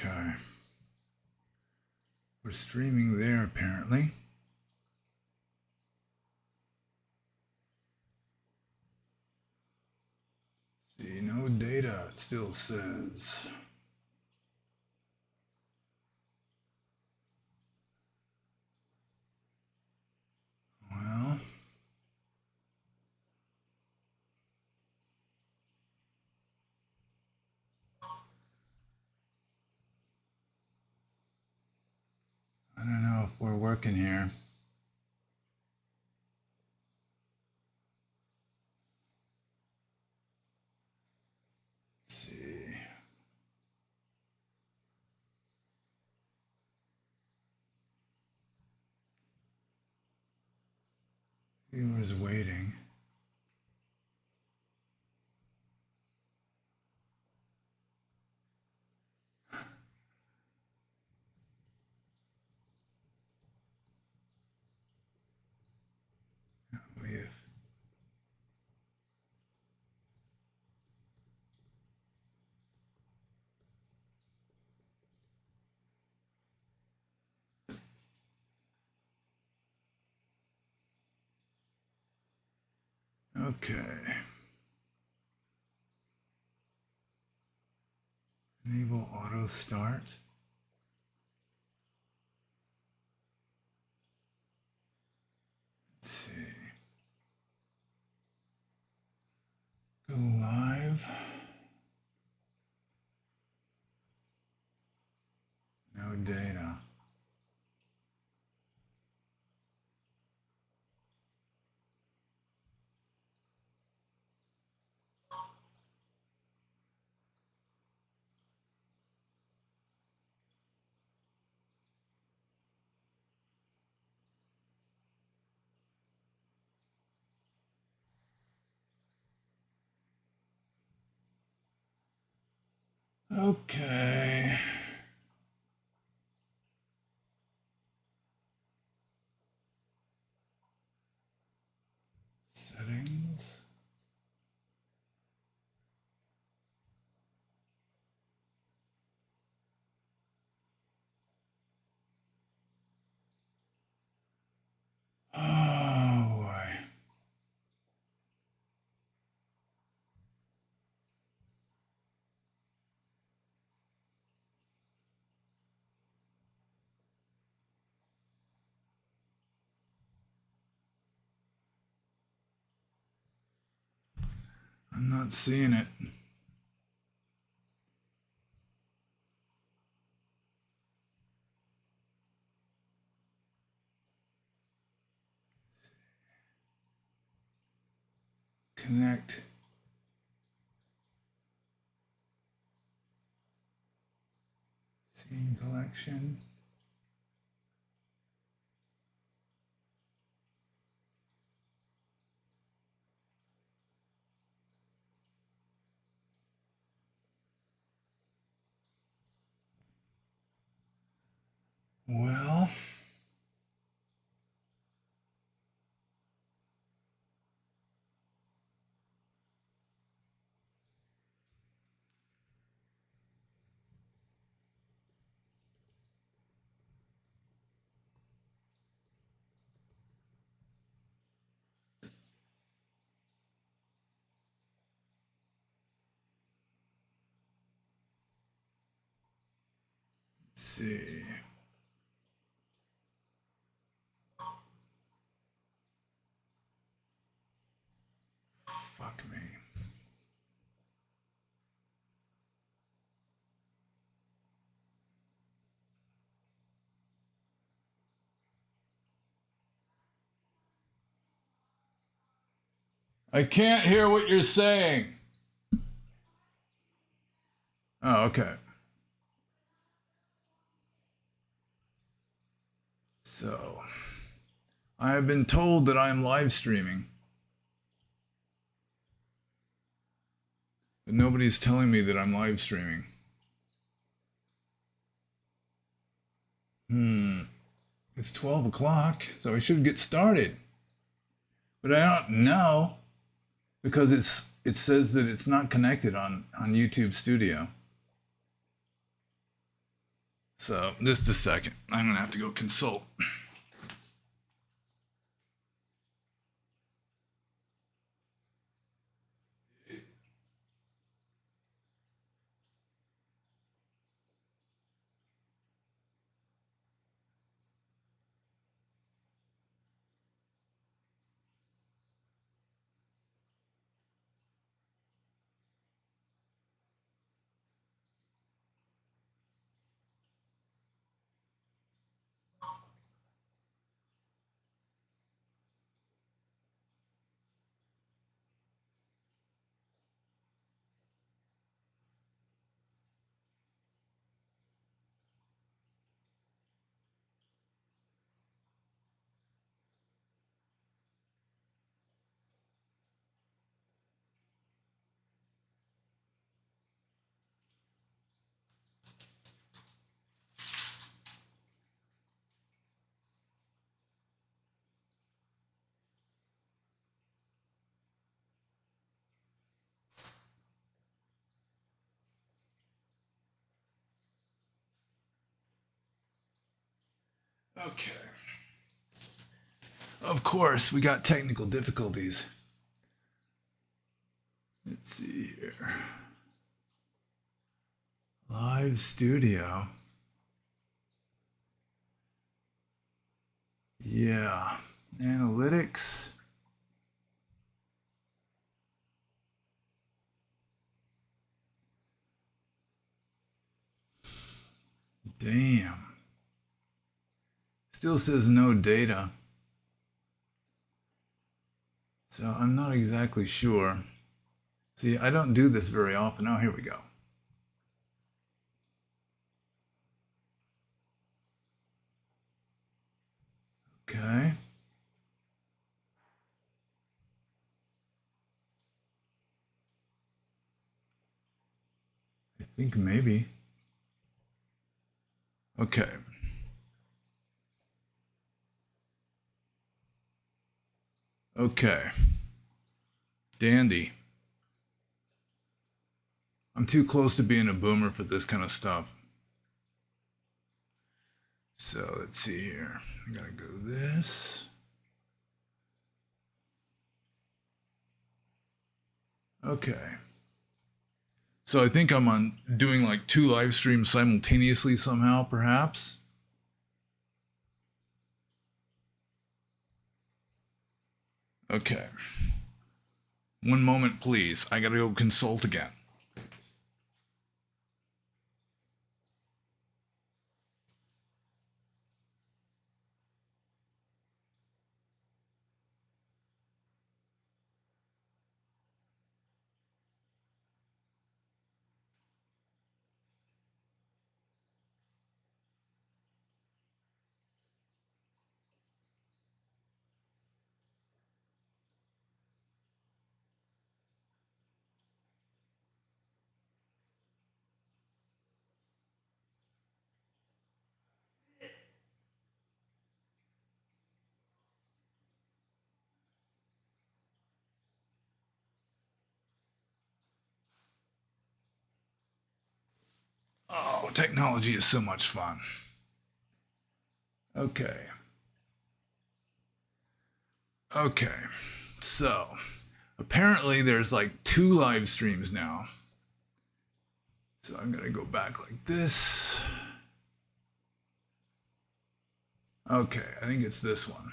Okay. We're streaming there apparently. See, no data, it still says. Well, I don't know if we're working here. Let's see. Viewers waiting. We've okay. Enable auto start. Let's see. Go live. No data. Okay. Settings. Oh boy. I'm not seeing it. Connect. Scene collection. Well, let's see. Fuck me. I can't hear what you're saying. Oh, okay. So, I have been told that I am live streaming, but nobody's telling me that I'm live streaming. It's 12 o'clock, so I should get started. But I don't know because it says that it's not connected on YouTube Studio. So, just a second. I'm going to have to go consult. Okay. Of course, we got technical difficulties. Let's see here. Live studio. Yeah. Analytics. Damn. Still says no data. So I'm not exactly sure. See, I don't do this very often. Oh, here we go. Okay. I think maybe. Okay. Okay. Dandy. I'm too close to being a boomer for this kind of stuff. So let's see here. I gotta go this. Okay. So I think I'm on doing like 2 live streams simultaneously somehow, perhaps. Okay. One moment, please. I gotta go consult again. Oh, technology is so much fun. Okay. Okay. So, apparently there's like 2 live streams now. So I'm going to go back like this. Okay, I think it's this one.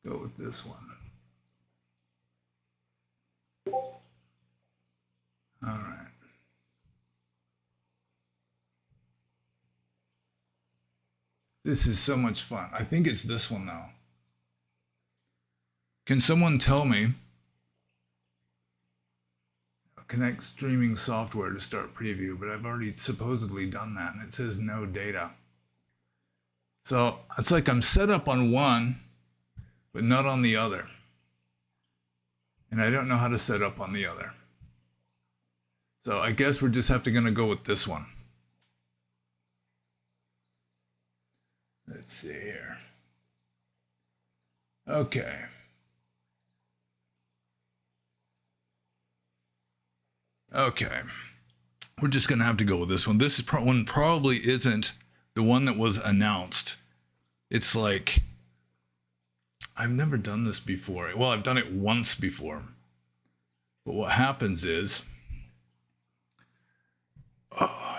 Go with this one. All right. This is so much fun. I think it's this one now. Can someone tell me? Connect streaming software to start preview, but I've already supposedly done that and it says no data. So it's like I'm set up on one, but not on the other. And I don't know how to set up on the other. So I guess we're just gonna go with this one. Let's see here. Okay. Okay. we're just going to have to go with this one. This is one probably isn't the one that was announced. It's like, I've never done this before. Well, I've done it once before. But what happens is,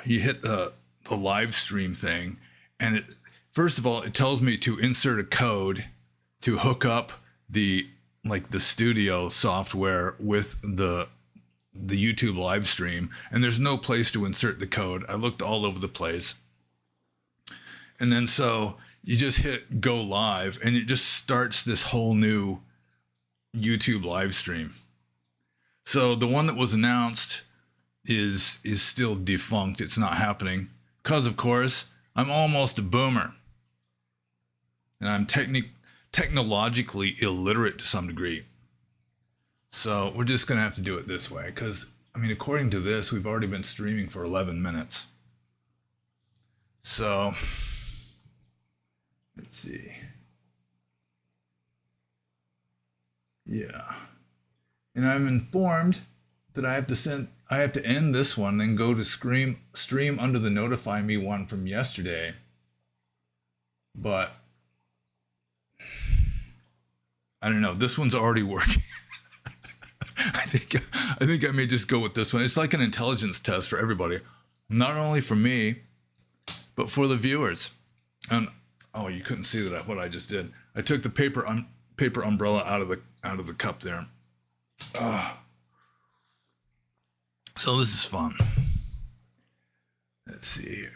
you hit the live stream thing, and it, first of all, it tells me to insert a code to hook up the studio software with the YouTube live stream, and there's no place to insert the code. I looked all over the place. And then so you just hit go live, and it just starts this whole new YouTube live stream. So the one that was announced is still defunct. It's not happening because, of course, I'm almost a boomer, and I'm technologically illiterate to some degree. So we're just gonna have to do it this way, because I mean, according to this, we've already been streaming for 11 minutes. So let's see. Yeah, and I'm informed that I have to end this one and go to stream under the notify me one from yesterday. But I don't know, this one's already working. I think I may just go with this one. It's like an intelligence test for everybody, not only for me, but for the viewers. And oh, you couldn't see that what I just did. I took the paper umbrella out of the cup there. So this is fun. Let's see here.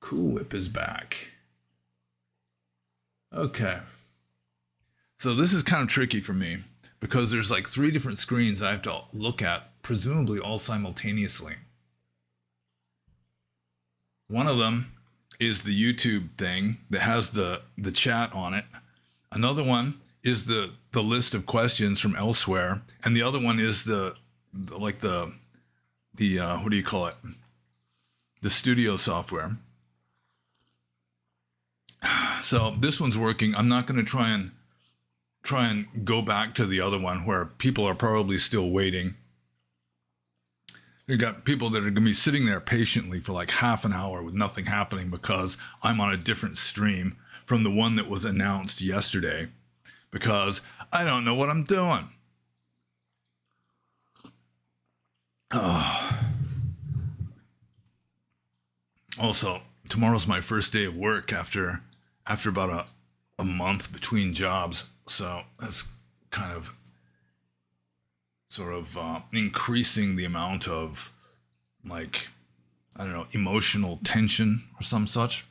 Cool Whip is back. Okay. So this is kind of tricky for me, because there's like 3 different screens I have to look at, presumably all simultaneously. One of them is the YouTube thing that has the chat on it. Another one is the list of questions from elsewhere, and the other one is the what do you call it? The studio software. So this one's working. I'm not going to try and go back to the other one where people are probably still waiting. You got people that are going to be sitting there patiently for like half an hour with nothing happening because I'm on a different stream from the one that was announced yesterday, because I don't know what I'm doing. Also, tomorrow's my first day of work after about a month between jobs, so that's kind of sort of increasing the amount of, like, I don't know, emotional tension or some such.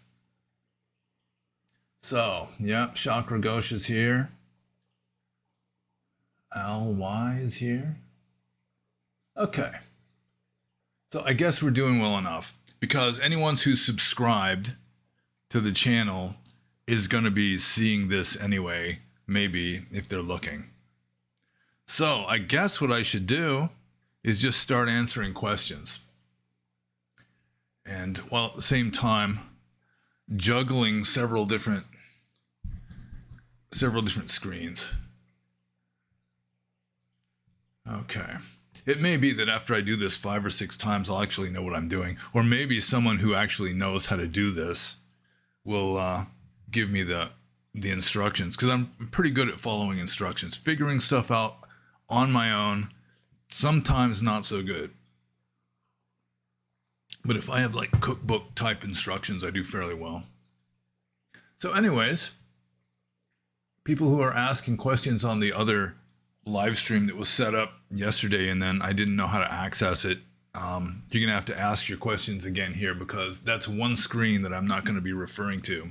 So, yeah, Chakra Ghosh is here. Al-Y is here. Okay. So I guess we're doing well enough, because anyone who's subscribed to the channel is going to be seeing this anyway, maybe, if they're looking. So I guess what I should do is just start answering questions. And while at the same time juggling several different screens. Okay. It may be that after I do this 5 or 6 times, I'll actually know what I'm doing. Or maybe someone who actually knows how to do this will give me the instructions, because I'm pretty good at following instructions. Figuring stuff out on my own, sometimes not so good. But if I have like cookbook type instructions, I do fairly well. So anyways, people who are asking questions on the other live stream that was set up yesterday and then I didn't know how to access it, you're gonna have to ask your questions again here, because that's one screen that I'm not going to be referring to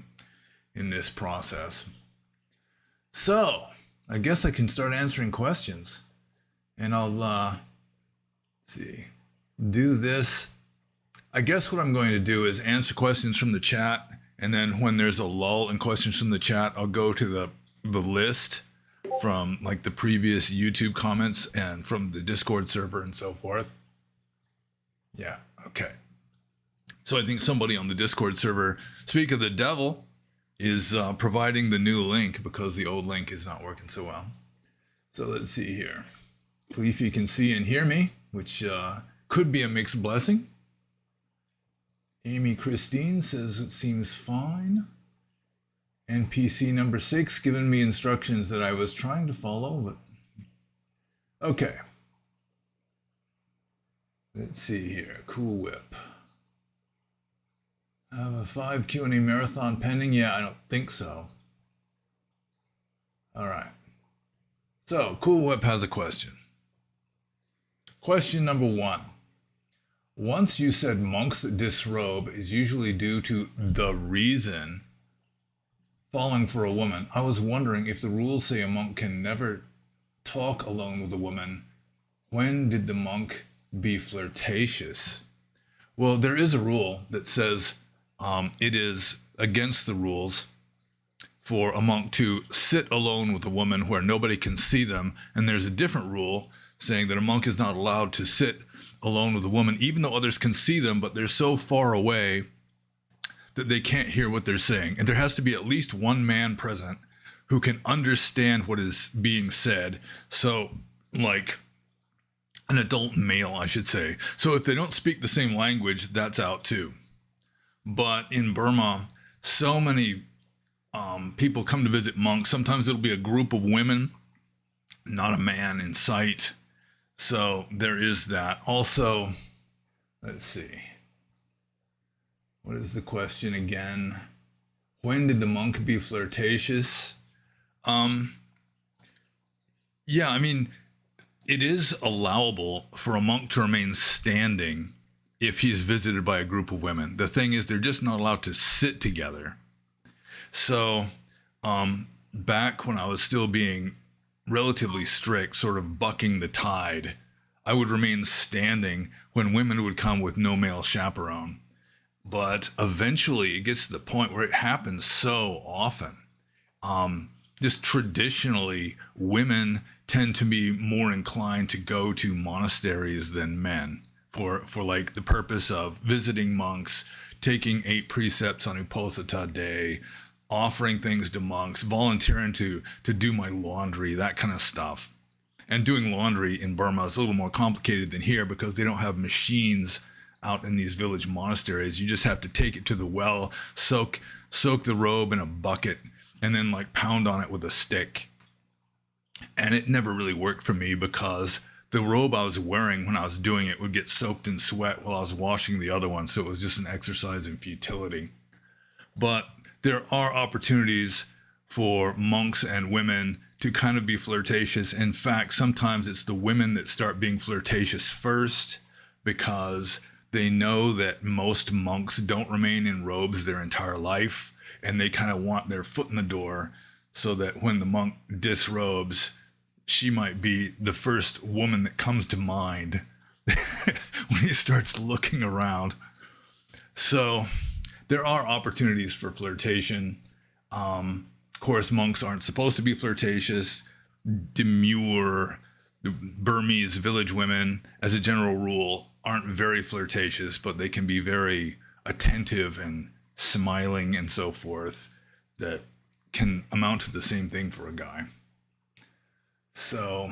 in this process. So I guess I can start answering questions, and I'll do this. I guess what I'm going to do is answer questions from the chat, and then when there's a lull in questions from the chat, I'll go to the list from like the previous YouTube comments and from the Discord server and so forth. Yeah, okay. So I think somebody on the Discord server, speak of the devil, is providing the new link because the old link is not working so well. So let's see here. So if you can see and hear me, which could be a mixed blessing. Amy Christine says it seems fine. NPC number 6 giving me instructions that I was trying to follow, but okay. Let's see here. Cool Whip. I have a 5 Q&A marathon pending. Yeah, I don't think so. All right. So, Cool Whip has a question. Question number 1. Once you said monks that disrobe is usually due to the reason falling for a woman. I was wondering if the rules say a monk can never talk alone with a woman. When did the monk be flirtatious? Well, there is a rule that says it is against the rules for a monk to sit alone with a woman where nobody can see them. And there's a different rule saying that a monk is not allowed to sit alone with a woman, even though others can see them, but they're so far away that they can't hear what they're saying. And there has to be at least one man present who can understand what is being said. So, like an adult male, I should say. So if they don't speak the same language, that's out too. But in Burma, so many people come to visit monks. Sometimes it'll be a group of women, not a man in sight. So there is that. Also, let's see. What is the question again? When did the monk be flirtatious? Yeah, I mean, it is allowable for a monk to remain standing if he's visited by a group of women. The thing is, they're just not allowed to sit together. So, back when I was still being relatively strict, sort of bucking the tide, I would remain standing when women would come with no male chaperone. But eventually it gets to the point where it happens so often. Just traditionally, women tend to be more inclined to go to monasteries than men for like the purpose of visiting monks, taking 8 precepts on Uposatha Day, offering things to monks, volunteering to do my laundry, that kind of stuff. And doing laundry in Burma is a little more complicated than here because they don't have machines out in these village monasteries. You just have to take it to the well, soak the robe in a bucket, and then like pound on it with a stick. And it never really worked for me because the robe I was wearing when I was doing it would get soaked in sweat while I was washing the other one. So it was just an exercise in futility. But there are opportunities for monks and women to kind of be flirtatious. In fact, sometimes it's the women that start being flirtatious first because they know that most monks don't remain in robes their entire life, and they kind of want their foot in the door so that when the monk disrobes, she might be the first woman that comes to mind when he starts looking around. So there are opportunities for flirtation. Of course, monks aren't supposed to be flirtatious. Demure, the Burmese village women, as a general rule, aren't very flirtatious, but they can be very attentive and smiling and so forth that can amount to the same thing for a guy. So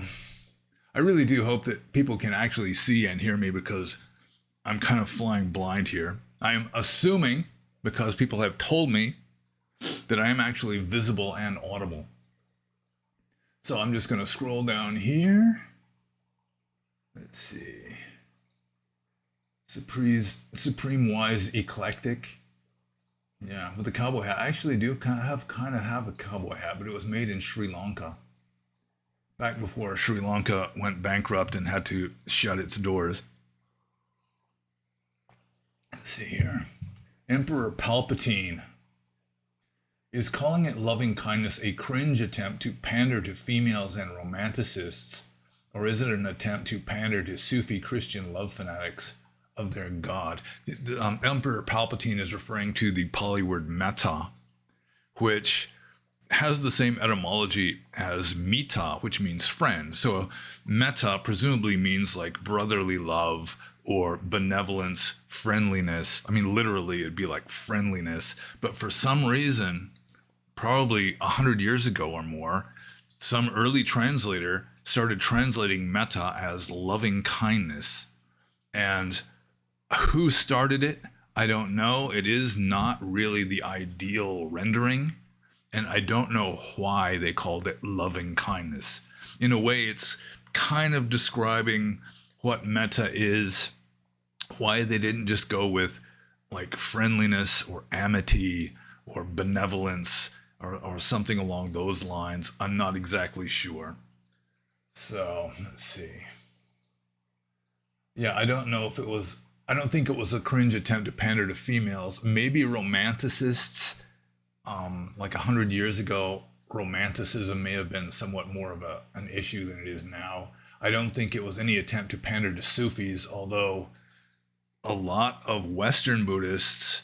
I really do hope that people can actually see and hear me because I'm kind of flying blind here. I am assuming, because people have told me, that I am actually visible and audible. So I'm just going to scroll down here. Let's see. Supreme Wise Eclectic. Yeah, with the cowboy hat. I actually do kind of have a cowboy hat, but it was made in Sri Lanka. Back before Sri Lanka went bankrupt and had to shut its doors. Let's see here. Emperor Palpatine. Is calling it loving kindness a cringe attempt to pander to females and romanticists, or is it an attempt to pander to Sufi Christian love fanatics of their god? Emperor Palpatine is referring to the Pali word metta, which has the same etymology as mita, which means friend. So metta presumably means like brotherly love or benevolence, friendliness. I mean, literally it'd be like friendliness, but for some reason, probably 100 years ago or more, some early translator started translating metta as loving kindness. And who started it? I don't know. It is not really the ideal rendering. And I don't know why they called it loving kindness. In a way, it's kind of describing what metta is, why they didn't just go with like friendliness or amity or benevolence or something along those lines. I'm not exactly sure. So let's see. Yeah, I don't know if it was, I don't think it was a cringe attempt to pander to females. Maybe romanticists, like 100 years ago, romanticism may have been somewhat more of an issue than it is now. I don't think it was any attempt to pander to Sufis, although a lot of Western Buddhists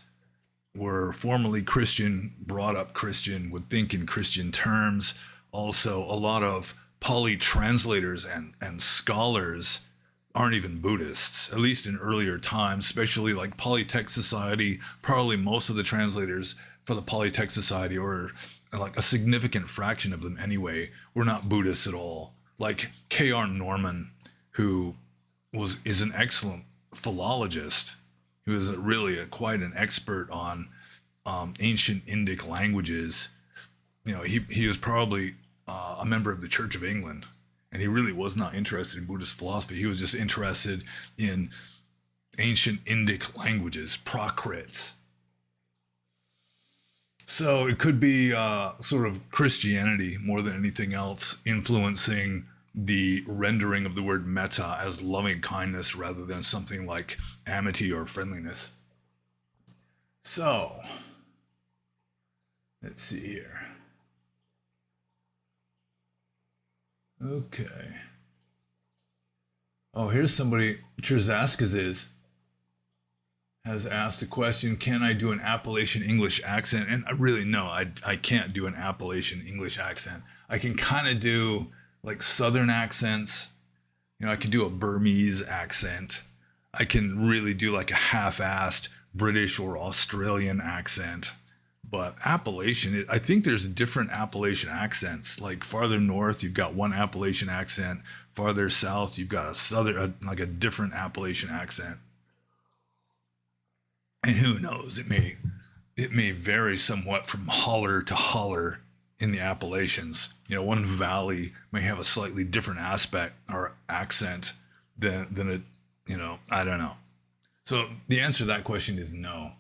were formerly Christian, brought up Christian, would think in Christian terms. Also, a lot of Pali translators and scholars aren't even Buddhists, at least in earlier times, especially like Pali Text Society. Probably most of the translators for the Pali Text Society, or like a significant fraction of them anyway, were not Buddhists at all. Like K.R. Norman, who is an excellent philologist, who is really quite an expert on ancient Indic languages. You know, he was probably a member of the Church of England, and he really was not interested in Buddhist philosophy. He was just interested in ancient Indic languages, Prakrits. So it could be sort of Christianity more than anything else influencing the rendering of the word metta as loving kindness rather than something like amity or friendliness. So let's see here. Okay. Oh, here's somebody, Cherzaskas has asked a question, can I do an Appalachian English accent? And really, no, I can't do an Appalachian English accent. I can kind of do like Southern accents. You know, I can do a Burmese accent. I can really do like a half-assed British or Australian accent. But Appalachian, I think there's different Appalachian accents. Like farther north, you've got one Appalachian accent. Farther south, you've got a southern, like a different Appalachian accent. And who knows, it may vary somewhat from holler to holler in the Appalachians. You know, one valley may have a slightly different aspect or accent than it, you know, I don't know. So the answer to that question is no.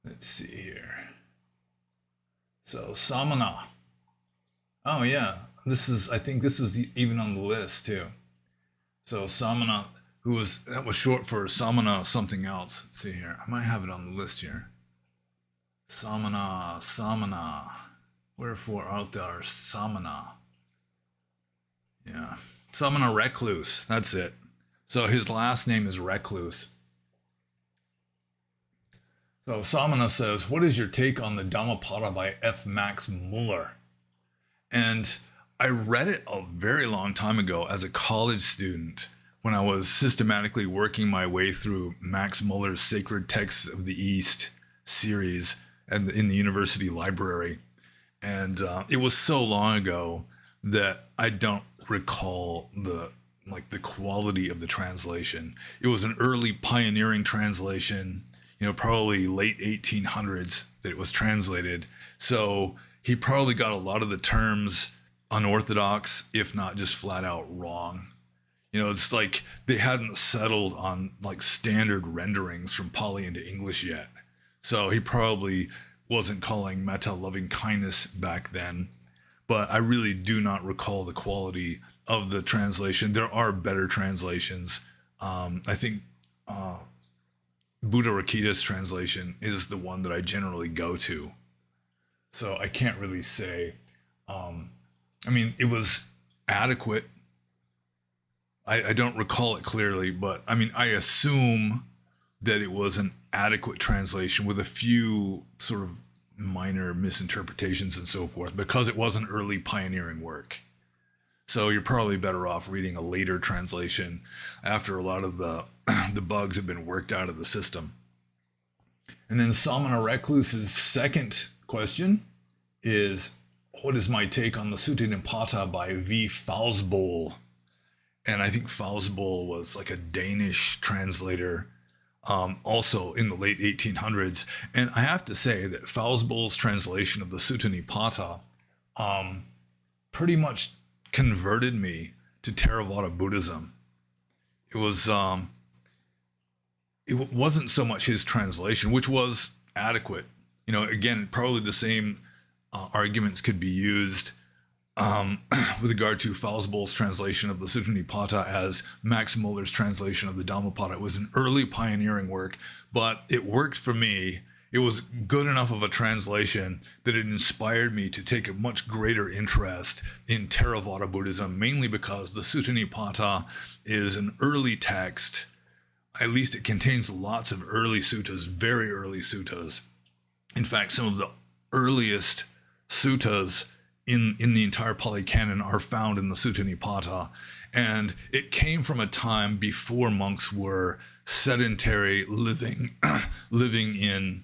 Let's see here. So Samana. Oh yeah, I think this is even on the list too. So Samana, that was short for Samana something else. Let's see here. I might have it on the list here. Samana. Wherefore art thou Samana? Yeah. Samana recluse. That's it. So his last name is Recluse. So Samana says, what is your take on the Dhammapada by F. Max Muller? And I read it a very long time ago as a college student when I was systematically working my way through Max Muller's Sacred Texts of the East series in the university library. And it was so long ago that I don't recall the quality of the translation. It was an early pioneering translation, you know, probably late 1800s that it was translated. So he probably got a lot of the terms unorthodox, if not just flat out wrong. You know, it's like they hadn't settled on like standard renderings from Pali into English yet. So he probably wasn't calling metta loving kindness back then. But I really do not recall the quality of the translation. There are better translations. I think Buddha Rakita's translation is the one that I generally go to. So I can't really say. I mean, it was adequate. I don't recall it clearly, but I mean, I assume that it was an adequate translation with a few sort of minor misinterpretations and so forth, because it was an early pioneering work. So you're probably better off reading a later translation after a lot of the bugs have been worked out of the system. And then Samana Recluse's second question is, what is my take on the Sutta Nipata by V. Fowlsbowl? And I think Fausbol was like a Danish translator, also in the late 1800s. And I have to say that Fausbol's translation of the Sutta Nipata pretty much converted me to Theravada Buddhism. It wasn't so much his translation, which was adequate. You know, again, probably the same arguments could be used with regard to Fausbol's translation of the Sutta Nipata as Max Muller's translation of the Dhammapada. It was an early pioneering work, but it worked for me. It was good enough of a translation that it inspired me to take a much greater interest in Theravada Buddhism, mainly because the Sutta Nipata is an early text. At least it contains lots of early suttas, very early suttas. In fact, some of the earliest suttas in the entire Pali Canon are found in the Sutta Nipata. And it came from a time before monks were sedentary, living in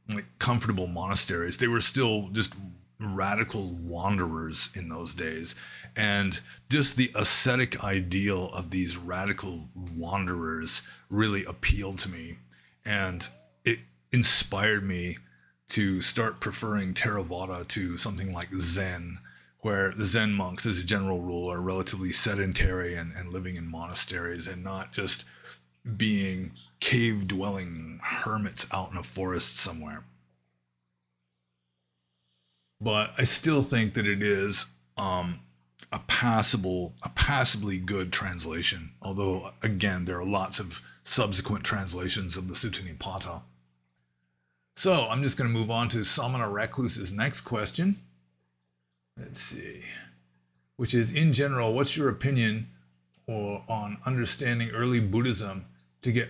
like comfortable monasteries. They were still just radical wanderers in those days. And just the ascetic ideal of these radical wanderers really appealed to me. And it inspired me to start preferring Theravada to something like Zen, where the Zen monks, as a general rule, are relatively sedentary and living in monasteries and not just being cave-dwelling hermits out in a forest somewhere. But I still think that it is a passably good translation. Although, again, there are lots of subsequent translations of the Sutta Nipata. So I'm just going to move on to Samana Recluse's next question. Let's see. Which is, in general, what's your opinion on understanding early Buddhism to get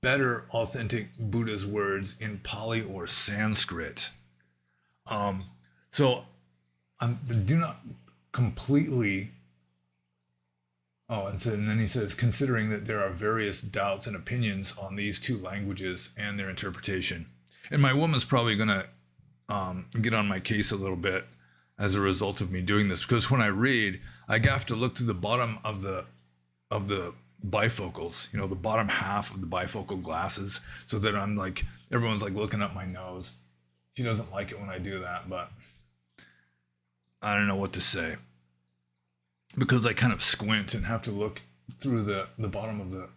better authentic Buddha's words in Pali or Sanskrit? So I do not completely. And then he says, considering that there are various doubts and opinions on these two languages and their interpretation. And my woman's probably going to get on my case a little bit as a result of me doing this, because when I read, I have to look to the bottom of the bifocals, you know, the bottom half of the bifocal glasses, so that I'm like, everyone's like looking up my nose. She doesn't like it when I do that, but I don't know what to say, because I kind of squint and have to look through the bottom of the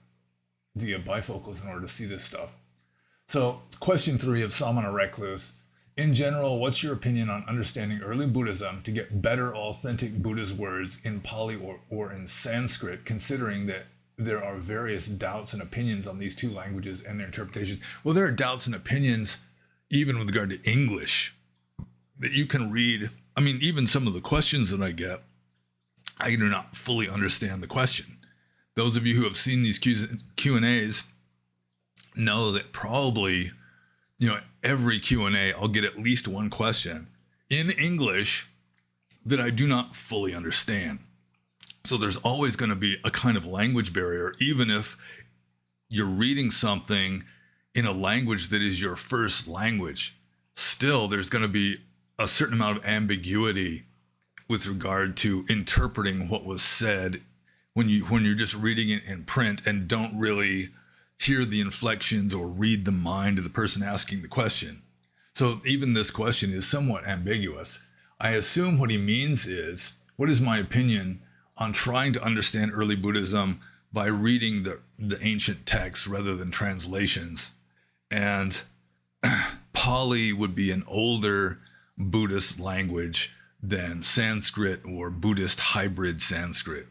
bifocals in order to see this stuff. So question 3 of Samana Recluse. In general, what's your opinion on understanding early Buddhism to get better authentic Buddha's words in Pali or in Sanskrit, considering that there are various doubts and opinions on these two languages and their interpretations? Well, there are doubts and opinions even with regard to English that you can read. I mean, even some of the questions that I get, I do not fully understand the question. Those of you who have seen these Q&As know that probably, you know, every Q&A I'll get at least one question in English that I do not fully understand. So there's always going to be a kind of language barrier, even if you're reading something in a language that is your first language. Still, there's going to be a certain amount of ambiguity with regard to interpreting what was said when you're just reading it in print and don't really hear the inflections or read the mind of the person asking the question. So even this question is somewhat ambiguous. I assume what he means is, what is my opinion on trying to understand early Buddhism by reading the ancient texts rather than translations? And Pali would be an older Buddhist language than Sanskrit or Buddhist hybrid Sanskrit.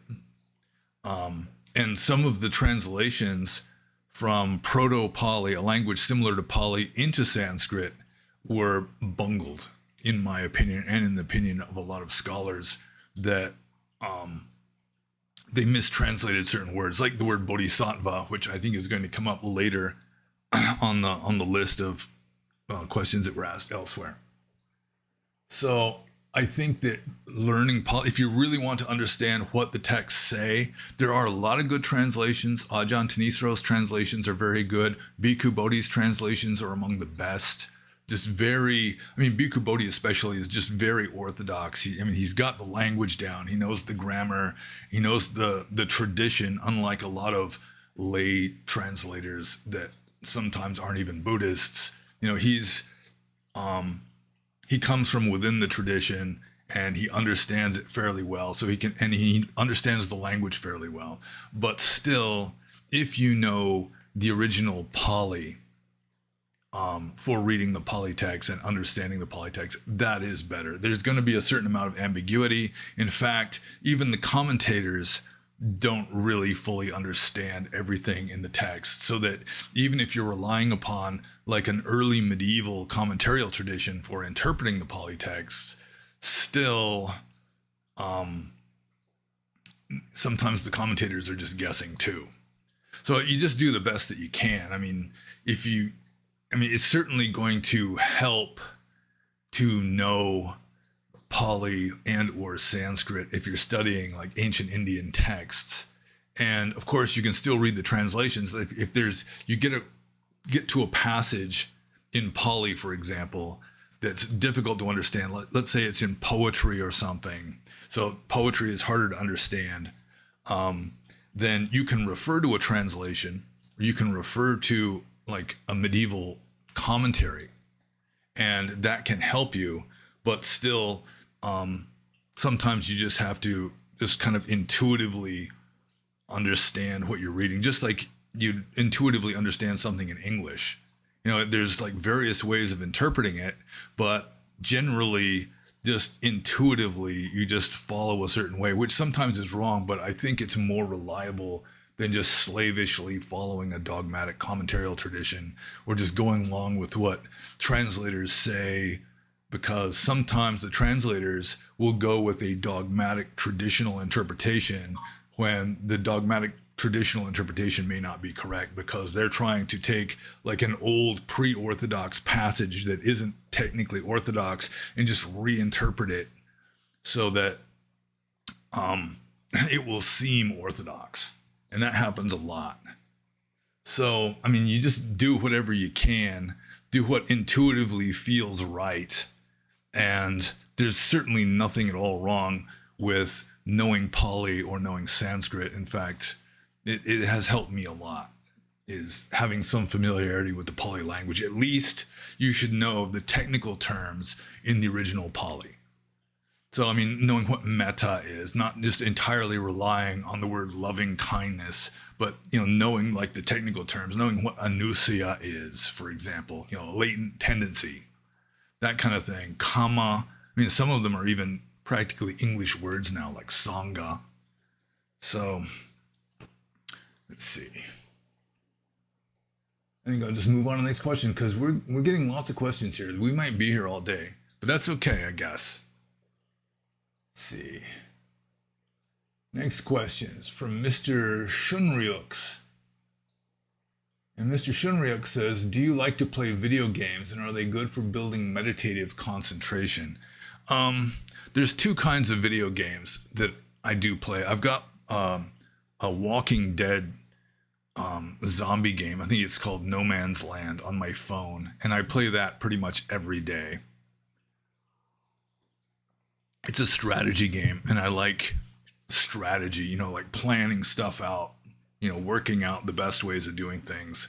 And some of the translations from Proto-Pali, a language similar to Pali, into Sanskrit were bungled, in my opinion, and in the opinion of a lot of scholars, that they mistranslated certain words, like the word bodhisattva, which I think is going to come up later on the list of questions that were asked elsewhere. So I think that learning Pali, if you really want to understand what the texts say, there are a lot of good translations. Ajahn Tanisro's translations are very good. Bhikkhu Bodhi's translations are among the best. just very, I mean, Bhikkhu Bodhi especially is just very orthodox. He's got the language down. He knows the grammar. He knows the tradition, unlike a lot of lay translators that sometimes aren't even Buddhists. He comes from within the tradition, and he understands it fairly well. So he understands the language fairly well. But still, if you know the original Pali, for reading the Pali text and understanding the Pali text, that is better. There's going to be a certain amount of ambiguity. In fact, even the commentators don't really fully understand everything in the text, so that even if you're relying upon like an early medieval commentarial tradition for interpreting the Pali texts, still sometimes the commentators are just guessing too. So you just do the best that you can. It's certainly going to help to know Pali and or Sanskrit if you're studying like ancient Indian texts. And of course, you can still read the translations. If you get to a passage in Pali, for example, that's difficult to understand. Let's say it's in poetry or something. So poetry is harder to understand. Then you can refer to a translation, or you can refer to like a medieval commentary, and that can help you. But still, sometimes you just have to just kind of intuitively understand what you're reading, just like you intuitively understand something in English. There's like various ways of interpreting it, but generally just intuitively you just follow a certain way, which sometimes is wrong, but I think it's more reliable than just slavishly following a dogmatic commentarial tradition or just going along with what translators say, because sometimes the translators will go with a dogmatic traditional interpretation when the dogmatic traditional interpretation may not be correct, because they're trying to take like an old pre-orthodox passage that isn't technically orthodox and just reinterpret it so that it will seem orthodox. And that happens a lot. So, you just do whatever you can, do what intuitively feels right. And there's certainly nothing at all wrong with knowing Pali or knowing Sanskrit. In fact, it has helped me a lot, is having some familiarity with the Pali language. At least you should know the technical terms in the original Pali. So, knowing what metta is, not just entirely relying on the word loving kindness, but, knowing like the technical terms, knowing what anussaya is, for example, latent tendency, that kind of thing. Kama, some of them are even practically English words now, like sangha. So, let's see. I think I'll just move on to the next question, because we're getting lots of questions here. We might be here all day, but that's okay, I guess. Let's see. Next question is from Mr. Shunryux. And Mr. Shunryux says, do you like to play video games, and are they good for building meditative concentration? There's two kinds of video games that I do play. I've got a Walking Dead zombie game. I think it's called No Man's Land on my phone, and I play that pretty much every day. It's a strategy game, and I like strategy, like planning stuff out, working out the best ways of doing things.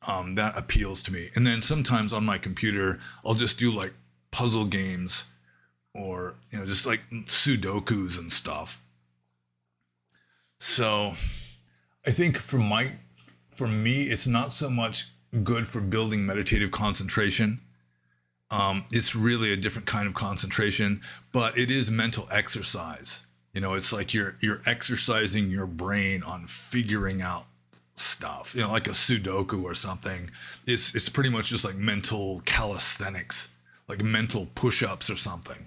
That appeals to me. And then sometimes on my computer, I'll just do like puzzle games or, just like Sudokus and stuff. So I think for me, it's not so much good for building meditative concentration. It's really a different kind of concentration, but it is mental exercise. It's like you're exercising your brain on figuring out stuff, like a Sudoku or something. It's pretty much just like mental calisthenics, like mental push-ups or something.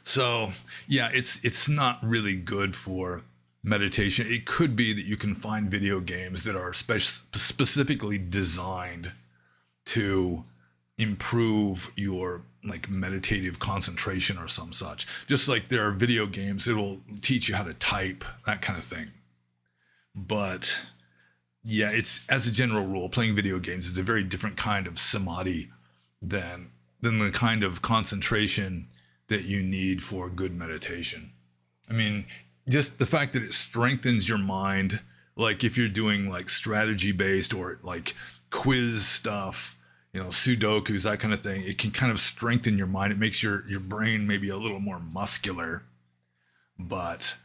So yeah, it's not really good for meditation. It could be that you can find video games that are specifically designed to improve your like meditative concentration or some such. Just like there are video games that'll teach you how to type, that kind of thing. But yeah, it's, as a general rule, playing video games is a very different kind of samadhi than the kind of concentration that you need for good meditation. I mean, just the fact that it strengthens your mind, like if you're doing like strategy based or like quiz stuff, you know, Sudokus, that kind of thing, it can kind of strengthen your mind. It makes your brain maybe a little more muscular, but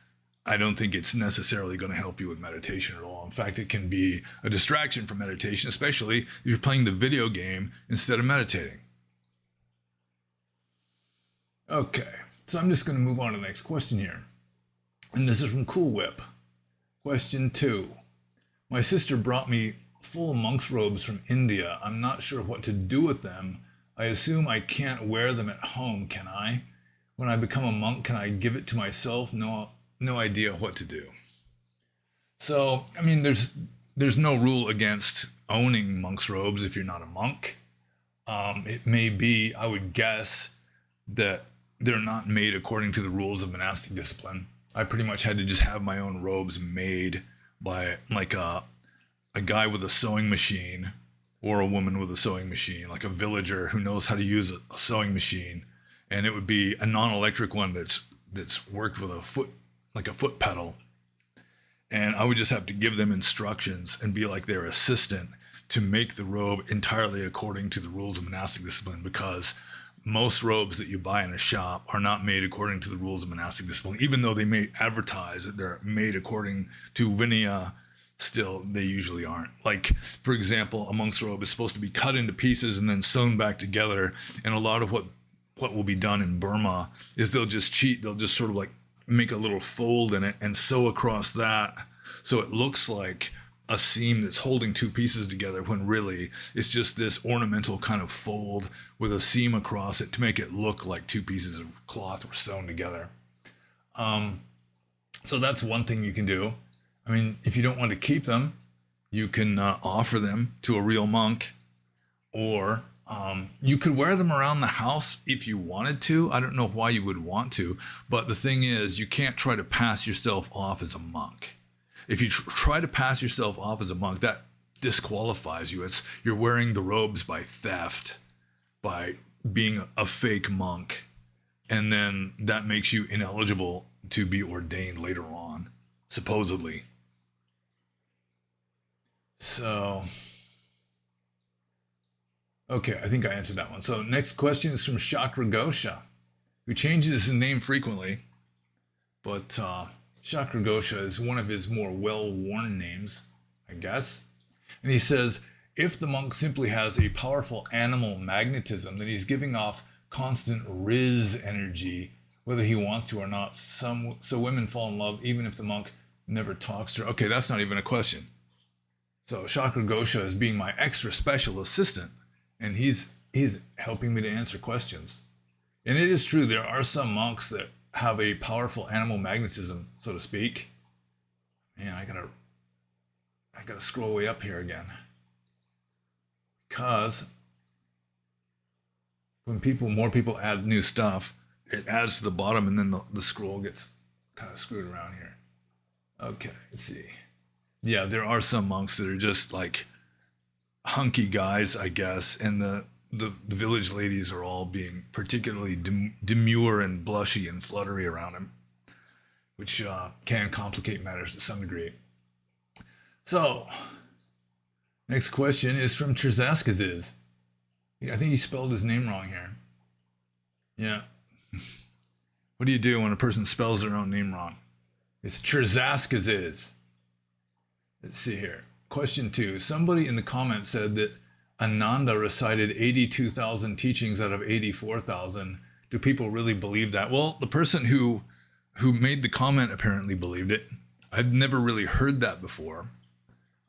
I don't think it's necessarily going to help you with meditation at all. In fact, it can be a distraction from meditation, especially if you're playing the video game instead of meditating. Okay, so I'm just going to move on to the next question here. And this is from Cool Whip. Question 2. My sister brought me full monk's robes from India. I'm not sure what to do with them. I assume I can't wear them at home, can I? When I become a monk, can I give it to myself? No idea what to do. So, I mean, there's no rule against owning monk's robes if you're not a monk. It may be, I would guess, that they're not made according to the rules of monastic discipline. I pretty much had to just have my own robes made by like a guy with a sewing machine or a woman with a sewing machine, like a villager who knows how to use a sewing machine. And it would be a non-electric one that's worked with a foot, like a foot pedal. And I would just have to give them instructions and be like their assistant to make the robe entirely according to the rules of monastic discipline, because most robes that you buy in a shop are not made according to the rules of monastic discipline. Even though they may advertise that they're made according to Vinaya, still they usually aren't. Like, for example, a monk's robe is supposed to be cut into pieces and then sewn back together. And a lot of what will be done in Burma is they'll just cheat. They'll just sort of like make a little fold in it and sew across that, so it looks like a seam that's holding two pieces together, when really it's just this ornamental kind of fold with a seam across it to make it look like two pieces of cloth were sewn together. So that's one thing you can do. I mean, if you don't want to keep them, you can offer them to a real monk, or you could wear them around the house if you wanted to. I don't know why you would want to, but the thing is, you can't try to pass yourself off as a monk. If you try to pass yourself off as a monk, that disqualifies you. You're wearing the robes by theft, by being a fake monk, and then that makes you ineligible to be ordained later on, supposedly. So, okay, I think I answered that one. So next question is from Chakra Gosha, who changes his name frequently, but Chakra Gosha is one of his more well-worn names, I guess. And he says, if the monk simply has a powerful animal magnetism, then he's giving off constant Riz energy, whether he wants to or not. So women fall in love even if the monk never talks to her. Okay, that's not even a question. So Chakra Gosha is being my extra special assistant, and he's helping me to answer questions. And it is true, there are some monks that have a powerful animal magnetism, so to speak. Man, I gotta scroll way up here again, because when more people add new stuff, it adds to the bottom, and then the scroll gets kind of screwed around here. Okay, let's see. Yeah, there are some monks that are just like hunky guys, I guess, and the village ladies are all being particularly demure and blushy and fluttery around him, which can complicate matters to some degree. So, next question is from Trzaskaziz. I think he spelled his name wrong here. Yeah. What do you do when a person spells their own name wrong? It's Trzaskaziz. Let's see here. Question 2. Somebody in the comments said that Ananda recited 82,000 teachings out of 84,000. Do people really believe that? Well, the person who made the comment apparently believed it. I've never really heard that before.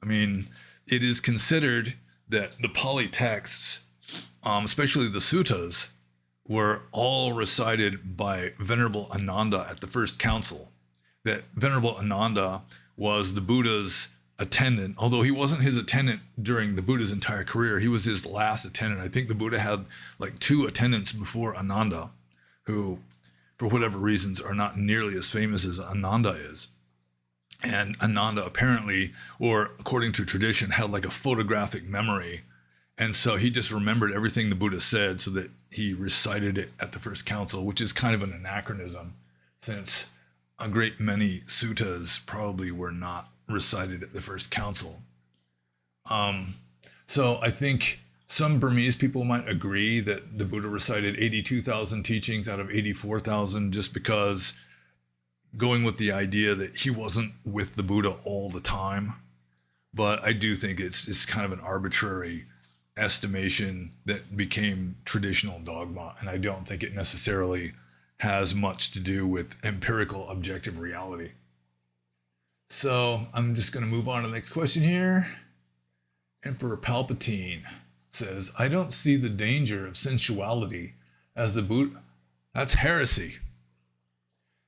I mean, it is considered that the Pali texts, especially the suttas, were all recited by Venerable Ananda at the first council. That Venerable Ananda was the Buddha's attendant, although he wasn't his attendant during the Buddha's entire career. He was his last attendant. I think the Buddha had like 2 attendants before Ananda, who, for whatever reasons, are not nearly as famous as Ananda is. And Ananda apparently, or according to tradition, had like a photographic memory, And so he just remembered everything the Buddha said so that he recited it at the first council, which is kind of an anachronism since a great many suttas probably were not recited at the first council. So I think some Burmese people might agree that the Buddha recited 82,000 teachings out of 84,000 just because going with the idea that he wasn't with the Buddha all the time. But I do think it's kind of an arbitrary estimation that became traditional dogma, and I don't think it necessarily has much to do with empirical objective reality. So I'm just going to move on to the next question here. Emperor Palpatine says, I don't see the danger of sensuality as the Buddha. That's heresy.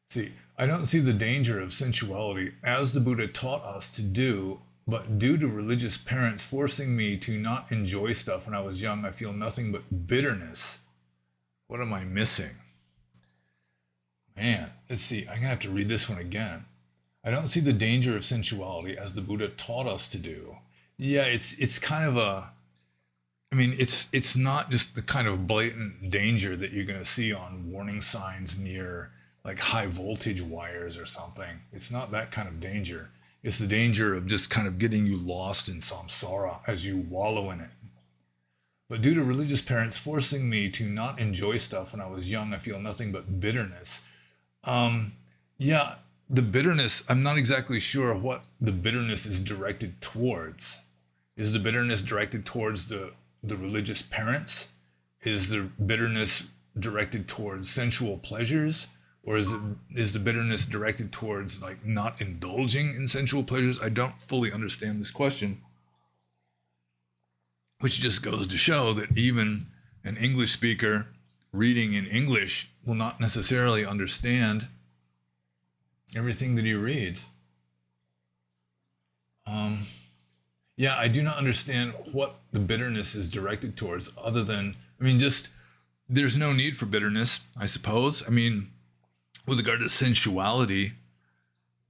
See, I don't see the danger of sensuality as the Buddha taught us to do, but due to religious parents forcing me to not enjoy stuff when I was young, I feel nothing but bitterness. What am I missing? Man, let's see. I'm going to have to read this one again. I don't see the danger of sensuality as the Buddha taught us to do. Yeah, it's kind of a, I mean, it's not just the kind of blatant danger that you're going to see on warning signs near like high voltage wires or something. It's not that kind of danger. It's the danger of just kind of getting you lost in samsara as you wallow in it. But due to religious parents forcing me to not enjoy stuff when I was young, I feel nothing but bitterness. Yeah, the bitterness, I'm not exactly sure what the bitterness is directed towards. Is the bitterness directed towards the religious parents? Is the bitterness directed towards sensual pleasures? Or is the bitterness directed towards like not indulging in sensual pleasures? I don't fully understand this question, which just goes to show that even an English speaker reading in English will not necessarily understand everything that he reads. Yeah, I do not understand what the bitterness is directed towards other than, I mean, just there's no need for bitterness, I suppose. I mean, with regard to sensuality,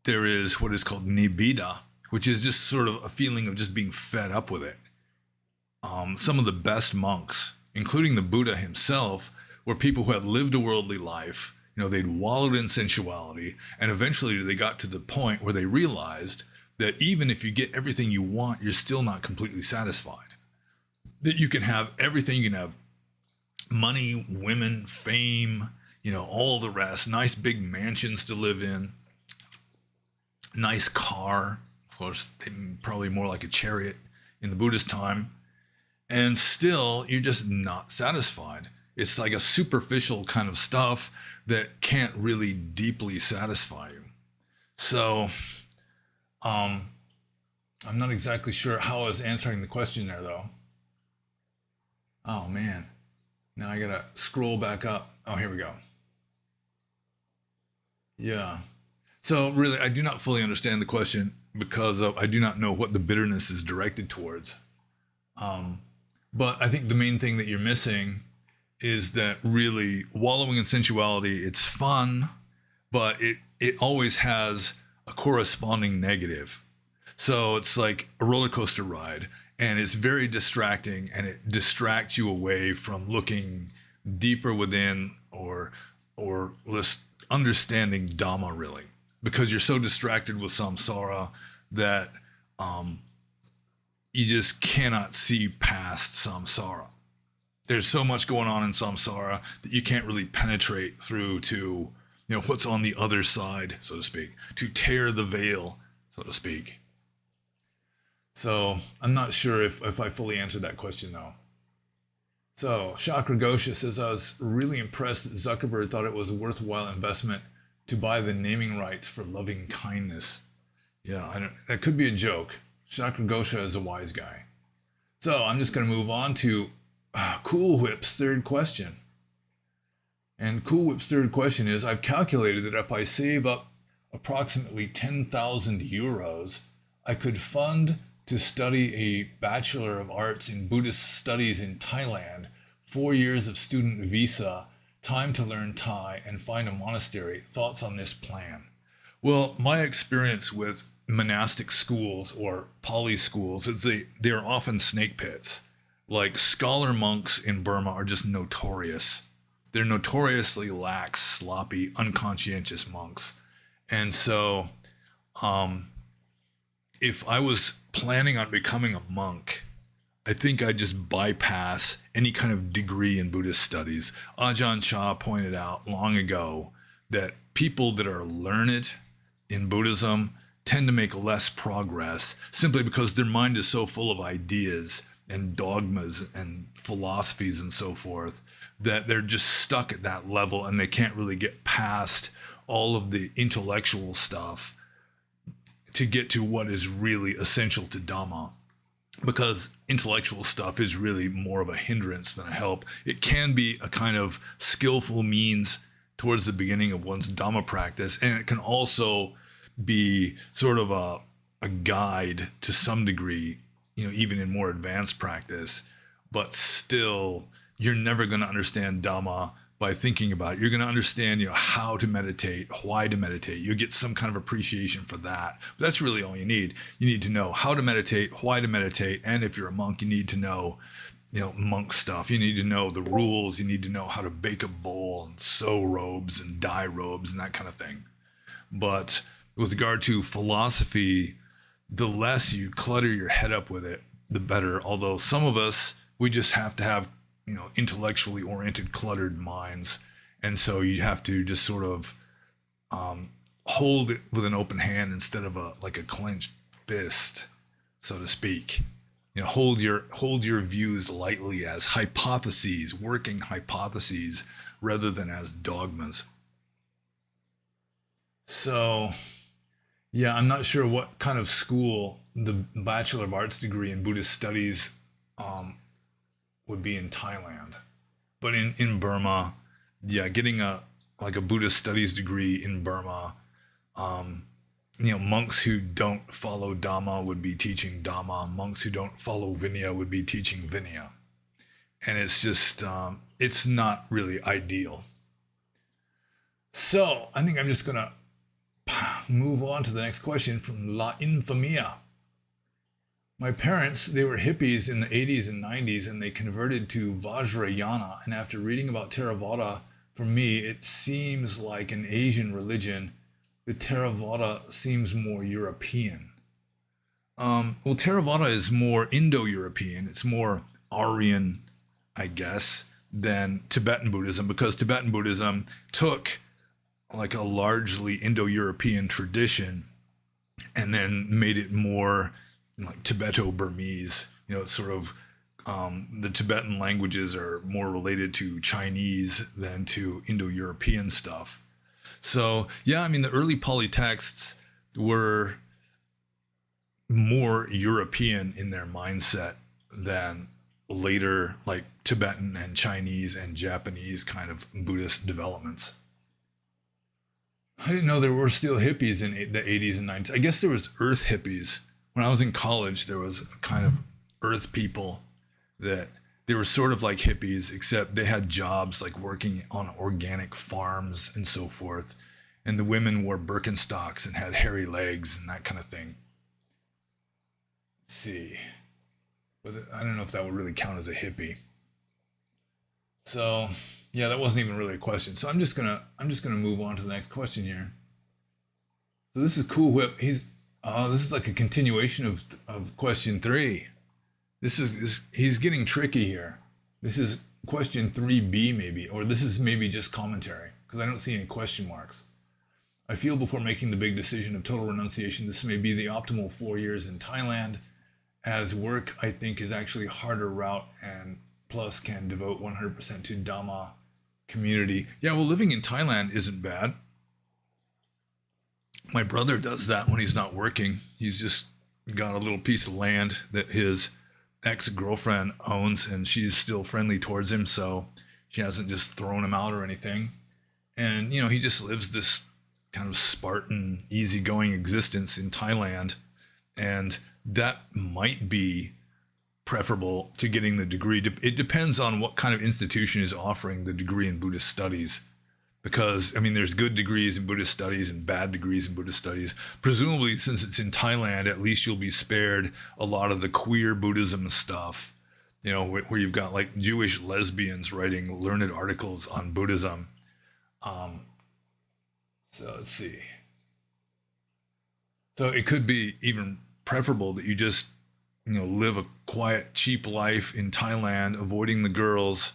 there is what is called Nibbana, which is just sort of a feeling of just being fed up with it. Some of the best monks, including the Buddha himself, were people who had lived a worldly life. You know, they'd wallowed in sensuality, and eventually they got to the point where they realized that even if you get everything you want, you're still not completely satisfied. That you can have everything, you can have money, women, fame, you know, all the rest, nice big mansions to live in, nice car, of course, probably more like a chariot in the Buddhist time, and still you're just not satisfied. It's like a superficial kind of stuff that can't really deeply satisfy you. So, I'm not exactly sure how I was answering the question there, though. Oh, man. Now I gotta scroll back up. Oh, here we go. Yeah. So really, I do not fully understand the question because I do not know what the bitterness is directed towards. But I think the main thing that you're missing is that really wallowing in sensuality, it's fun, but it always has a corresponding negative. So it's like a roller coaster ride, and it's very distracting, and it distracts you away from looking deeper within or just understanding Dhamma, really, because you're so distracted with samsara that you just cannot see past samsara. There's so much going on in samsara that you can't really penetrate through to, you know, what's on the other side, so to speak, to tear the veil, so to speak. So I'm not sure if I fully answered that question, though. So Chakra Gosha says, I was really impressed that Zuckerberg thought it was a worthwhile investment to buy the naming rights for loving kindness. Yeah, that could be a joke. Chakra Gosha is a wise guy. So I'm just going to move on to Cool Whip's third question. And Cool Whip's third question is, I've calculated that if I save up approximately 10,000 euros, I could fund to study a Bachelor of Arts in Buddhist Studies in Thailand, 4 years of student visa, time to learn Thai, and find a monastery. Thoughts on this plan? Well, my experience with monastic schools or poly schools is they are often snake pits. like scholar monks in Burma are just notorious. They're notoriously lax, sloppy, unconscientious monks. And so, if I was planning on becoming a monk, I think I'd just bypass any kind of degree in Buddhist studies. Ajahn Chah pointed out long ago that people that are learned in Buddhism tend to make less progress simply because their mind is so full of ideas and dogmas and philosophies and so forth that they're just stuck at that level and they can't really get past all of the intellectual stuff to get to what is really essential to Dhamma, because intellectual stuff is really more of a hindrance than a help. It can be a kind of skillful means towards the beginning of one's Dhamma practice, and it can also be sort of a guide to some degree, even in more advanced practice. But still, you're never going to understand Dhamma by thinking about it. You're going to understand, how to meditate, why to meditate. You get some kind of appreciation for that. But that's really all you need. You need to know how to meditate, why to meditate, and if you're a monk, you need to know, monk stuff. You need to know the rules. You need to know how to bake a bowl and sew robes and dye robes and that kind of thing. But with regard to philosophy, the less you clutter your head up with it, the better. Although some of us, we just have to have intellectually oriented, cluttered minds. And so you have to just sort of hold it with an open hand instead of a clenched fist, so to speak. Hold your views lightly as hypotheses, working hypotheses, rather than as dogmas. So, yeah, I'm not sure what kind of school the Bachelor of Arts degree in Buddhist Studies would be in Thailand. But in Burma, yeah, getting a Buddhist studies degree in Burma, monks who don't follow Dhamma would be teaching Dhamma. Monks who don't follow Vinaya would be teaching Vinaya. And it's just, it's not really ideal. So I think I'm just going to move on to the next question from La Infamia. My parents, they were hippies in the 80s and 90s, and they converted to Vajrayana. And after reading about Theravada, for me, it seems like an Asian religion. The Theravada seems more European. Well, Theravada is more Indo-European. It's more Aryan, I guess, than Tibetan Buddhism, because Tibetan Buddhism took a largely Indo-European tradition and then made it more Tibeto-Burmese. It's sort of the Tibetan languages are more related to Chinese than to Indo-European stuff. So yeah, the early Pali texts were more European in their mindset than later Tibetan and Chinese and Japanese kind of Buddhist developments. I didn't know there were still hippies in the 80s and 90s. I guess there was earth hippies. When I was in college, there was a kind of earth people that they were sort of like hippies, except they had jobs working on organic farms and so forth. And the women wore Birkenstocks and had hairy legs and that kind of thing. Let's see. But I don't know if that would really count as a hippie. So yeah, that wasn't even really a question. So I'm just gonna move on to the next question here. So this is Cool Whip. This is like a continuation of question 3. He's getting tricky here. This is question 3B maybe, or this is maybe just commentary, because I don't see any question marks. I feel before making the big decision of total renunciation, this may be the optimal 4 years in Thailand. As work, I think, is actually a harder route, and plus can devote 100% to Dhamma community. Yeah, well, living in Thailand isn't bad. My brother does that when he's not working. He's just got a little piece of land that his ex-girlfriend owns, and she's still friendly towards him, so she hasn't just thrown him out or anything. And, he just lives this kind of Spartan, easygoing existence in Thailand. And that might be preferable to getting the degree. It depends on what kind of institution is offering the degree in Buddhist studies. Because, there's good degrees in Buddhist studies and bad degrees in Buddhist studies. Presumably, since it's in Thailand, at least you'll be spared a lot of the queer Buddhism stuff, you know, where you've got like Jewish lesbians writing learned articles on Buddhism. So let's see. So it could be even preferable that you just, you know, live a quiet, cheap life in Thailand, avoiding the girls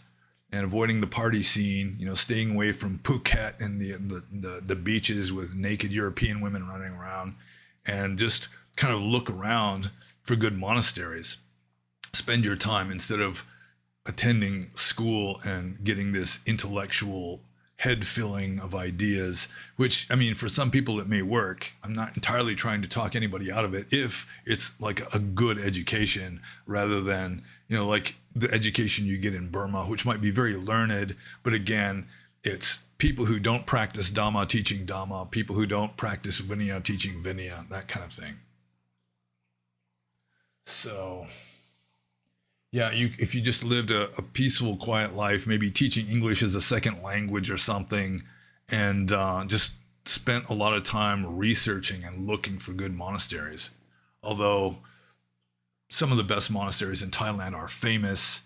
and avoiding the party scene, you know, staying away from Phuket and the beaches with naked European women running around, and just kind of look around for good monasteries. Spend your time instead of attending school and getting this intellectual head filling of ideas, which, I mean, for some people it may work. I'm not entirely trying to talk anybody out of it if it's like a good education rather than, you know, like the education you get in Burma, which might be very learned, but again, it's people who don't practice Dhamma teaching Dhamma, people who don't practice Vinaya teaching Vinaya, that kind of thing. So yeah, if you just lived a peaceful, quiet life, maybe teaching English as a second language or something, and just spent a lot of time researching and looking for good monasteries. Although some of the best monasteries in Thailand are famous,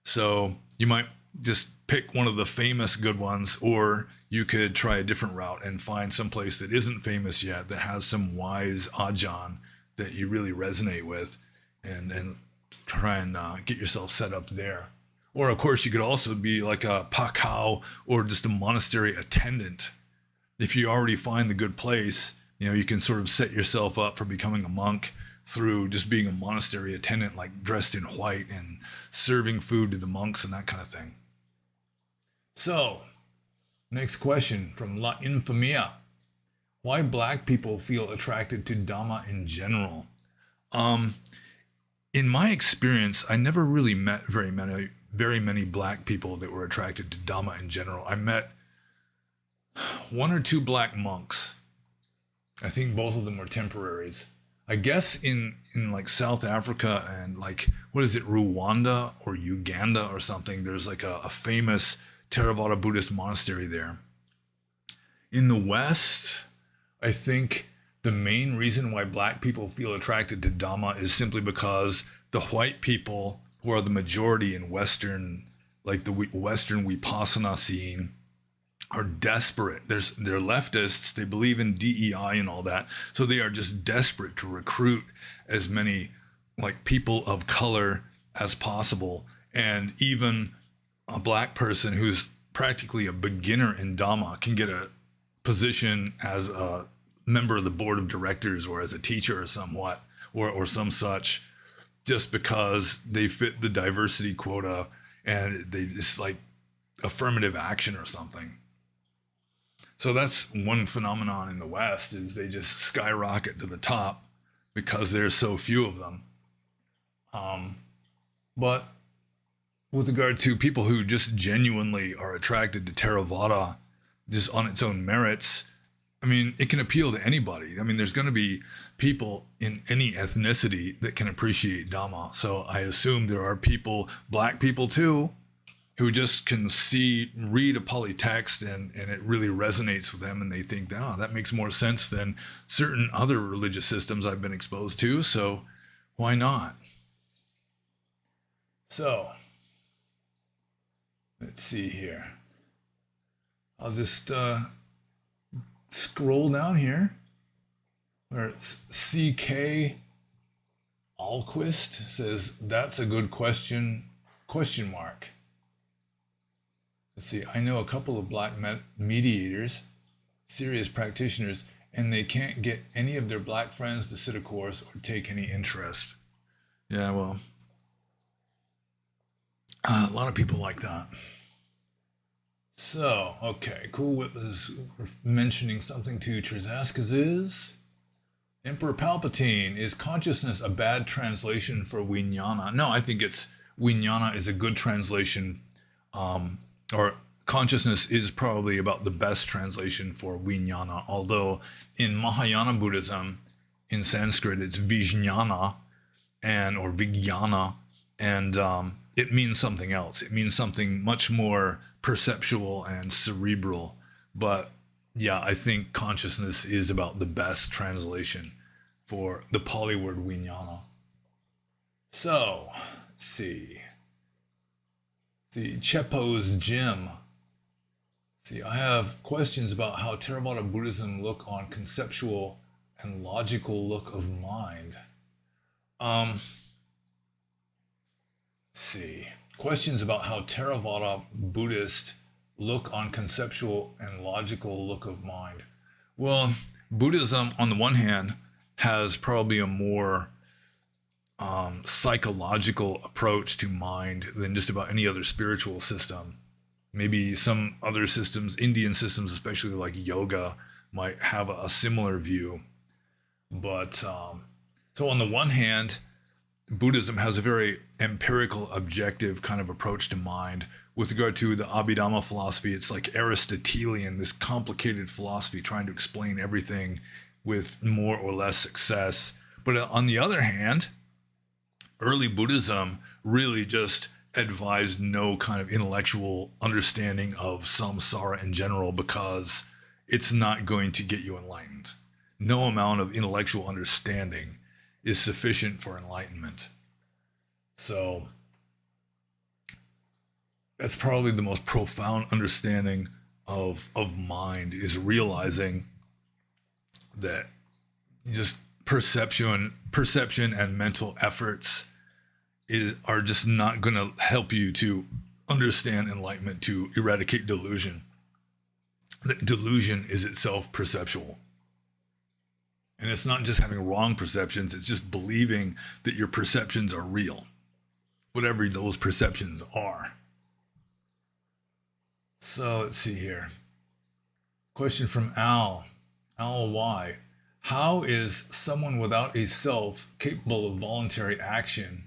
so you might just pick one of the famous good ones, or you could try a different route and find some place that isn't famous yet, that has some wise ajahn that you really resonate with, and try and get yourself set up there. Or of course you could also be like a pakao or just a monastery attendant. If you already find the good place, you know, you can sort of set yourself up for becoming a monk through just being a monastery attendant, like dressed in white and serving food to the monks and that kind of thing. So next question from La Infamia: why black people feel attracted to Dhamma in general? In my experience, I never really met very many black people that were attracted to Dhamma in general. I met one or two black monks. I think both of them were temporaries. I guess in like South Africa and like, what is it, Rwanda or Uganda or something, there's like a famous Theravada Buddhist monastery there. In the West, I think the main reason why black people feel attracted to Dhamma is simply because the white people, who are the majority in Western, like the Western Vipassana scene, are desperate. They're leftists. They believe in DEI and all that. So they are just desperate to recruit as many like people of color as possible. And even a black person who's practically a beginner in Dhamma can get a position as a member of the board of directors or as a teacher or somewhat, or some such, just because they fit the diversity quota and they just like affirmative action or something. So that's one phenomenon in the West, is they just skyrocket to the top because there's so few of them. But with regard to people who just genuinely are attracted to Theravada just on its own merits, I mean, it can appeal to anybody. I mean, there's going to be people in any ethnicity that can appreciate Dhamma. So I assume there are people, black people too, who just can read a Pali text and it really resonates with them, and they think, that makes more sense than certain other religious systems I've been exposed to, so why not? So, let's see here. I'll just scroll down here where CK Alquist says, that's a good question, ? Let's see, I know a couple of black mediators, serious practitioners, and they can't get any of their black friends to sit a course or take any interest. Yeah, well, a lot of people like that. So, okay, Cool Whip is mentioning something to Trezaskaz's. Emperor Palpatine, is consciousness a bad translation for Vijnana? No, I think Vijnana is a good translation, or consciousness is probably about the best translation for Vijnana, although in Mahayana Buddhism, in Sanskrit, it's Vijnana, or Vijnana, and it means something else. It means something much more perceptual and cerebral. But yeah, I think consciousness is about the best translation for the Pali word Vijnana. So, let's see. See, Chepo's Gym. See, I have questions about how Theravada Buddhism look on conceptual and logical look of mind. Let's see. Questions about how Theravada Buddhist look on conceptual and logical look of mind. Well, Buddhism, on the one hand, has probably a more psychological approach to mind than just about any other spiritual system. Maybe some other systems, Indian systems, especially like yoga, might have a similar view. But so on the one hand, Buddhism has a very empirical, objective kind of approach to mind. With regard to the Abhidhamma philosophy, it's like Aristotelian, this complicated philosophy trying to explain everything with more or less success. But on the other hand, early Buddhism really just advised no kind of intellectual understanding of samsara in general, because it's not going to get you enlightened. No amount of intellectual understanding is sufficient for enlightenment. So that's probably the most profound understanding of mind, is realizing that just perception and mental efforts are just not going to help you to understand enlightenment, to eradicate delusion. That delusion is itself perceptual. And it's not just having wrong perceptions, it's just believing that your perceptions are real, whatever those perceptions are. So let's see here. Question from Al Y. How is someone without a self capable of voluntary action,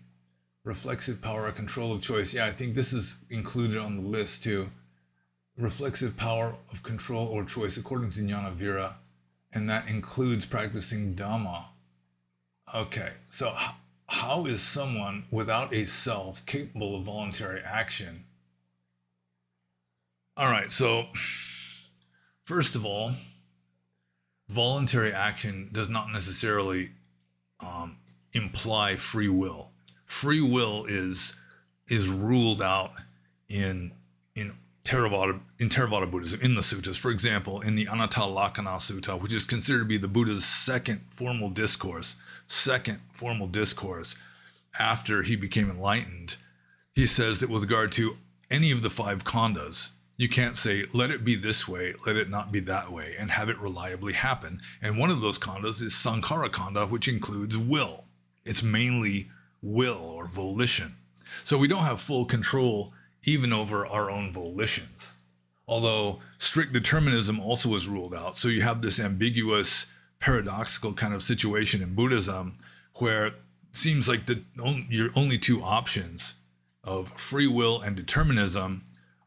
reflexive power, or control of choice? Yeah, I think this is included on the list too. Reflexive power of control or choice, according to Jnanavira, and that includes practicing Dhamma. Okay, so how is someone without a self capable of voluntary action? All right, so first of all, voluntary action does not necessarily imply free will. Free will is ruled out in Theravada Buddhism, in the suttas. For example, in the Anatta Lakkhana Sutta, which is considered to be the Buddha's second formal discourse after he became enlightened, he says that with regard to any of the five khandhas, you can't say, let it be this way, let it not be that way, and have it reliably happen. And one of those khandhas is Sankhara Khandha, which includes will. It's mainly will or volition. So we don't have full control even over our own volitions. Although strict determinism also is ruled out. So you have this ambiguous, paradoxical kind of situation in Buddhism where it seems like your only two options of free will and determinism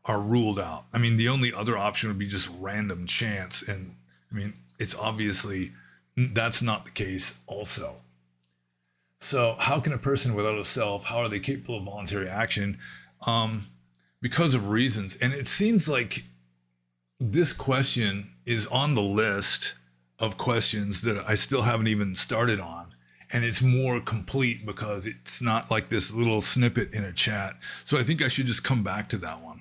are ruled out. I mean, the only other option would be just random chance. And I mean, it's obviously, that's not the case also. So how can a person without a self, how are they capable of voluntary action? Because of reasons. And it seems like this question is on the list of questions that I still haven't even started on. And it's more complete because it's not like this little snippet in a chat. So I think I should just come back to that one,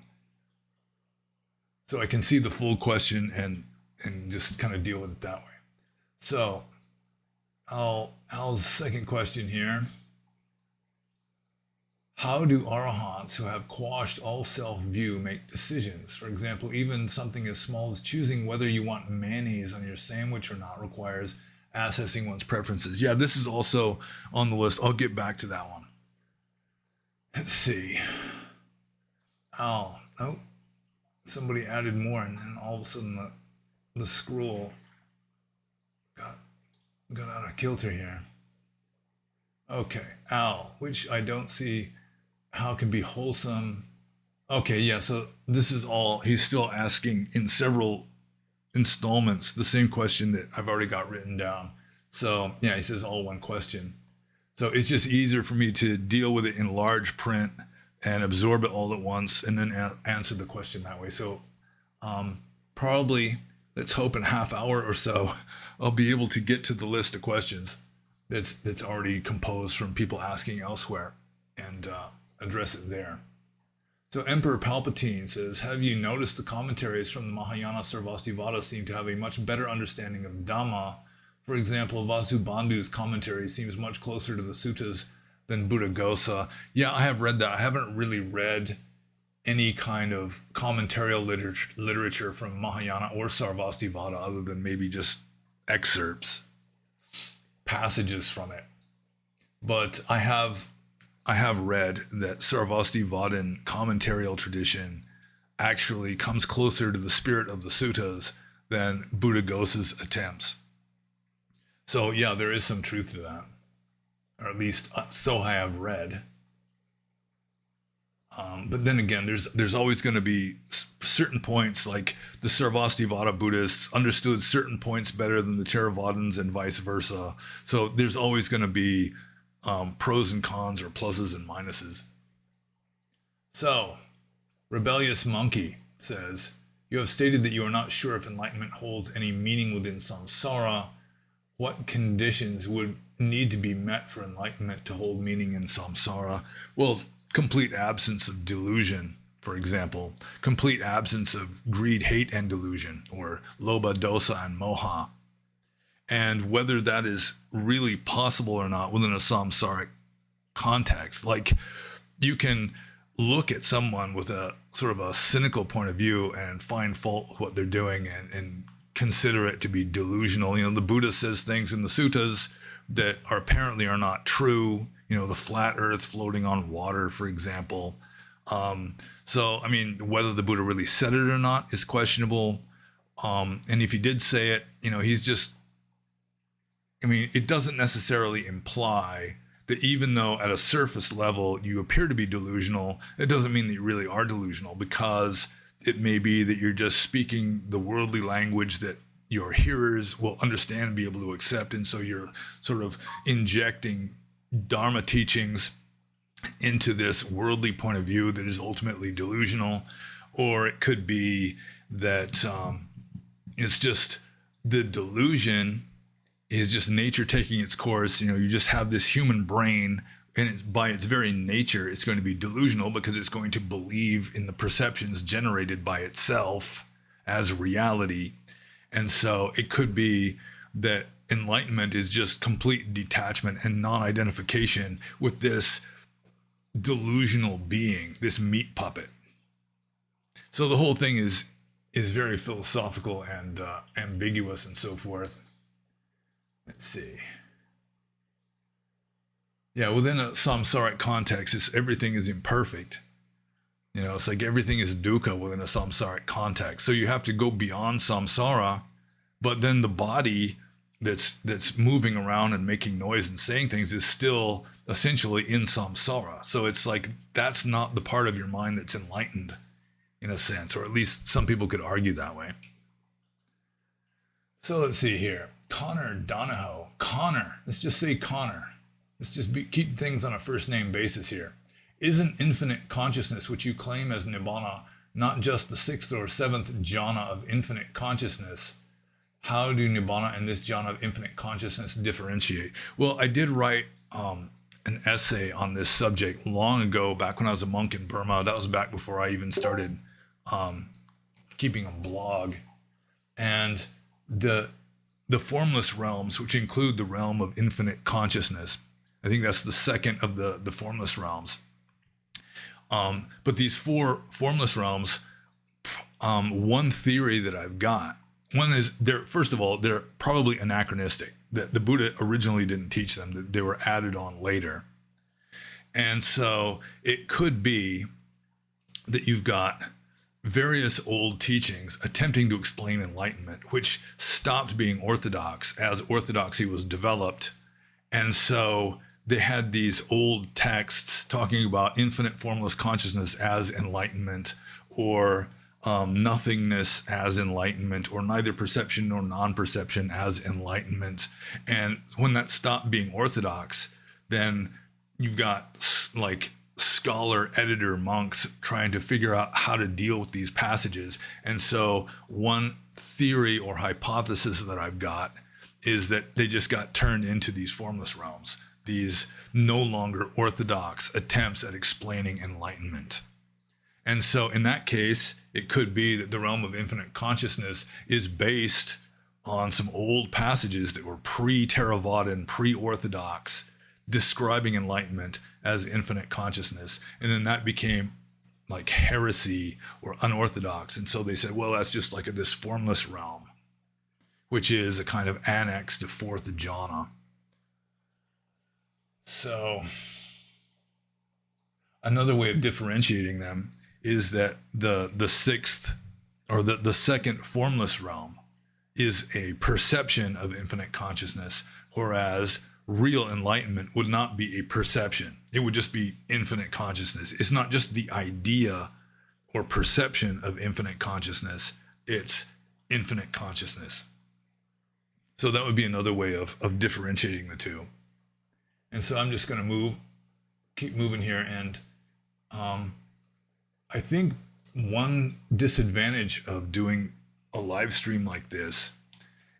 so I can see the full question and just kind of deal with it that way. So Al's second question here. How do arahants who have quashed all self-view make decisions? For example, even something as small as choosing whether you want mayonnaise on your sandwich or not requires assessing one's preferences. Yeah, this is also on the list. I'll get back to that one. Let's see. Oh, somebody added more, and then all of a sudden the scroll got out of kilter here. Okay, Al, which I don't see how can be wholesome. Okay, yeah, so this is all, he's still asking in several installments the same question that I've already got written down. So yeah, he says all one question. So it's just easier for me to deal with it in large print and absorb it all at once and then answer the question that way. So probably, let's hope in a half hour or so, I'll be able to get to the list of questions that's already composed from people asking elsewhere and address it there. So Emperor Palpatine says, have you noticed the commentaries from the Mahayana Sarvastivada seem to have a much better understanding of Dhamma? For example, Vasubandhu's commentary seems much closer to the suttas than Buddhaghosa. Yeah, I have read that. I haven't really read any kind of commentarial literature from Mahayana or Sarvastivada other than maybe just excerpts, passages from it. But I have read that Sarvastivadin commentarial tradition actually comes closer to the spirit of the suttas than Buddhaghosa's attempts. So yeah, there is some truth to that, or at least so I have read. But then again, there's always going to be certain points, like the Sarvastivada Buddhists understood certain points better than the Theravadins and vice versa. So there's always going to be pros and cons, or pluses and minuses. So, Rebellious Monkey says, you have stated that you are not sure if enlightenment holds any meaning within samsara. What conditions would need to be met for enlightenment to hold meaning in samsara? Well, complete absence of delusion, for example, complete absence of greed, hate, and delusion, or lobha, dosa, and moha. And whether that is really possible or not within a samsaric context. Like, you can look at someone with a sort of a cynical point of view and find fault with what they're doing and consider it to be delusional. You know, the Buddha says things in the suttas that apparently are not true. You know, the flat earth floating on water, for example. So, I mean, whether the Buddha really said it or not is questionable. And if he did say it, you know, he's just, I mean, it doesn't necessarily imply that even though at a surface level you appear to be delusional, it doesn't mean that you really are delusional, because it may be that you're just speaking the worldly language that your hearers will understand and be able to accept. And so you're sort of injecting Dharma teachings into this worldly point of view that is ultimately delusional. Or it could be that it's just the delusion is just nature taking its course. You know, you just have this human brain, and it's, by its very nature, it's going to be delusional because it's going to believe in the perceptions generated by itself as reality. And so it could be that enlightenment is just complete detachment and non-identification with this delusional being, this meat puppet. So the whole thing is very philosophical and ambiguous and so forth. Let's see. Yeah, within a samsaric context, everything is imperfect. You know, it's like everything is dukkha within a samsaric context. So you have to go beyond samsara, but then the body that's moving around and making noise and saying things is still essentially in samsara. So it's like that's not the part of your mind that's enlightened, in a sense, or at least some people could argue that way. So let's see here. Connor Donahoe. Connor. Let's just say Connor. Let's just keep things on a first name basis here. Isn't infinite consciousness, which you claim as Nibbana, not just the sixth or seventh jhana of infinite consciousness? How do Nibbana and this jhana of infinite consciousness differentiate? Well, I did write an essay on this subject long ago, back when I was a monk in Burma. That was back before I even started keeping a blog. And the formless realms, which include the realm of infinite consciousness, I think that's the second of the formless realms. But these four formless realms, one theory that I've got, one is, first of all, they're probably anachronistic. That the Buddha originally didn't teach them, that they were added on later. And so it could be that you've got various old teachings attempting to explain enlightenment, which stopped being orthodox as orthodoxy was developed. And so they had these old texts talking about infinite formless consciousness as enlightenment, or nothingness as enlightenment, or neither perception nor non-perception as enlightenment. And when that stopped being orthodox, then you've got like scholar editor monks trying to figure out how to deal with these passages. And so one theory or hypothesis that I've got is that they just got turned into these formless realms, these no longer orthodox attempts at explaining enlightenment. And so in that case, it could be that the realm of infinite consciousness is based on some old passages that were pre-Theravadan, pre-Orthodox, describing enlightenment as infinite consciousness. And then that became like heresy or unorthodox. And so they said, well, that's just like this formless realm, which is a kind of annex to fourth jhana. So another way of differentiating them is that the sixth or the second formless realm is a perception of infinite consciousness, whereas real enlightenment would not be a perception. It would just be infinite consciousness. It's not just the idea or perception of infinite consciousness, it's infinite consciousness. So that would be another way of differentiating the two. And so I'm just going to keep moving here. And I think one disadvantage of doing a live stream like this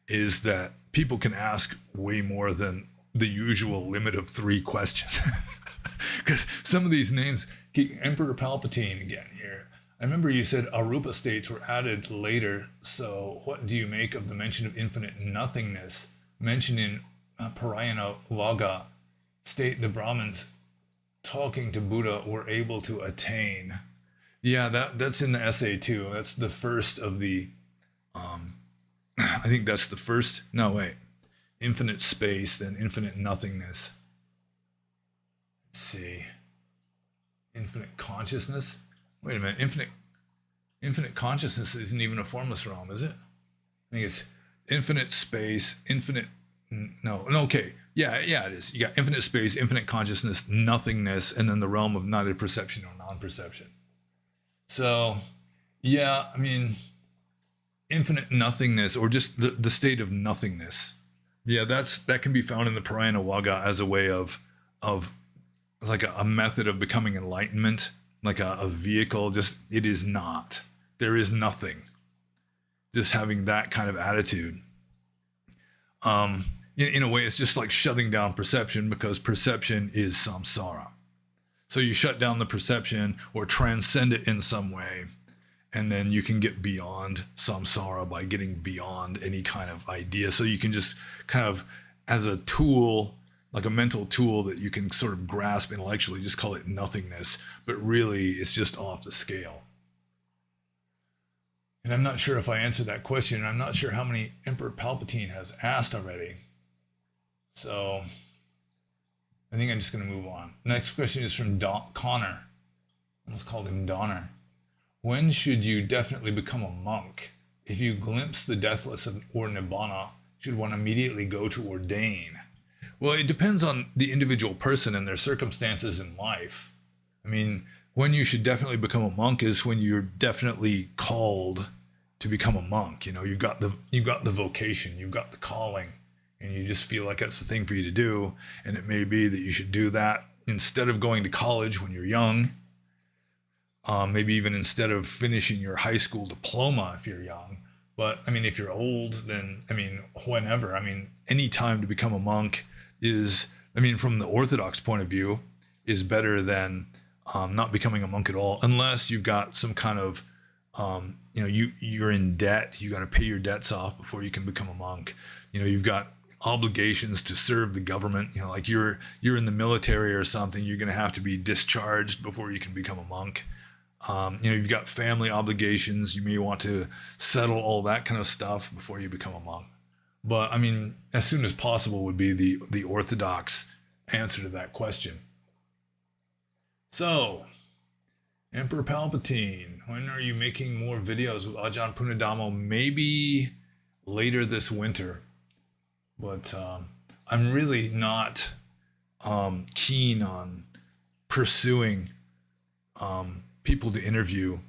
is that people can ask way more than the usual limit of 3 questions. Because some of these names, Emperor Palpatine again here. I remember you said Arupa states were added later. So what do you make of the mention of infinite nothingness mentioned in Parayana Vaga? State the Brahmins talking to Buddha were able to attain. Yeah, that's in the essay too. That's the first of the, I think that's the first, no wait, infinite space, then infinite nothingness. Let's see, infinite consciousness. Wait a minute, infinite consciousness isn't even a formless realm, is it? I think it's infinite space, infinite, no, okay. Yeah, it is. You got infinite space, infinite consciousness, nothingness, and then the realm of neither perception or non-perception. So, yeah, I mean, infinite nothingness, or just the state of nothingness. Yeah, that can be found in the Parayana Vaga as a way of like a method of becoming enlightenment, like a vehicle. Just, it is not. There is nothing. Just having that kind of attitude. In a way, it's just like shutting down perception, because perception is samsara. So you shut down the perception or transcend it in some way, and then you can get beyond samsara by getting beyond any kind of idea. So you can just kind of, as a tool, like a mental tool that you can sort of grasp intellectually, just call it nothingness, but really it's just off the scale. And I'm not sure if I answered that question. I'm not sure how many Emperor Palpatine has asked already. So I think I'm just going to move on. Next question is from Connor. I almost called him Donner. When should you definitely become a monk? If you glimpse the deathless or Nibbana, should one immediately go to ordain? Well, it depends on the individual person and their circumstances in life. I mean, when you should definitely become a monk is when you're definitely called to become a monk. You know, you've got the vocation, you've got the calling, and you just feel like that's the thing for you to do. And it may be that you should do that instead of going to college when you're young. Maybe even instead of finishing your high school diploma if you're young. But I mean, if you're old, then, I mean, whenever. I mean, any time to become a monk is, I mean, from the Orthodox point of view, is better than not becoming a monk at all, unless you've got some kind of, you're in debt. You got to pay your debts off before you can become a monk. You know, you've got obligations to serve the government. You know, like you're in the military or something, you're going to have to be discharged before you can become a monk. You've got family obligations. You may want to settle all that kind of stuff before you become a monk. But I mean, as soon as possible would be the orthodox answer to that question. So, Emperor Palpatine, when are you making more videos with Ajahn Punadamo? Maybe later this winter. But I'm really not keen on pursuing people to interview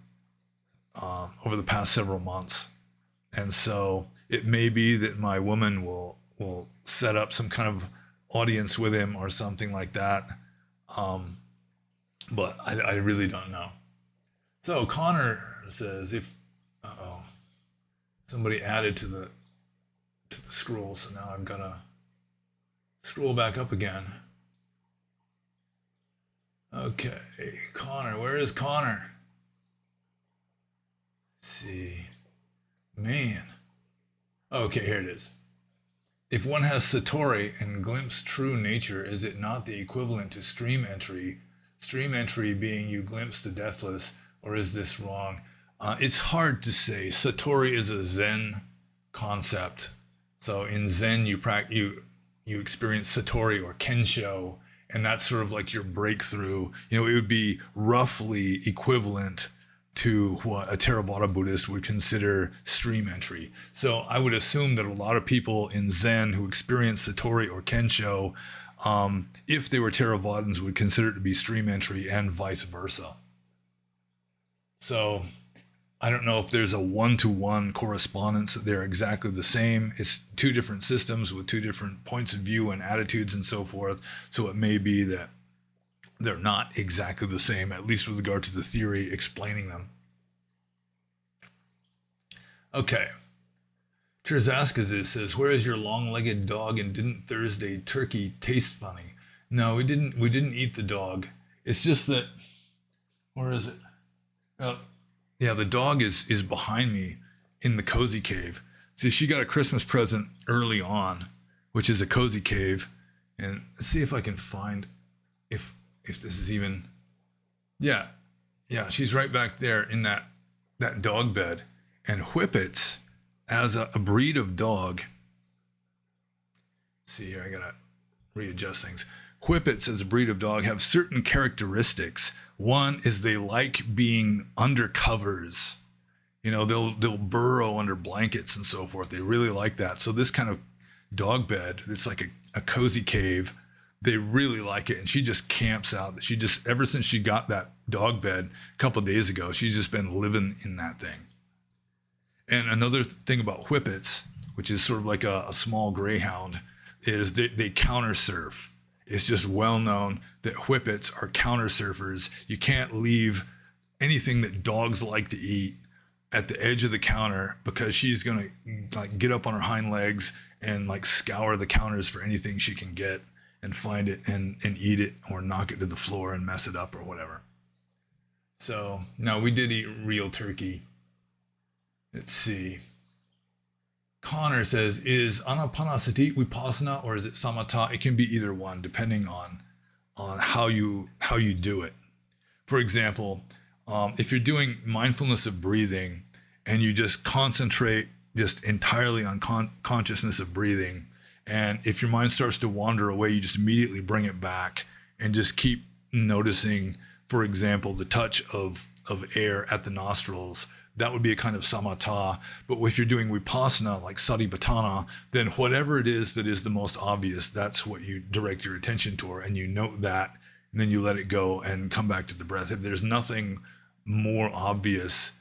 over the past several months. And so it may be that my woman will set up some kind of audience with him or something like that. But I really don't know. So Connor says, if somebody added to the scroll, so now I'm gonna scroll back up again. Okay, Connor, where is Connor? Let's see. Man. Okay, here it is. If one has Satori and glimpse true nature, is it not the equivalent to stream entry? Stream entry being you glimpse the deathless, or is this wrong? It's hard to say. Satori is a Zen concept. So in Zen, you experience Satori or Kensho, and that's sort of like your breakthrough. It would be roughly equivalent to what a Theravada Buddhist would consider stream entry. So I would assume that a lot of people in Zen who experience Satori or Kensho, if they were Theravadins, would consider it to be stream entry and vice versa. So I don't know if there's a one-to-one correspondence that they're exactly the same. It's two different systems with two different points of view and attitudes and so forth. So it may be that they're not exactly the same, at least with regard to the theory explaining them. Okay. Terzaskazis says, where is your long-legged dog, and didn't Thursday turkey taste funny? No, we didn't eat the dog. It's just that, where is it? Yeah, the dog is behind me in the cozy cave. See, she got a Christmas present early on, which is a cozy cave. And let's see if I can find if this is even, yeah, she's right back there in that dog bed. And Whippets, as a breed of dog, see here, I gotta readjust things. Whippets as a breed of dog have certain characteristics. One is they like being under covers. They'll burrow under blankets and so forth. They really like that. So this kind of dog bed, it's like a cozy cave. They really like it, and she just camps out. Ever since she got that dog bed a couple of days ago, she's just been living in that thing. And another thing about Whippets, which is sort of like a small greyhound, is they counter surf. It's just well known that Whippets are counter surfers. You can't leave anything that dogs like to eat at the edge of the counter, because she's gonna like get up on her hind legs and like scour the counters for anything she can get and find it and eat it, or knock it to the floor and mess it up or whatever. So no, we did eat real turkey. Let's see. Connor says, is anapanasati vipassana or is it samatha? It can be either one, depending on how you do it. For example, if you're doing mindfulness of breathing and you just concentrate just entirely on consciousness of breathing, and if your mind starts to wander away, you just immediately bring it back and just keep noticing, for example, the touch of air at the nostrils. That would be a kind of samatha. But if you're doing vipassana, like satipatthana, then whatever it is that is the most obvious, that's what you direct your attention toward, and you note that, and then you let it go and come back to the breath. If there's nothing more obvious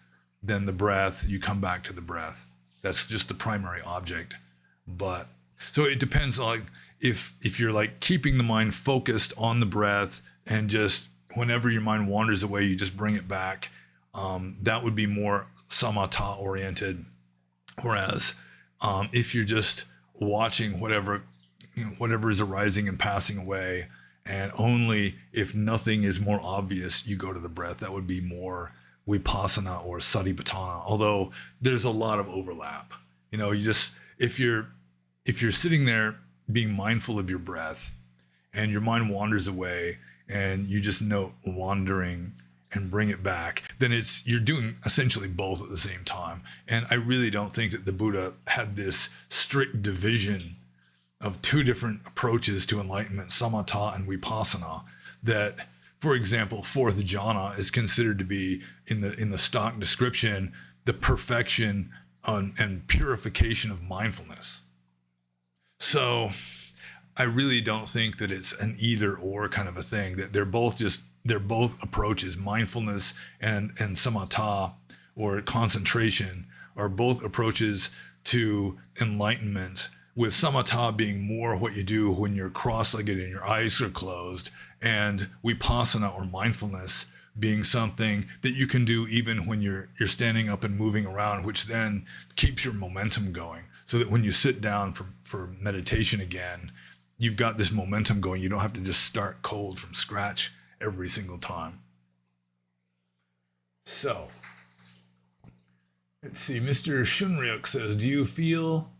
than the breath, you come back to the breath. That's just the primary object. But so it depends, like if you're like keeping the mind focused on the breath, and just whenever your mind wanders away, you just bring it back. That would be more samatha oriented. Whereas if you're just watching whatever is arising and passing away, and only if nothing is more obvious, you go to the breath, that would be more vipassana or satipatthana. Although there's a lot of overlap. You just, if you're sitting there being mindful of your breath and your mind wanders away and you just note wandering and bring it back, then you're doing essentially both at the same time. And I really don't think that the Buddha had this strict division of two different approaches to enlightenment, samatha and vipassana, that, for example, fourth jhana is considered to be in the stock description the perfection and purification of mindfulness. So I really don't think that it's an either or kind of a thing, that they're both approaches. Mindfulness and samatha, or concentration, are both approaches to enlightenment, with samatha being more what you do when you're cross-legged and your eyes are closed, and vipassana or mindfulness being something that you can do even when you're standing up and moving around, which then keeps your momentum going, so that when you sit down for meditation again, you've got this momentum going. You don't have to just start cold from scratch every single time. So Let's see. Mr. Shunryuk says, do you feel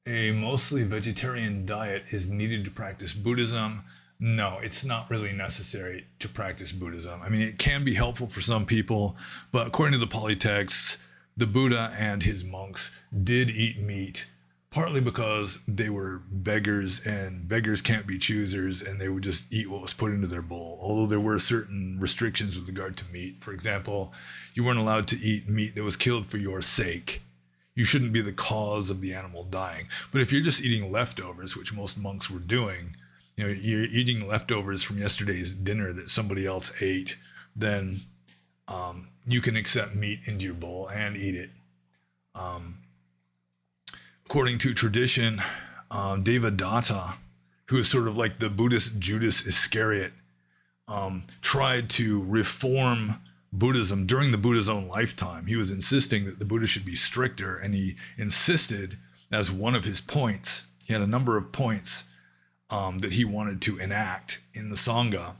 a mostly vegetarian diet is needed to practice Buddhism? No, it's not really necessary to practice Buddhism. I mean, it can be helpful for some people, but according to the Pali texts, the Buddha and his monks did eat meat, partly because they were beggars and beggars can't be choosers, and they would just eat what was put into their bowl. Although there were certain restrictions with regard to meat. For example, you weren't allowed to eat meat that was killed for your sake. You shouldn't be the cause of the animal dying. But if you're just eating leftovers, which most monks were doing, you know, you're eating leftovers from yesterday's dinner that somebody else ate, then you can accept meat into your bowl and eat it. According to tradition, Devadatta, who is sort of like the Buddhist Judas Iscariot, tried to reform Buddhism during the Buddha's own lifetime. He was insisting that the Buddha should be stricter, and he insisted as one of his points, he had a number of points that he wanted to enact in the Sangha.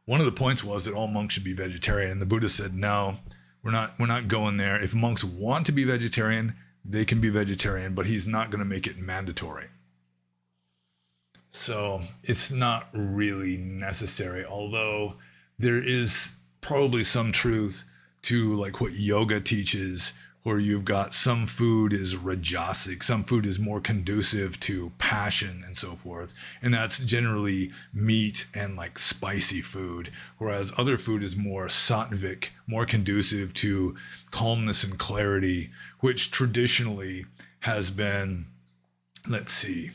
One of the points was that all monks should be vegetarian, and the Buddha said, no, we're not going there. If monks want to be vegetarian, they can be vegetarian, but he's not going to make it mandatory. So it's not really necessary, although there is probably some truth to like what yoga teaches, where you've got some food is rajasic, some food is more conducive to passion and so forth. And that's generally meat and like spicy food, whereas other food is more sattvic, more conducive to calmness and clarity, which traditionally has been, let's see,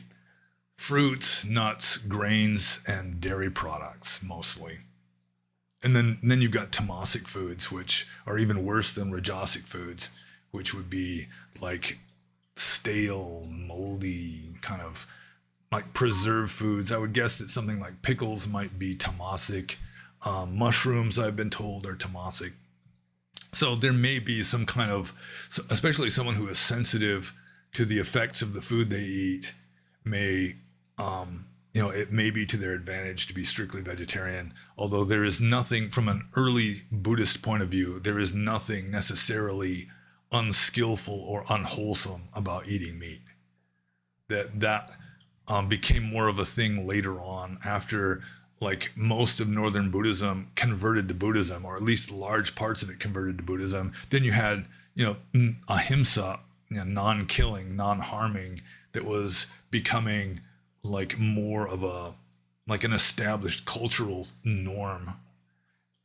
fruits, nuts, grains, and dairy products mostly. And then you've got tamasic foods, which are even worse than rajasic foods, which would be like stale, moldy, kind of like preserved foods. I would guess that something like pickles might be tamasic. Mushrooms, I've been told, are tamasic. So there may be some kind of, especially someone who is sensitive to the effects of the food they eat, may it may be to their advantage to be strictly vegetarian, although there is nothing from an early Buddhist point of view, there is nothing necessarily unskillful or unwholesome about eating meat. That became more of a thing later on, after like most of Northern Buddhism converted to Buddhism, or at least large parts of it converted to Buddhism. Then you had, ahimsa, non-killing, non-harming, that was becoming like more of an established cultural norm,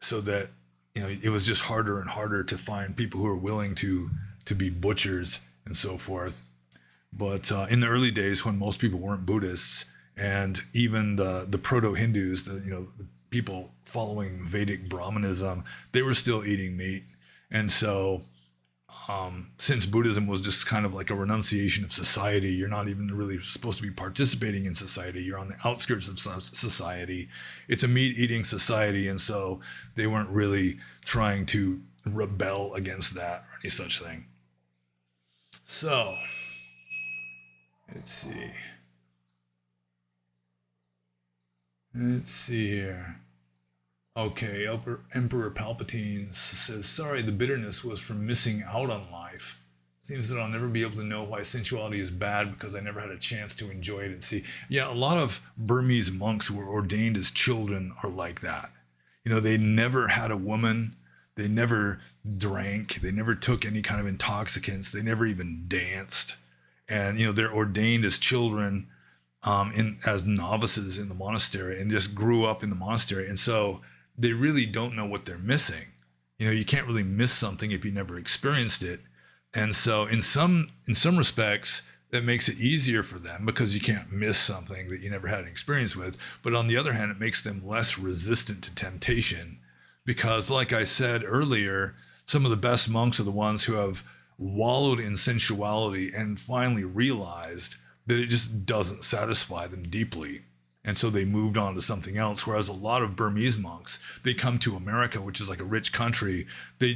so that it was just harder and harder to find people who are willing to be butchers and so forth. But in the early days, when most people weren't Buddhists, and even the proto-Hindus, the people following Vedic Brahmanism, they were still eating meat. And so since Buddhism was just kind of like a renunciation of society, you're not even really supposed to be participating in society. You're on the outskirts of society. It's a meat-eating society, and so they weren't really trying to rebel against that or any such thing. So, let's see. Let's see here. Okay, Emperor Palpatine says, sorry, the bitterness was from missing out on life. Seems that I'll never be able to know why sensuality is bad because I never had a chance to enjoy it and see. Yeah, a lot of Burmese monks who were ordained as children are like that. They never had a woman. They never drank. They never took any kind of intoxicants. They never even danced. And, they're ordained as children as novices in the monastery, and just grew up in the monastery. And so they really don't know what they're missing. You can't really miss something if you never experienced it. And so in some respects, that makes it easier for them because you can't miss something that you never had an experience with. But on the other hand, it makes them less resistant to temptation because, like I said earlier, some of the best monks are the ones who have wallowed in sensuality and finally realized that it just doesn't satisfy them deeply. And so they moved on to something else. Whereas a lot of Burmese monks, they come to America, which is like a rich country. They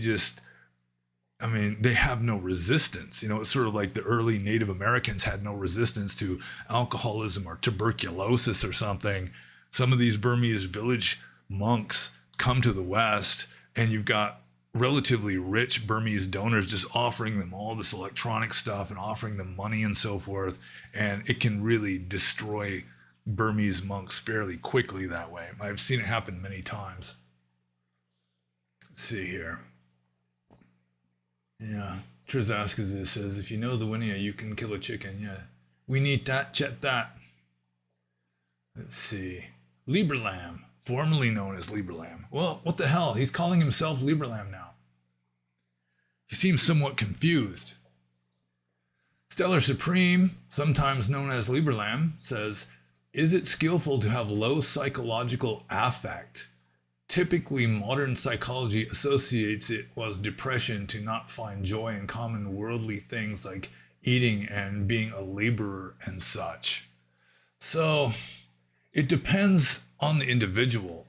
have no resistance. It's sort of like the early Native Americans had no resistance to alcoholism or tuberculosis or something. Some of these Burmese village monks come to the West, and you've got relatively rich Burmese donors just offering them all this electronic stuff and offering them money and so forth. And it can really destroy Burmese monks fairly quickly that way. I've seen it happen many times. Let's see here. Yeah, Trizaskazis says, if you know the Winia, you can kill a chicken. Yeah, we need that, chet that. Let's see. Lieberlam, formerly known as Lieberlam. Well, what the hell? He's calling himself Lieberlam now. He seems somewhat confused. Stellar Supreme, sometimes known as Lieberlam, says, is it skillful to have low psychological affect? Typically, modern psychology associates it with depression to not find joy in common worldly things like eating and being a laborer and such. So, it depends on the individual.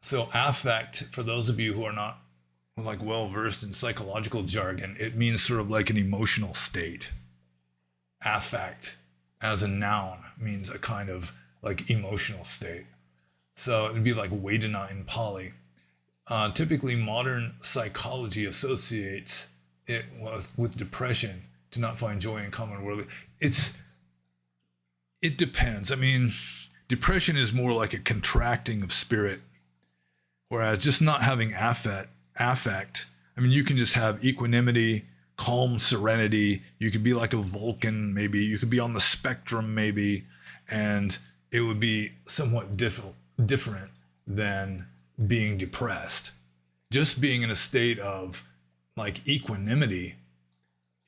So affect, for those of you who are not like well versed in psychological jargon, it means sort of like an emotional state. Affect as a noun means a kind of like emotional state. So it'd be like Vedana in Pali. Typically modern psychology associates it with depression to not find joy in common world. It depends. I mean, depression is more like a contracting of spirit, whereas just not having affect, I mean, you can just have equanimity, calm serenity. You could be like a Vulcan, maybe. You could be on the spectrum, maybe, and it would be somewhat different than being depressed. Just being in a state of like equanimity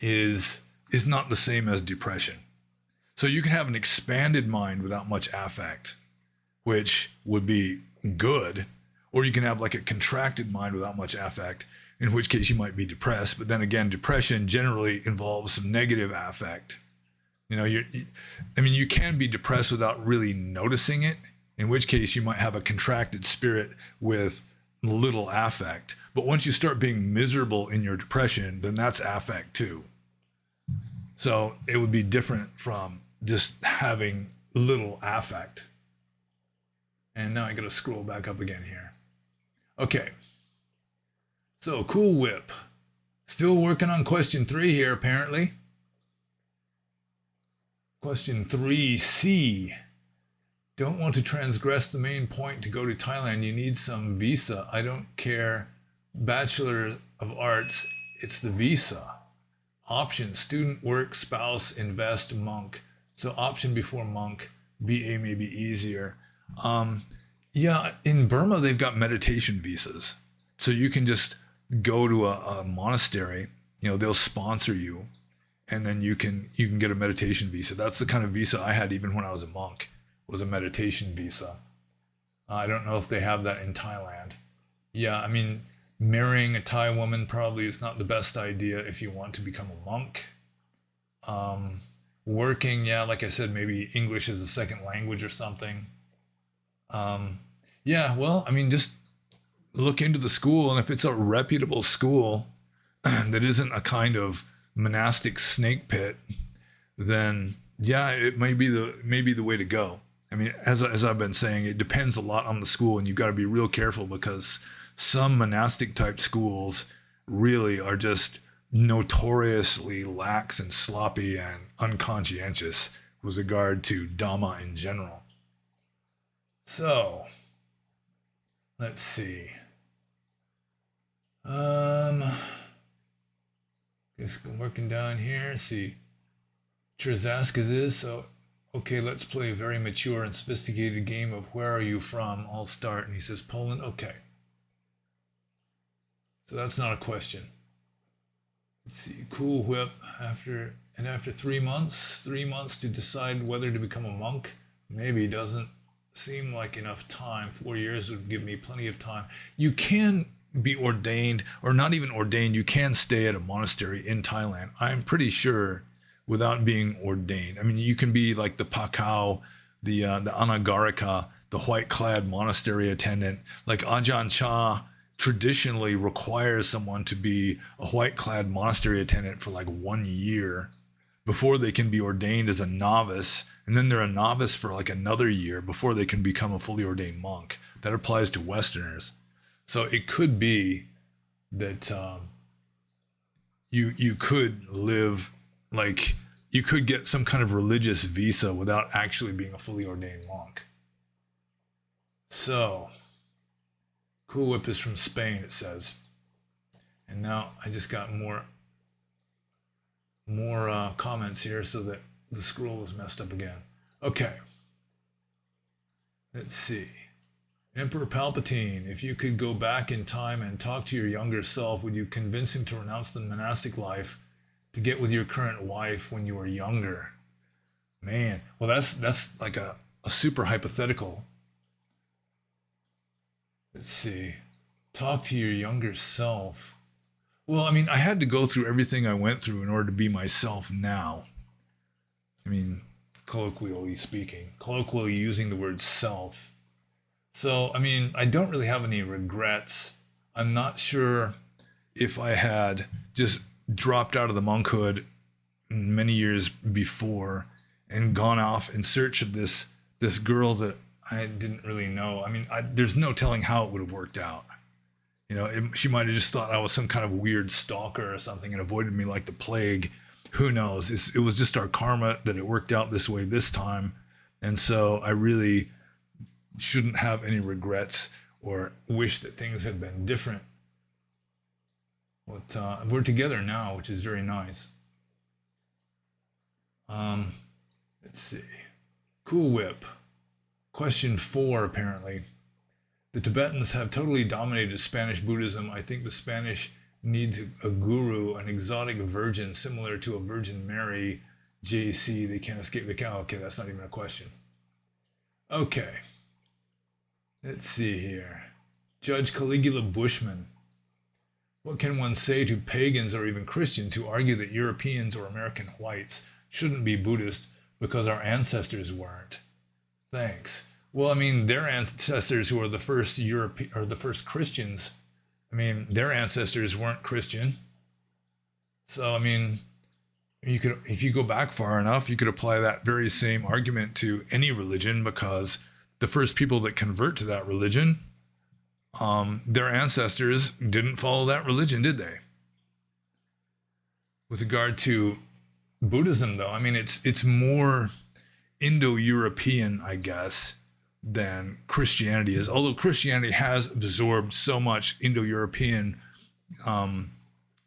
is not the same as depression. So you can have an expanded mind without much affect, which would be good, or you can have like a contracted mind without much affect, in which case you might be depressed. But then again, depression generally involves some negative affect. You know, you can be depressed without really noticing it, in which case you might have a contracted spirit with little affect. But once you start being miserable in your depression, then that's affect too. So it would be different from just having little affect. And now I gotta scroll back up again here. Okay. So Cool Whip. Still working on question 3 here, apparently. Question 3C. Don't want to transgress the main point to go to Thailand. You need some visa. I don't care. Bachelor of Arts, it's the visa. Option, student, work, spouse, invest, monk. So option before monk, BA may be easier. Yeah, in Burma, they've got meditation visas. So you can just go to a monastery, you know, they'll sponsor you, and then you can get a meditation visa. That's the kind of visa I had even when I was a monk, was a meditation visa. I don't know if they have that in Thailand. Yeah, I mean, marrying a Thai woman probably is not the best idea if you want to become a monk. Working, yeah, like I said, maybe English is a second language or something. Yeah, well, I mean, just look into the school, and if it's a reputable school that isn't a kind of monastic snake pit, then yeah, it may be the way to go. I mean, as I've been saying, it depends a lot on the school, and you've got to be real careful because some monastic type schools really are just notoriously lax and sloppy and unconscientious with regard to Dhamma in general. So, let's see. Just working down here. See, Trzaskis is so. Okay, let's play a very mature and sophisticated game of where are you from? I'll start. And he says Poland. Okay. So that's not a question. Let's see. Cool Whip. After 3 months to decide whether to become a monk. Maybe doesn't seem like enough time. 4 years would give me plenty of time. You can be ordained, or not even ordained. You can stay at a monastery in Thailand. I'm pretty sure without being ordained. I mean, you can be like the Pakao, the Anagarika, the white-clad monastery attendant. Like Ajahn Chah traditionally requires someone to be a white-clad monastery attendant for like 1 year before they can be ordained as a novice, and then they're a novice for like another year before they can become a fully ordained monk. That applies to Westerners. So it could be that you could live like you could get some kind of religious visa without actually being a fully ordained monk. So, Cool Whip is from Spain, it says. And now I just got more comments here so that the scroll is messed up again. Okay. Let's see. Emperor Palpatine, if you could go back in time and talk to your younger self, would you convince him to renounce the monastic life to get with your current wife when you were younger? Man, well that's like a super hypothetical. Let's see. Talk to your younger self. Well, I mean, I had to go through everything I went through in order to be myself now. I mean, colloquially speaking, colloquially using the word self. So, I mean, I don't really have any regrets. I'm not sure if I had just dropped out of the monkhood many years before and gone off in search of this girl that I didn't really know. I mean, there's no telling how it would have worked out. You know, she might have just thought I was some kind of weird stalker or something and avoided me like the plague. Who knows? It was just our karma that it worked out this way this time. And so I really shouldn't have any regrets or wish that things had been different. But we're together now, which is very nice. Let's see. Cool Whip. Question 4, apparently. The Tibetans have totally dominated Spanish Buddhism. I think the Spanish need a guru, an exotic virgin similar to a Virgin Mary, JC. They can't escape the cow. Okay, that's not even a question. Okay. Let's see here. Judge Caligula Bushman. What can one say to pagans or even Christians who argue that Europeans or American whites shouldn't be Buddhist because our ancestors weren't? Thanks. Well, I mean, their ancestors who are the first or the first Christians, I mean, their ancestors weren't Christian. So, I mean, if you go back far enough, you could apply that very same argument to any religion, because the first people that convert to that religion, their ancestors didn't follow that religion, did they? With regard to Buddhism, though, I mean, it's more Indo-European, I guess, than Christianity is. Although Christianity has absorbed so much Indo-European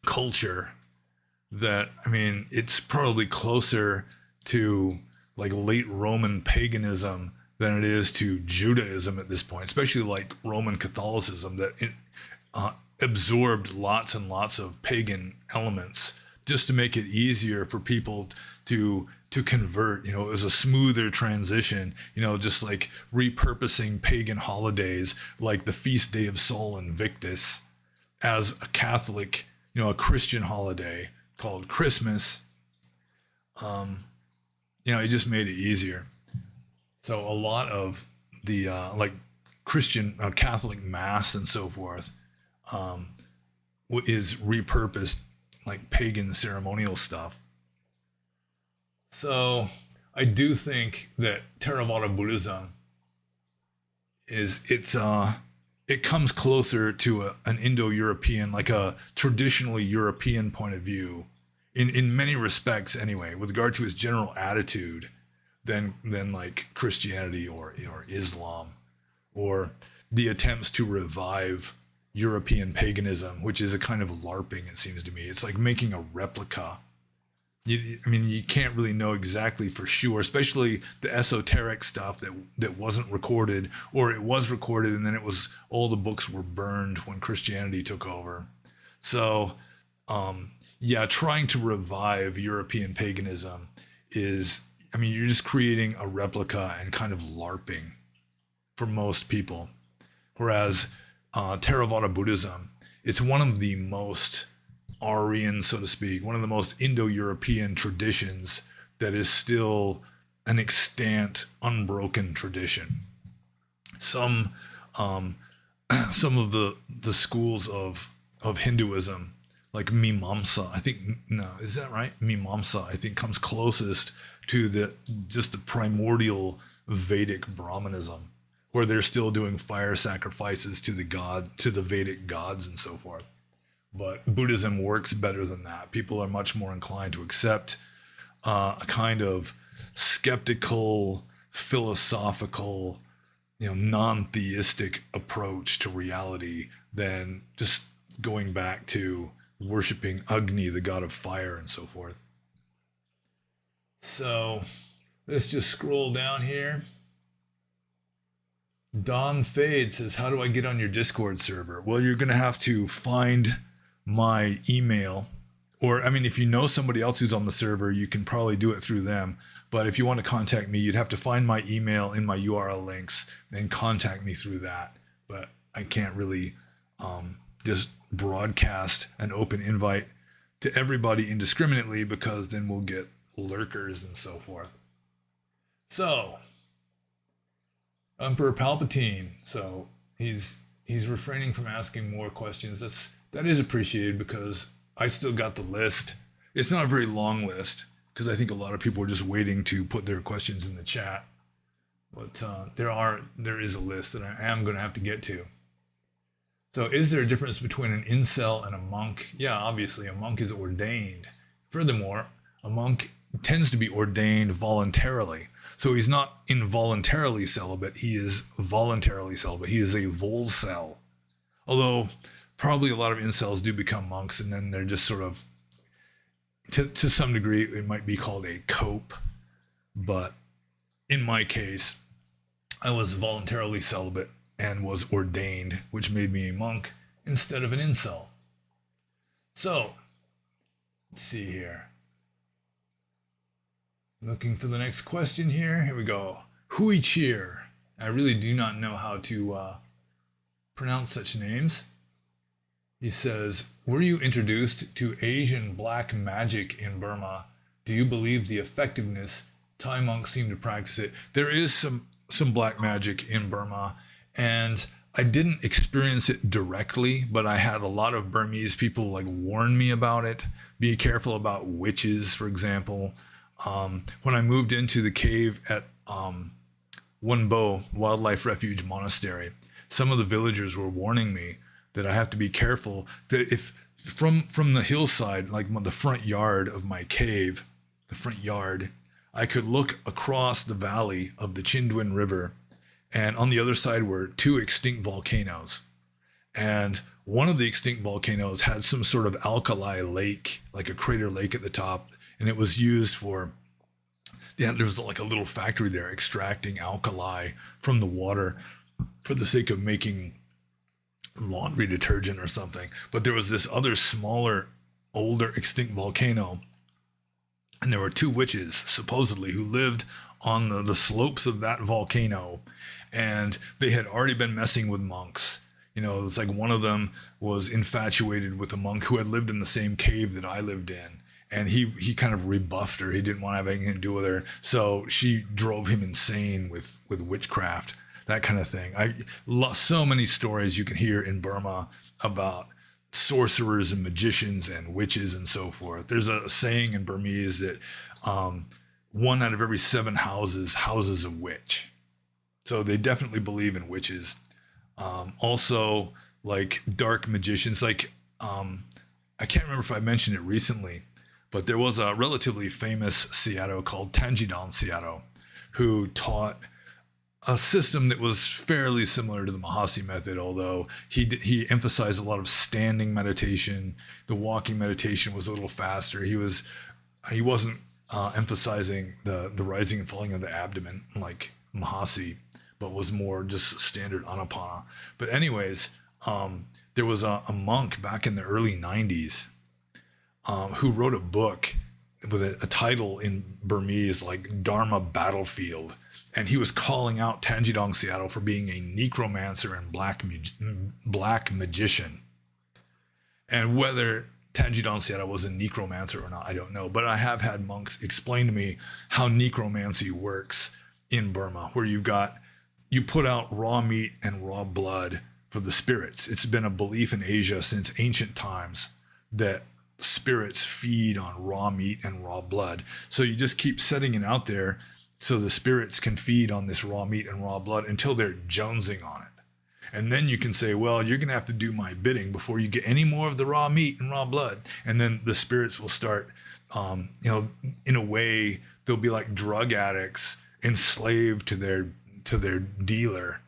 culture that, I mean, it's probably closer to like late Roman paganism than it is to Judaism at this point, especially like Roman Catholicism, that it absorbed lots and lots of pagan elements just to make it easier for people to convert. You know, it was a smoother transition, you know, just like repurposing pagan holidays like the feast day of Sol Invictus as a Catholic, you know, a Christian holiday called Christmas. You know, it just made it easier. So a lot of the like Christian Catholic mass and so forth is repurposed like pagan ceremonial stuff. So I do think that Theravada Buddhism it comes closer to an Indo-European, like a traditionally European point of view, in many respects anyway, with regard to its general attitude, than like Christianity or Islam, or the attempts to revive European paganism, which is a kind of LARPing, it seems to me. It's like making a replica. I mean, you can't really know exactly for sure, especially the esoteric stuff that wasn't recorded, or it was recorded and then all the books were burned when Christianity took over. So, yeah, trying to revive European paganism is, I mean, you're just creating a replica and kind of LARPing for most people. Whereas Theravada Buddhism, it's one of the most Aryan, so to speak, one of the most Indo-European traditions that is still an extant, unbroken tradition. Some of the schools of Hinduism, like Mimamsa, I think, no, is that right? Mimamsa, I think, comes closest to just the primordial Vedic Brahmanism, where they're still doing fire sacrifices to the Vedic gods and so forth. But Buddhism works better than that. People are much more inclined to accept a kind of skeptical, philosophical, non-theistic approach to reality than just going back to worshiping Agni, the god of fire, and so forth. So let's just scroll down here. Don Fade says, how do I get on your Discord server? Well, you're going to have to find my email, or if you know somebody else who's on the server, you can probably do it through them. But if you want to contact me, you'd have to find my email in my URL links and contact me through that. But I can't really just broadcast an open invite to everybody indiscriminately, because then we'll get lurkers and so forth. So, Emperor Palpatine. So he's refraining from asking more questions. That is appreciated, because I still got the list. It's not a very long list, because I think a lot of people are just waiting to put their questions in the chat. But there is a list that I am going to have to get to. So is there a difference between an incel and a monk? Yeah, obviously a monk is ordained. Furthermore, a monk tends to be ordained voluntarily. So he's not involuntarily celibate, he is voluntarily celibate. He is a volcel. Although probably a lot of incels do become monks, and then they're just sort of, to some degree, it might be called a cope. But in my case, I was voluntarily celibate and was ordained, which made me a monk instead of an incel. So, let's see here. Looking for the next question here. Here we go. Hui Cheer. I really do not know how to pronounce such names. He says, were you introduced to Asian black magic in Burma? Do you believe the effectiveness? Thai monks seem to practice it. There is some black magic in Burma, and I didn't experience it directly, but I had a lot of Burmese people warn me about it. Be careful about witches, for example. When I moved into the cave at Wonbo Wildlife Refuge Monastery, some of the villagers were warning me that I have to be careful, that if from the hillside, the front yard of my cave, I could look across the valley of the Chindwin River, and on the other side were two extinct volcanoes. And one of the extinct volcanoes had some sort of alkali lake, like a crater lake at the top, and it was used for, there was a little factory there extracting alkali from the water for the sake of making laundry detergent or something. But there was this other smaller, older extinct volcano, and there were two witches supposedly who lived on the slopes of that volcano, and they had already been messing with monks. It's like one of them was infatuated with a monk who had lived in the same cave that I lived in, and he kind of rebuffed her. He didn't want to have anything to do with her, so she drove him insane with witchcraft, that kind of thing. So many stories you can hear in Burma about sorcerers and magicians and witches and so forth. There's a saying in Burmese that 1 out of every 7 houses houses a witch. So they definitely believe in witches. Also, dark magicians. I can't remember if I mentioned it recently, but there was a relatively famous Sayadaw called Tanjidon Sayadaw, who taught a system that was fairly similar to the Mahasi method, although he emphasized a lot of standing meditation. The walking meditation was a little faster. He wasn't emphasizing the rising and falling of the abdomen like Mahasi, but was more just standard Anapana. But anyways, there was a monk back in the early 90s who wrote a book with a title in Burmese like Dharma Battlefield. And he was calling out Tanjidong Sayadaw for being a necromancer and black magician. And whether Tanjidong Sayadaw was a necromancer or not, I don't know. But I have had monks explain to me how necromancy works in Burma, where you put out raw meat and raw blood for the spirits. It's been a belief in Asia since ancient times that spirits feed on raw meat and raw blood. So you just keep setting it out there so the spirits can feed on this raw meat and raw blood until they're jonesing on it. And then you can say, well, you're going to have to do my bidding before you get any more of the raw meat and raw blood. And then the spirits will start, in a way, they'll be like drug addicts enslaved to their dealer.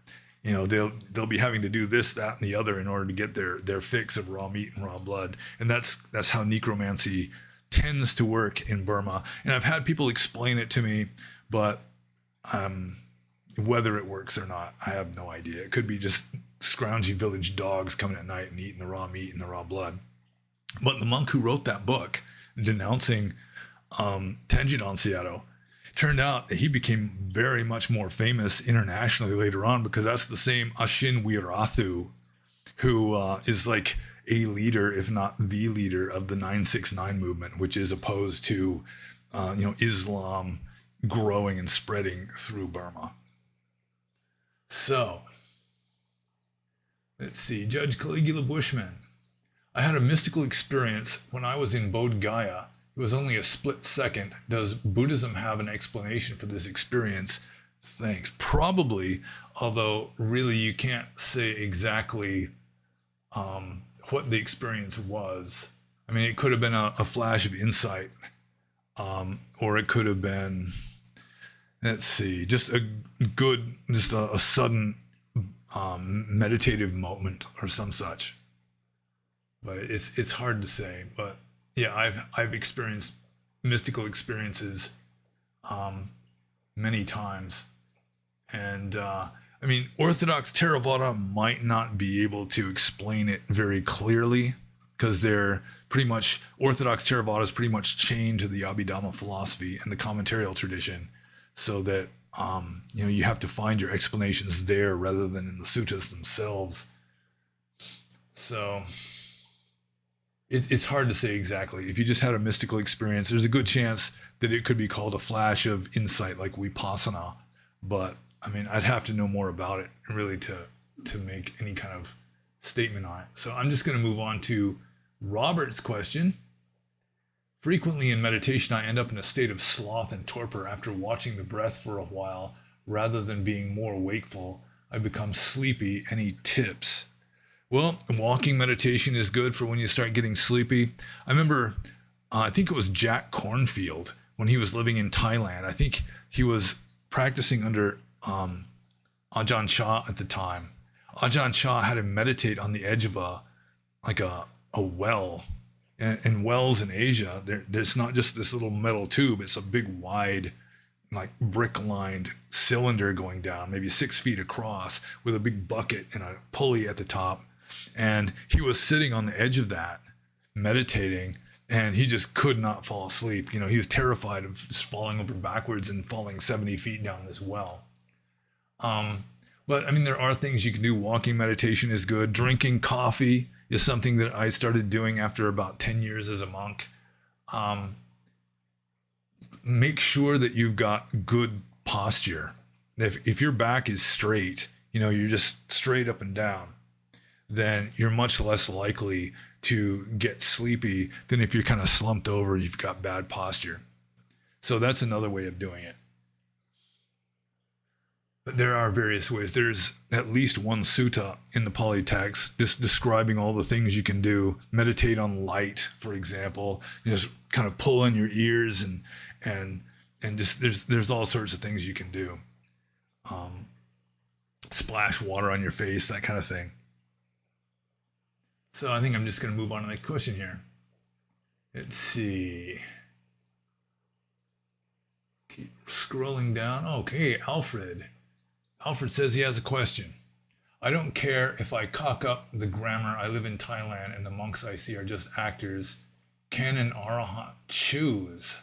They'll be having to do this, that, and the other in order to get their fix of raw meat and raw blood. And that's how necromancy tends to work in Burma. And I've had people explain it to me, but whether it works or not, I have no idea. It could be just scroungy village dogs coming at night and eating the raw meat and the raw blood. But the monk who wrote that book denouncing Tenjin Onseato, turned out that he became very much more famous internationally later on, because that's the same Ashin Wirathu who is like a leader, if not the leader, of the 969 movement, which is opposed to Islam growing and spreading through Burma. So, let's see. Judge Caligula Bushman. I had a mystical experience when I was in Bodh Gaya. It was only a split second. Does Buddhism have an explanation for this experience? Thanks. Probably, although really you can't say exactly what the experience was. I mean, it could have been a flash of insight, or it could have been, let's see, just a sudden meditative moment or some such. But it's hard to say. But yeah, I've experienced mystical experiences many times, and I mean, Orthodox Theravada might not be able to explain it very clearly, because they're pretty much, Orthodox Theravada is pretty much chained to the Abhidhamma philosophy and the commentarial tradition, so that you have to find your explanations there rather than in the suttas themselves. So it's hard to say exactly. If you just had a mystical experience, there's a good chance that it could be called a flash of insight, like vipassana. But I mean, I'd have to know more about it really to make any kind of statement on it. So I'm just going to move on to Robert's question. Frequently in meditation, I end up in a state of sloth and torpor after watching the breath for a while. Rather than being more wakeful, I become sleepy. Any tips? Well, walking meditation is good for when you start getting sleepy. I remember, I think it was Jack Cornfield, when he was living in Thailand. I think he was practicing under Ajahn Chah at the time. Ajahn Chah had him meditate on the edge of a well. And wells in Asia, there's not just this little metal tube. It's a big, wide, like brick-lined cylinder going down, maybe 6 feet across, with a big bucket and a pulley at the top. And he was sitting on the edge of that, meditating, and he just could not fall asleep. He was terrified of just falling over backwards and falling 70 feet down this well. But I mean, there are things you can do. Walking meditation is good. Drinking coffee is something that I started doing after about 10 years as a monk. Make sure that you've got good posture. If your back is straight, you're just straight up and down, then you're much less likely to get sleepy than if you're kind of slumped over, you've got bad posture. So that's another way of doing it. But there are various ways. There's at least one sutta in the Pali text just describing all the things you can do. Meditate on light, for example. Just kind of pull in your ears and just there's all sorts of things you can do. Splash water on your face, that kind of thing. So I think I'm just going to move on to the next question here. Let's see. Keep scrolling down. Okay, Alfred. Alfred says he has a question. I don't care if I cock up the grammar. I live in Thailand and the monks I see are just actors. Can an arahant choose?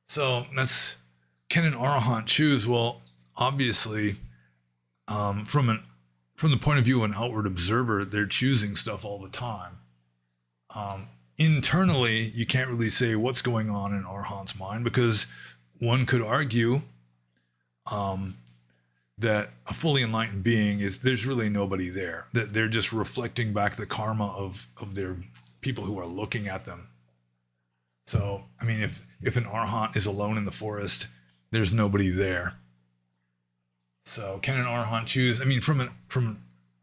So can an arahant choose? Well, obviously, from the point of view of an outward observer, they're choosing stuff all the time. Internally, you can't really say what's going on in arahant's mind, because one could argue that a fully enlightened being there's really nobody there, that they're just reflecting back the karma of their people who are looking at them. So, I mean, if an arahant is alone in the forest, there's nobody there. So can an arahant choose? I mean, from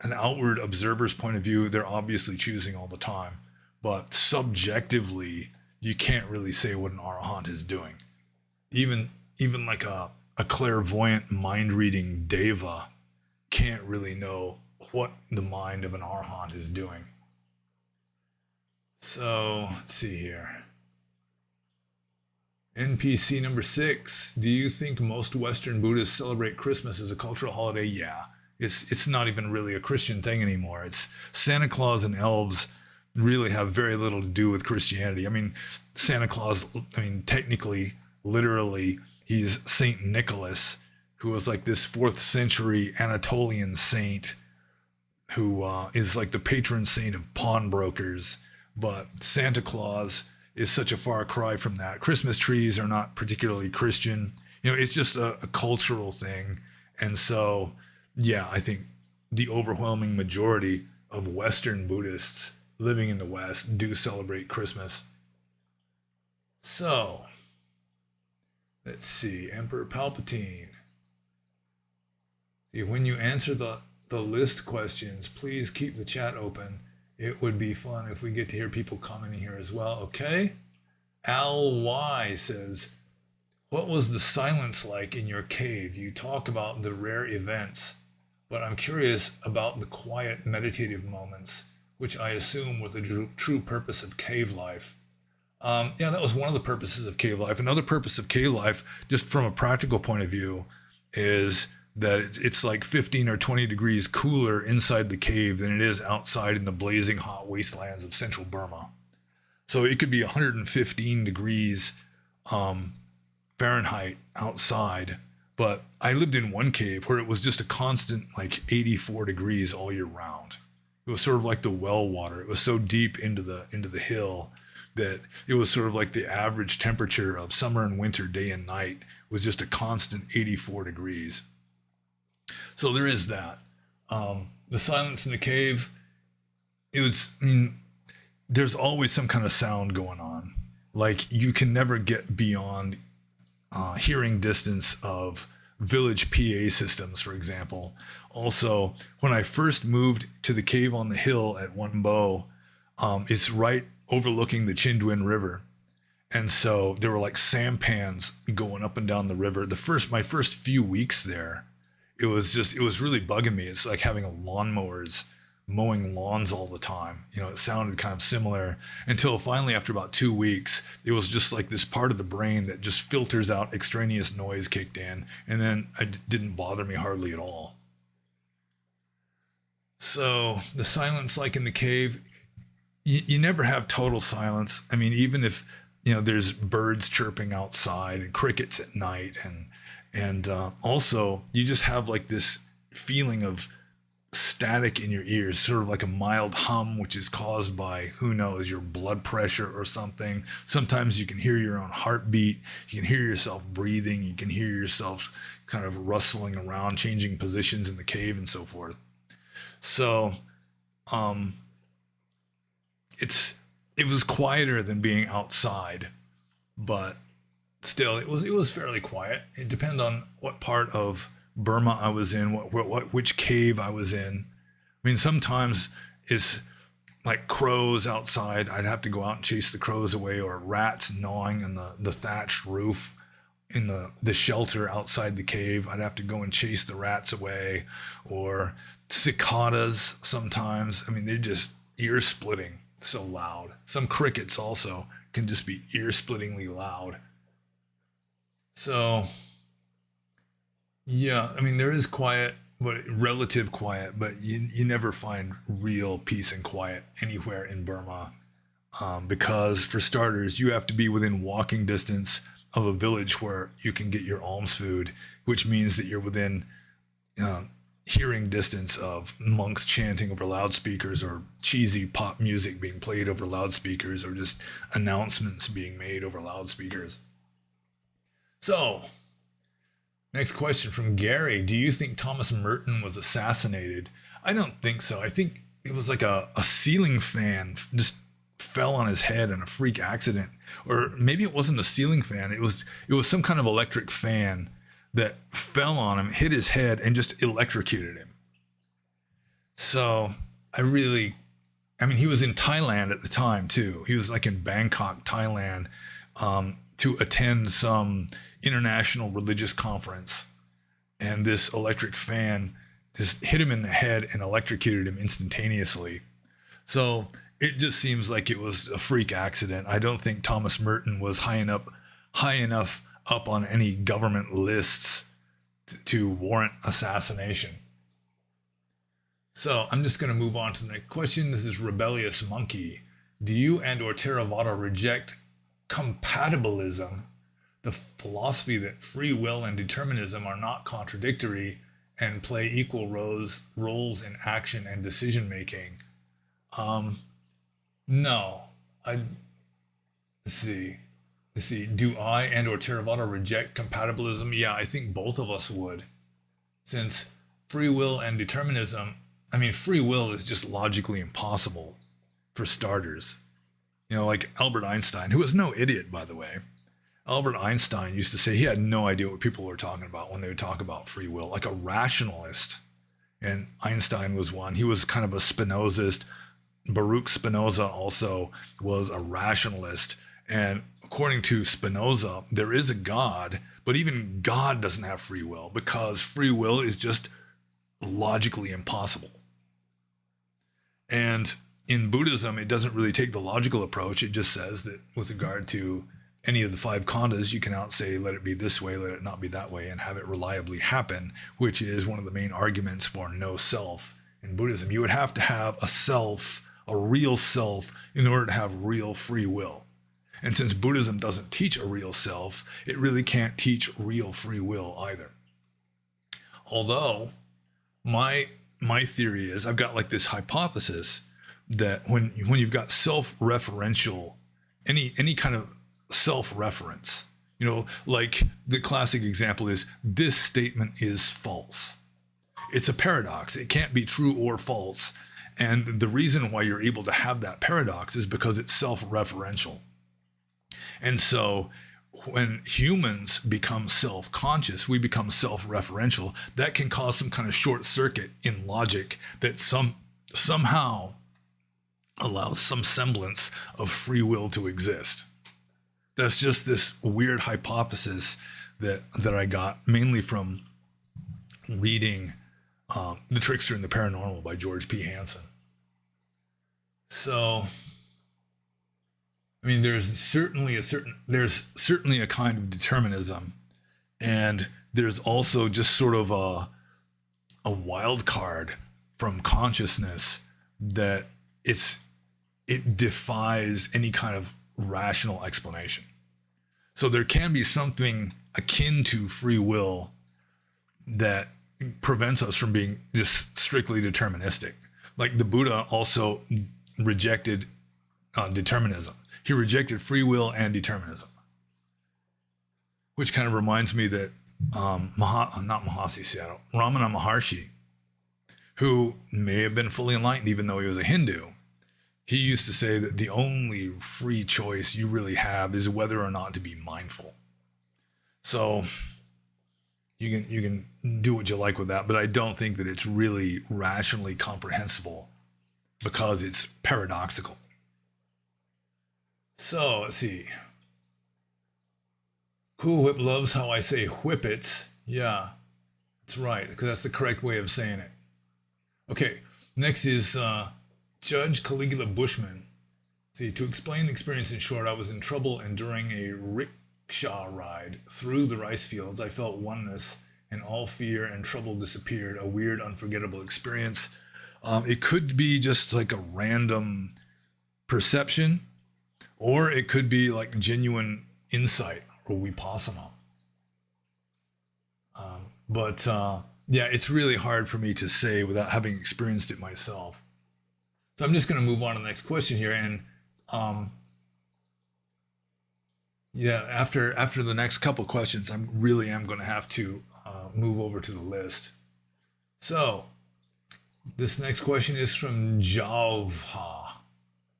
an outward observer's point of view, they're obviously choosing all the time. But subjectively, you can't really say what an arahant is doing. Even like a clairvoyant mind-reading deva can't really know what the mind of an arahant is doing. So, let's see here. NPC number 6. Do you think most Western Buddhists celebrate Christmas as a cultural holiday? Yeah. It's not even really a Christian thing anymore. It's Santa Claus and elves really have very little to do with Christianity. I mean, Santa Claus, technically, literally, he's Saint Nicholas, who was like this 4th century Anatolian saint who is like the patron saint of pawnbrokers. But Santa Claus is such a far cry from that. Christmas trees are not particularly Christian. It's just a cultural thing. And so, yeah, I think the overwhelming majority of Western Buddhists living in the West do celebrate Christmas. So, let's see. Emperor Palpatine. See, when you answer the list questions, please keep the chat open. It would be fun if we get to hear people commenting here as well. Okay. Al Y says, what was the silence like in your cave? You talk about the rare events, but I'm curious about the quiet meditative moments, which I assume were the true purpose of cave life. Yeah, that was one of the purposes of cave life. Another purpose of cave life, just from a practical point of view, is that it's like 15 or 20 degrees cooler inside the cave than it is outside in the blazing hot wastelands of central Burma. So it could be 115 degrees Fahrenheit outside, but I lived in one cave where it was just a constant like 84 degrees all year round. It was sort of like the well water. It was so deep into the hill that it was sort of like the average temperature of summer and winter, day and night, was just a constant 84 degrees. So there is that. The silence in the cave, there's always some kind of sound going on. Like, you can never get beyond hearing distance of village PA systems, for example. Also, when I first moved to the cave on the hill at Wonbo, it's right overlooking the Chindwin River. And so there were like sampans going up and down the river. My first few weeks there, it was really bugging me. It's like having a lawnmowers mowing lawns all the time. It sounded kind of similar until finally, after about 2 weeks, it was just like this part of the brain that just filters out extraneous noise kicked in, and then it didn't bother me hardly at all. So the silence, like in the cave, you never have total silence. Even if there's birds chirping outside and crickets at night, and also you just have like this feeling of static in your ears, sort of like a mild hum, which is caused by, who knows, your blood pressure or something. Sometimes you can hear your own heartbeat. You can hear yourself breathing. You can hear yourself kind of rustling around, changing positions in the cave and so forth. So, it was quieter than being outside, but still, it was fairly quiet. It depended on what part of Burma I was in, which cave I was in. Sometimes it's like crows outside. I'd have to go out and chase the crows away, or rats gnawing on the thatched roof in the shelter outside the cave. I'd have to go and chase the rats away, or cicadas sometimes. They're just ear-splitting, so loud. Some crickets also can just be ear-splittingly loud. So, yeah, there is quiet, but relative quiet, but you never find real peace and quiet anywhere in Burma, because, for starters, you have to be within walking distance of a village where you can get your alms food, which means that you're within hearing distance of monks chanting over loudspeakers, or cheesy pop music being played over loudspeakers, or just announcements being made over loudspeakers. So, next question from Gary. Do you think Thomas Merton was assassinated? I don't think so. I think it was like a ceiling fan just fell on his head in a freak accident. Or maybe it wasn't a ceiling fan. It was some kind of electric fan that fell on him, hit his head, and just electrocuted him. So I mean, he was in Thailand at the time too. He was like in Bangkok, Thailand, to attend some international religious conference. And this electric fan just hit him in the head and electrocuted him instantaneously. So it just seems like it was a freak accident. I don't think Thomas Merton was high enough up on any government lists to warrant assassination. So I'm just going to move on to the next question. This is Rebellious Monkey. Do you and or Theravada reject compatibilism, the philosophy that free will and determinism are not contradictory and play equal roles in action and decision making? No. Let's see. Do I and or Theravada reject compatibilism? Yeah, I think both of us would. Since free will and determinism, I mean, free will is just logically impossible, for starters. You know, like Albert Einstein, who was no idiot, by the way. Albert Einstein used to say he had no idea what people were talking about when they would talk about free will, like a rationalist. And Einstein was one. He was kind of a Spinozist. Baruch Spinoza also was a rationalist. And according to Spinoza, there is a God, but even God doesn't have free will because free will is just logically impossible. And in Buddhism, it doesn't really take the logical approach. It just says that with regard to any of the five khandhas, you cannot say, let it be this way, let it not be that way, and have it reliably happen, which is one of the main arguments for no self in Buddhism. You would have to have a self, a real self, in order to have real free will. And since Buddhism doesn't teach a real self, it really can't teach real free will either. Although, my theory is, I've got like this hypothesis that when you've got self-referential, any kind of self-reference, you know, like the classic example is, this statement is false. It's a paradox. It can't be true or false. And the reason why you're able to have that paradox is because it's self-referential. And so when humans become self-conscious, we become self-referential. That can cause some kind of short circuit in logic that somehow allows some semblance of free will to exist. That's just this weird hypothesis that I got mainly from reading The Trickster and the Paranormal by George P. Hansen. So, I mean, there's certainly a kind of determinism, and there's also just sort of a wild card from consciousness that it defies any kind of rational explanation. So there can be something akin to free will that prevents us from being just strictly deterministic. Like the Buddha also rejected determinism. He rejected free will and determinism, which kind of reminds me that Ramana Maharshi, who may have been fully enlightened even though he was a Hindu, he used to say that the only free choice you really have is whether or not to be mindful. So you can do what you like with that, but I don't think that it's really rationally comprehensible because it's paradoxical. So let's see. Cool Whip loves how I say whippets. Yeah, that's right, because that's the correct way of saying it. Okay, next is Judge Caligula Bushman. See, to explain the experience in short, I was in trouble, and during a rickshaw ride through the rice fields, I felt oneness, and all fear and trouble disappeared. A weird, unforgettable experience. It could be just like a random perception, or it could be like genuine insight or vipassana. But yeah, it's really hard for me to say without having experienced it myself. So I'm just going to move on to the next question here. And yeah, after the next couple questions, I really am going to have to move over to the list. So this next question is from Javha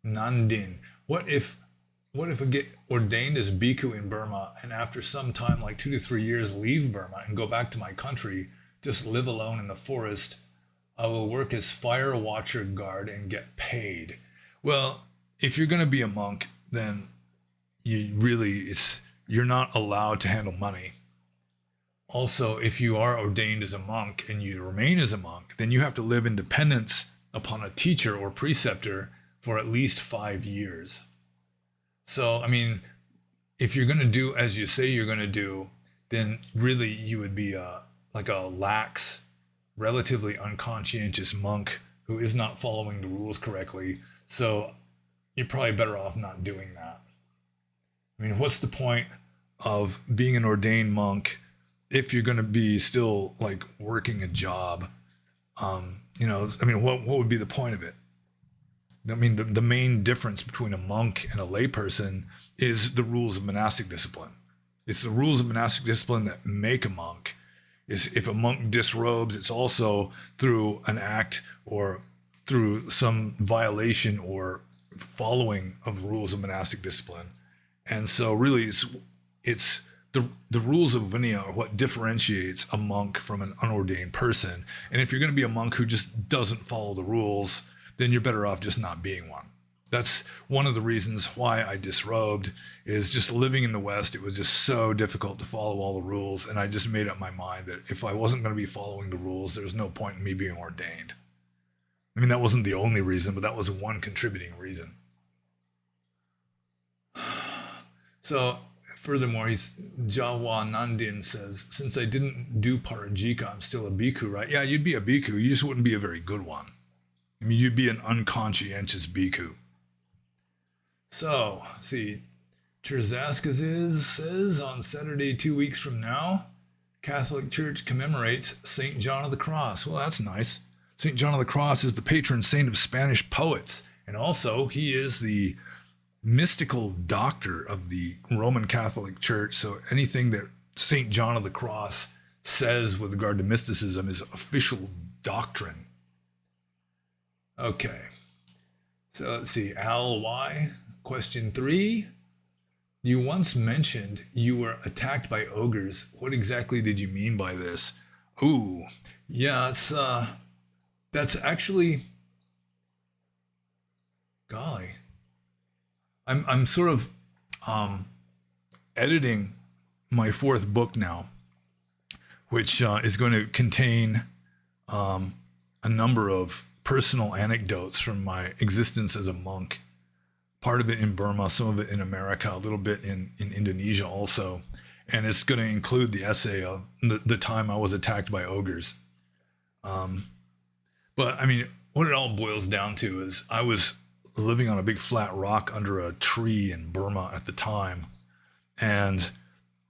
Nandin. What if I get ordained as bhikkhu in Burma and after some time, like 2 to 3 years, leave Burma and go back to my country, just live alone in the forest I will work as fire watcher guard and get paid. Well, if you're going to be a monk, then you're not allowed to handle money. Also, if you are ordained as a monk and you remain as a monk, then you have to live in dependence upon a teacher or preceptor for at least 5 years. So, I mean, if you're going to do as you say you're going to do, then really you would be like a lax, relatively unconscientious monk who is not following the rules correctly. So you're probably better off not doing that. I mean, what's the point of being an ordained monk if you're going to be still like working a job? What would be the point of it? I mean, the main difference between a monk and a layperson is the rules of monastic discipline. It's the rules of monastic discipline that make a monk. If a monk disrobes, it's also through an act or through some violation or following of the rules of monastic discipline. And so really it's the rules of Vinaya are what differentiates a monk from an unordained person. And if you're going to be a monk who just doesn't follow the rules, then you're better off just not being one. That's one of the reasons why I disrobed, is just living in the West. It was just so difficult to follow all the rules. And I just made up my mind that if I wasn't going to be following the rules, there was no point in me being ordained. I mean, that wasn't the only reason, but that was one contributing reason. So furthermore, Jawa Nandin says, since I didn't do Parajika, I'm still a bhikkhu, right? Yeah, you'd be a bhikkhu. You just wouldn't be a very good one. I mean, you'd be an unconscientious bhikkhu. So, see, Terzaskazis says, on Saturday 2 weeks from now, Catholic Church commemorates St. John of the Cross. Well, that's nice. St. John of the Cross is the patron saint of Spanish poets. And also, he is the mystical doctor of the Roman Catholic Church. So anything that St. John of the Cross says with regard to mysticism is official doctrine. Okay. So let's see. Al Y. Question 3. You once mentioned you were attacked by ogres. What exactly did you mean by this? Ooh, yeah, that's actually, golly. I'm sort of editing my 4th book now, which is going to contain a number of personal anecdotes from my existence as a monk. Part of it in Burma, some of it in America, a little bit in Indonesia also. And it's going to include the essay of the time I was attacked by ogres. But I mean, what it all boils down to is I was living on a big flat rock under a tree in Burma at the time. And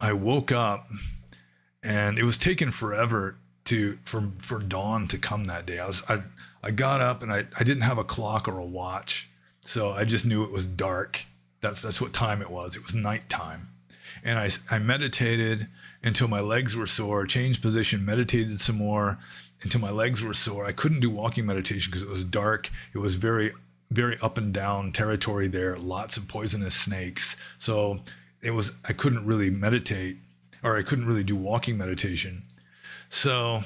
I woke up and it was taking forever for dawn to come that day. I got up and I didn't have a clock or a watch. So I just knew it was dark. That's what time it was. It was nighttime. And I meditated until my legs were sore, changed position, meditated some more until my legs were sore. I couldn't do walking meditation because it was dark. It was very, very up and down territory there, lots of poisonous snakes. So I couldn't really meditate, or I couldn't really do walking meditation. So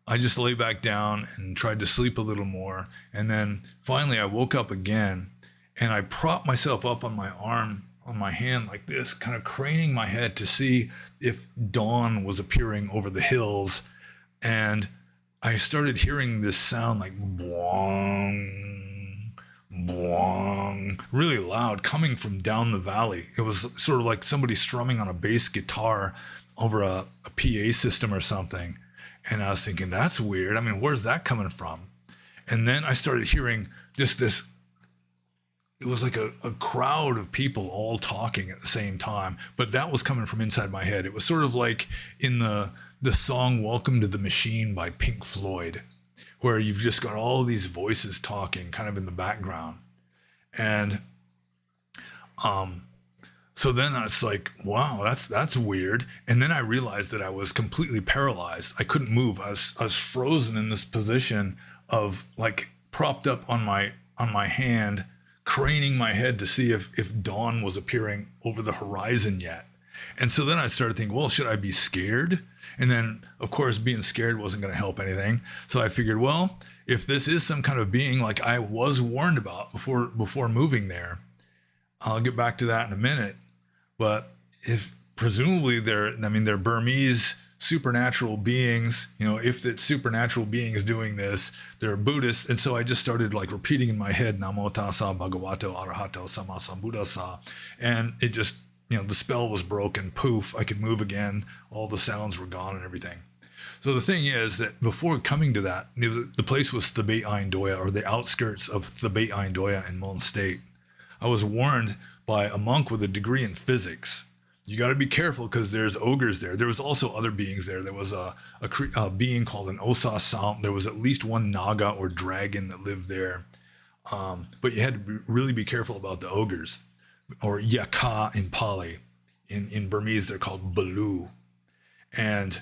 I just lay back down and tried to sleep a little more. And then finally I woke up again and I propped myself up on my arm, on my hand like this, kind of craning my head to see if dawn was appearing over the hills. And I started hearing this sound like boing, boing, really loud, coming from down the valley. It was sort of like somebody strumming on a bass guitar over a PA system or something. And I was thinking, that's weird. I mean, where's that coming from? And then I started hearing just this, it was like a crowd of people all talking at the same time, but that was coming from inside my head. It was sort of like in the song Welcome to the Machine by Pink Floyd, where you've just got all these voices talking kind of in the background. And so then I was like, wow, that's weird. And then I realized that I was completely paralyzed. I couldn't move. I was frozen in this position of like propped up on my hand, craning my head to see if dawn was appearing over the horizon yet. And so then I started thinking, well, should I be scared? And then, of course, being scared wasn't going to help anything. So I figured, well, if this is some kind of being like I was warned about before moving there, I'll get back to that in a minute. But if presumably they're Burmese supernatural beings, if that supernatural being is doing this, they're Buddhists. And so I just started like repeating in my head, Namo Tassa Bhagavato Arahato Sama Sambuddhassa. And it just, the spell was broken. Poof, I could move again. All the sounds were gone and everything. So the thing is that before coming to that, the place was Thibet Aindoya, or the outskirts of Thibet Aindoya in Mon State. I was warned by a monk with a degree in physics. You got to be careful because there's ogres there. There was also other beings there. There was a being called an Osa Sam. There was at least one Naga or dragon that lived there. But you had to really be careful about the ogres, or Yaka in Pali. In Burmese, they're called Balu. And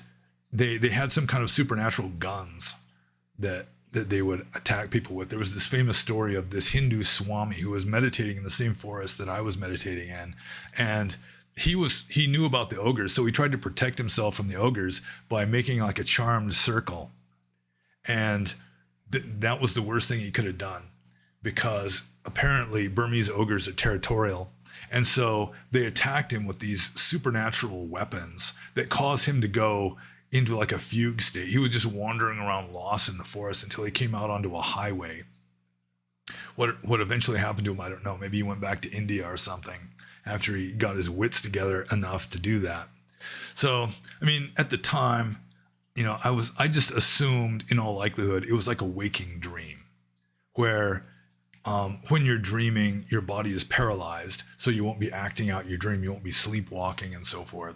they had some kind of supernatural guns that they would attack people with. There was this famous story of this Hindu Swami who was meditating in the same forest that I was meditating in. And he knew about the ogres, so he tried to protect himself from the ogres by making like a charmed circle. And that was the worst thing he could have done, because apparently Burmese ogres are territorial. And so they attacked him with these supernatural weapons that caused him to go into like a fugue state. He was just wandering around lost in the forest until he came out onto a highway. What eventually happened to him, I don't know. Maybe he went back to India or something after he got his wits together enough to do that. So, at the time, I just assumed in all likelihood it was like a waking dream where when you're dreaming, your body is paralyzed, so you won't be acting out your dream, you won't be sleepwalking and so forth.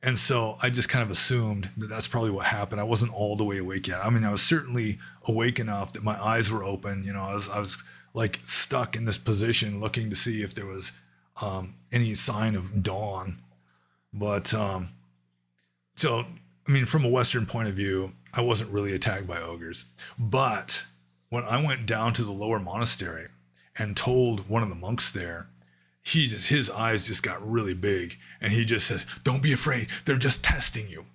And so I just kind of assumed that that's probably what happened. I wasn't all the way awake yet. I was certainly awake enough that my eyes were open. I was like stuck in this position looking to see if there was any sign of dawn. But from a Western point of view, I wasn't really attacked by ogres. But when I went down to the lower monastery and told one of the monks there, his eyes just got really big, and he just says, "Don't be afraid, they're just testing you."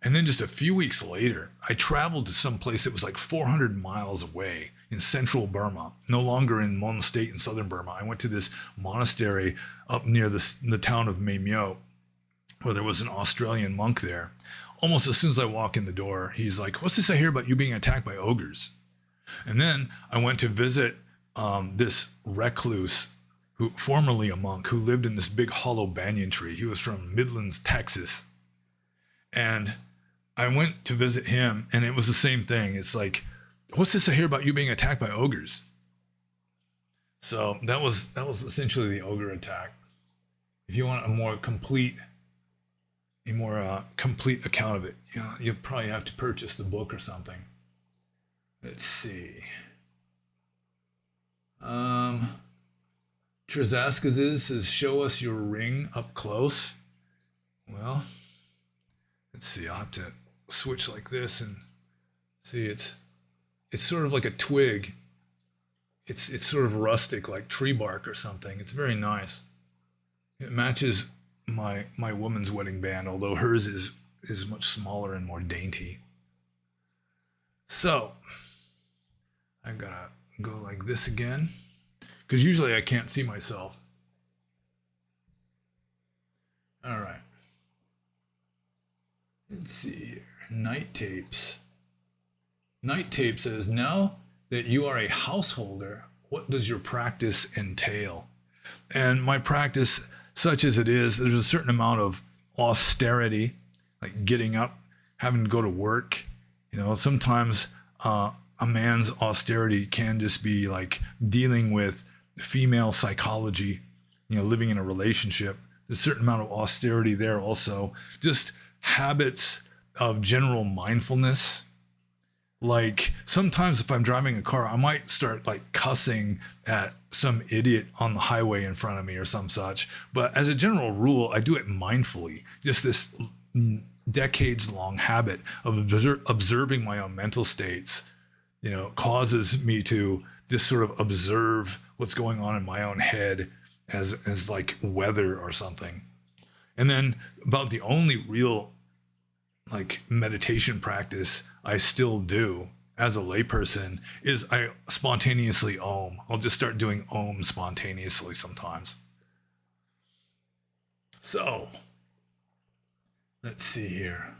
And then just a few weeks later, I traveled to some place that was like 400 miles away in central Burma, no longer in Mon State in southern Burma. I went to this monastery up near the town of Mae Myo, where there was an Australian monk there. Almost as soon as I walk in the door, he's like, "What's this I hear about you being attacked by ogres?" And then I went to visit this recluse, who formerly a monk, who lived in this big hollow banyan tree. He was from Midlands, Texas. And I went to visit him, and it was the same thing. It's like, "What's this I hear about you being attacked by ogres?" So that was essentially the ogre attack. If you want a more complete account of it, you'll probably have to purchase the book or something. Let's see. Trezaskazes says, "Show us your ring up close." Well, let's see. I'll have to switch like this and see. It's sort of like a twig. It's sort of rustic, like tree bark or something. It's very nice. It matches my woman's wedding band, although hers is much smaller and more dainty. So I gotta go like this again, because usually I can't see myself. All right. Let's see here. Night Tapes. Night Tape says, "Now that you are a householder, what does your practice entail?" And my practice, such as it is, there's a certain amount of austerity, like getting up, having to go to work. Sometimes a man's austerity can just be like dealing with female psychology, living in a relationship. There's a certain amount of austerity there also. Just habits of general mindfulness. Like sometimes if I'm driving a car, I might start like cussing at some idiot on the highway in front of me or some such. But as a general rule, I do it mindfully. Just this decades-long habit of observing my own mental states, causes me to just sort of observe what's going on in my own head as like weather or something. And then about the only real like meditation practice I still do as a layperson is I spontaneously Om. I'll just start doing Om spontaneously sometimes. So let's see here.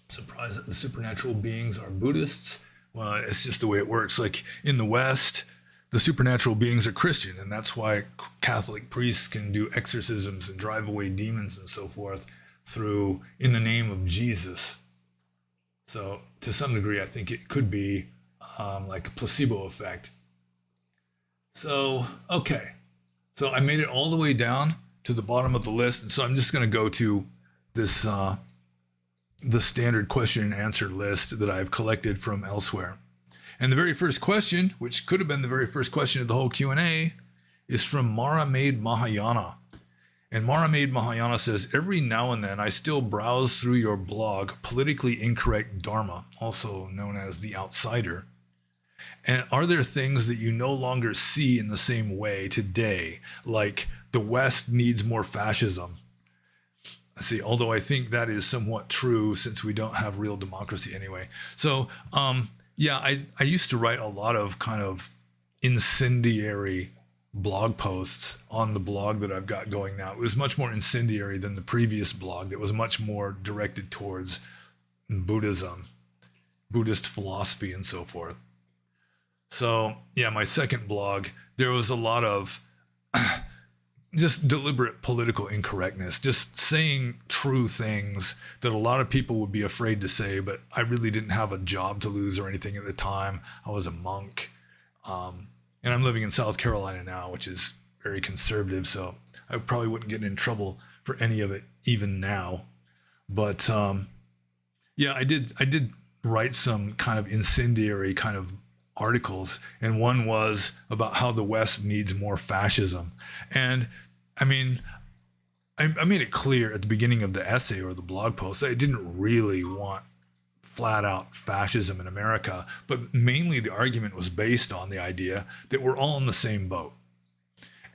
Surprised that the supernatural beings are Buddhists? Well, it's just the way it works. Like in the West, the supernatural beings are Christian, and that's why Catholic priests can do exorcisms and drive away demons and so forth through in the name of Jesus. So to some degree, I think it could be like a placebo effect. So, okay. So I made it all the way down to the bottom of the list, and so I'm just going to go to this the standard question and answer list that I've collected from elsewhere. And the very first question, which could have been the very first question of the whole Q&A, is from Mara Made Mahayana. And Mara Made Mahayana says, every now and then I still browse through your blog, Politically Incorrect Dharma, also known as The Outsider. And are there things that you no longer see in the same way today, like the West needs more fascism? See, although I think that is somewhat true since we don't have real democracy anyway. So, yeah, I used to write a lot of kind of incendiary blog posts on the blog that I've got going now. It was much more incendiary than the previous blog that was much more directed towards Buddhism, Buddhist philosophy, and so forth. So, yeah, my second blog, there was a lot of just deliberate political incorrectness, just saying true things that a lot of people would be afraid to say, but I really didn't have a job to lose or anything at the time. I was a monk. And I'm living in South Carolina now, which is very conservative, so I probably wouldn't get in trouble for any of it even now. But yeah, I did write some kind of incendiary kind of articles, and one was about how the West needs more fascism. And I mean, I made it clear at the beginning of the essay or the blog post that I didn't really want flat out fascism in America, but mainly the argument was based on the idea that we're all in the same boat.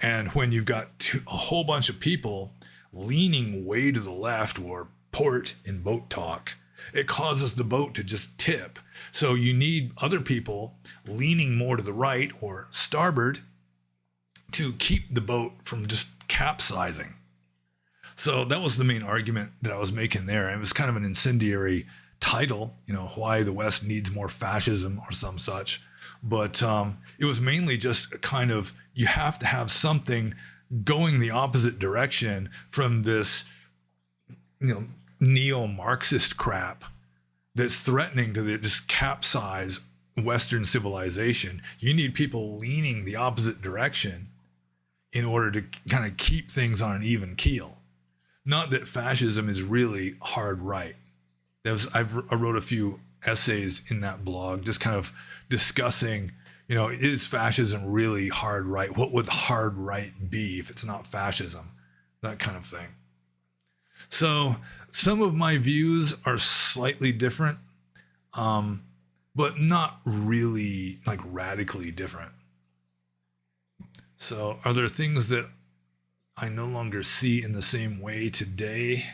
And when you've got a whole bunch of people leaning way to the left, or port in boat talk, it causes the boat to just tip. So you need other people leaning more to the right or starboard to keep the boat from just capsizing. So that was the main argument that I was making there. And it was kind of an incendiary title, you know, why the West needs more fascism or some such. But it was mainly just a kind of, you have to have something going the opposite direction from this, you know, neo-Marxist crap that's threatening to just capsize Western civilization. You need people leaning the opposite direction in order to kind of keep things on an even keel. Not that fascism is really hard right. I wrote a few essays in that blog just kind of discussing, you know, is fascism really hard right? What would hard right be if it's not fascism? That kind of thing. So some of my views are slightly different, but not really like radically different. So are there things that I no longer see in the same way today?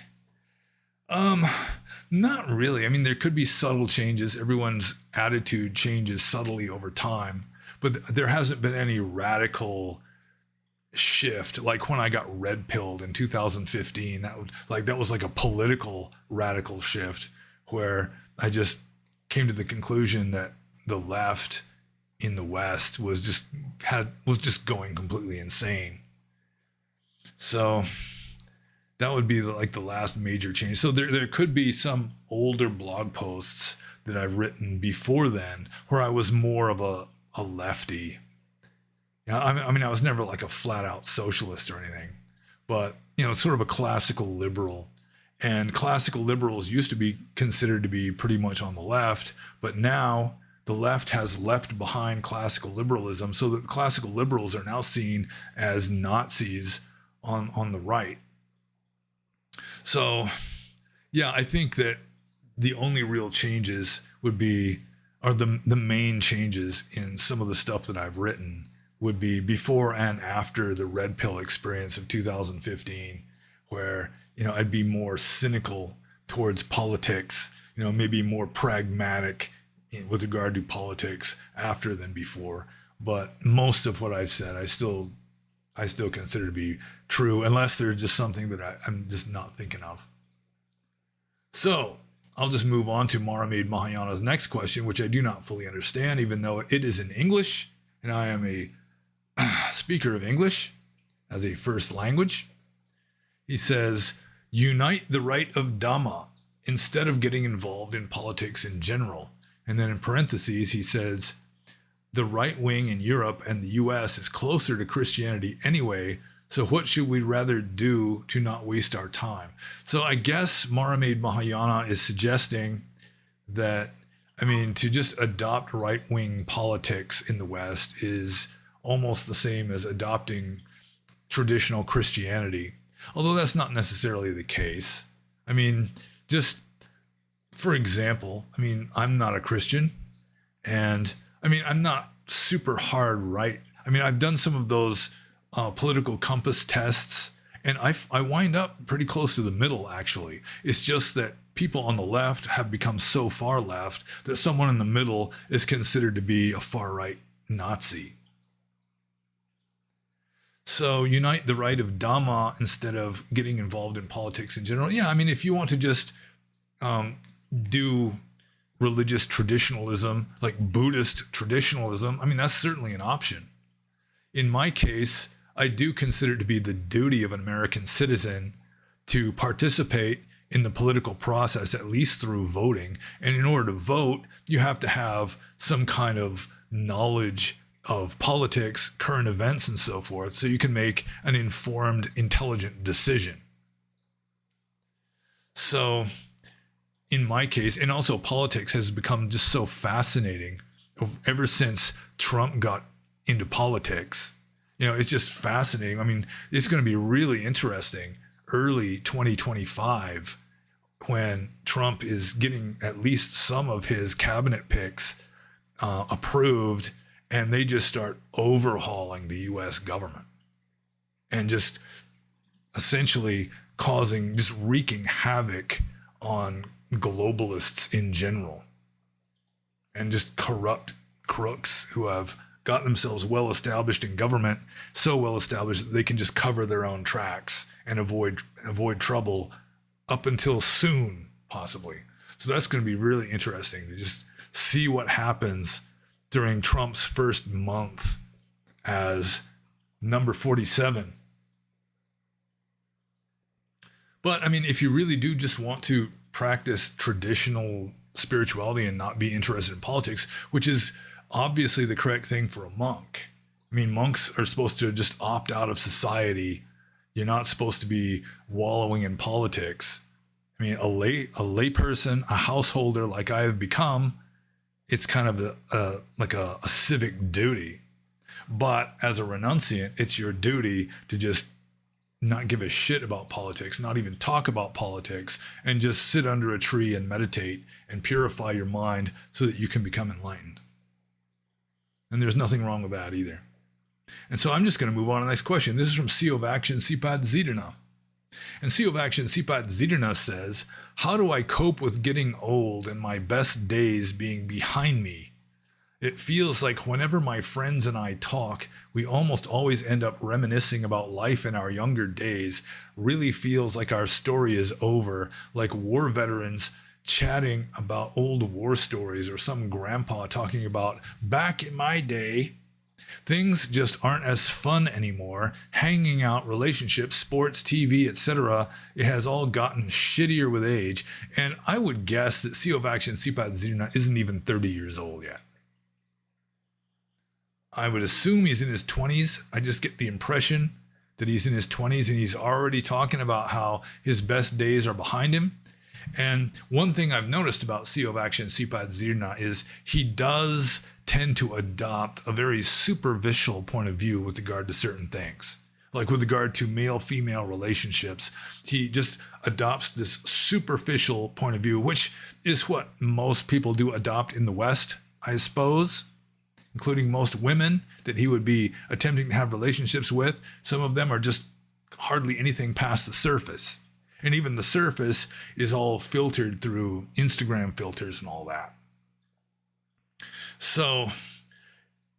Not really. I mean, there could be subtle changes. Everyone's attitude changes subtly over time, but there hasn't been any radical shift. Like when I got red pilled in 2015, that was like a political radical shift where I just came to the conclusion that the left in the West was just going completely insane. So that would be like the last major change. So there could be some older blog posts that I've written before then where I was more of a lefty. Yeah, I mean, I was never like a flat out socialist or anything, but, you know, sort of a classical liberal. And classical liberals used to be considered to be pretty much on the left, but now the left has left behind classical liberalism, so that classical liberals are now seen as Nazis on the right. So, yeah, I think that the only real changes would be or the main changes in some of the stuff that I've written would be before and after the red pill experience of 2015, where, I'd be more cynical towards politics, maybe more pragmatic with regard to politics after than before. But most of what I've said, I still consider to be true, unless there's just something that I'm just not thinking of. So I'll just move on to Mahamade Mahayana's next question, which I do not fully understand, even though it is in English, and I am a speaker of English as a first language. He says, unite the right of Dhamma instead of getting involved in politics in general. And then in parentheses, he says, the right wing in Europe and the US is closer to Christianity anyway, so what should we rather do to not waste our time? So I guess Mahamade Mahayana is suggesting that, to just adopt right-wing politics in the West is almost the same as adopting traditional Christianity, although that's not necessarily the case. Just for example, I'm not a Christian, and I'm not super hard right. I've done some of those political compass tests, and I wind up pretty close to the middle, actually. It's just that people on the left have become so far left that someone in the middle is considered to be a far right Nazi. So unite the right of Dhamma instead of getting involved in politics in general. Yeah, if you want to just do religious traditionalism, like Buddhist traditionalism, that's certainly an option. In my case, I do consider it to be the duty of an American citizen to participate in the political process, at least through voting. And in order to vote, you have to have some kind of knowledge of politics, current events, and so forth, so you can make an informed, intelligent decision. So in my case, and also politics has become just so fascinating ever since Trump got into politics. It's just fascinating. It's going to be really interesting early 2025 when Trump is getting at least some of his cabinet picks approved, and they just start overhauling the US government and just essentially just wreaking havoc on globalists in general, and just corrupt crooks who have got themselves well established in government, so well established that they can just cover their own tracks and avoid trouble up until soon, possibly. So that's going to be really interesting to just see what happens during Trump's first month as number 47. But if you really do just want to practice traditional spirituality and not be interested in politics, which is obviously the correct thing for a monk. Monks are supposed to just opt out of society. You're not supposed to be wallowing in politics. A layperson, a householder like I have become, it's kind of like a civic duty. But as a renunciant, it's your duty to just not give a shit about politics, not even talk about politics, and just sit under a tree and meditate and purify your mind so that you can become enlightened. And there's nothing wrong with that either. And so I'm just going to move on to the next question. This is from CO of Action Sipat Zidana. And CO of Action Sipat Zidana says, how do I cope with getting old and my best days being behind me? It feels like whenever my friends and I talk, we almost always end up reminiscing about life in our younger days. Really feels like our story is over, like war veterans chatting about old war stories, or some grandpa talking about back in my day. Things just aren't as fun anymore. Hanging out, relationships, sports, TV, etc. It has all gotten shittier with age. And I would guess that CO of Action Sipat Zirna isn't even 30 years old yet. I would assume he's in his 20s. I just get the impression that he's in his 20s and he's already talking about how his best days are behind him. And one thing I've noticed about CO of Action Sipat Zirna is he does tend to adopt a very superficial point of view with regard to certain things. Like with regard to male-female relationships, he just adopts this superficial point of view, which is what most people do adopt in the West. I suppose, including most women that he would be attempting to have relationships with. Some of them are just hardly anything past the surface. And even the surface is all filtered through Instagram filters and all that. So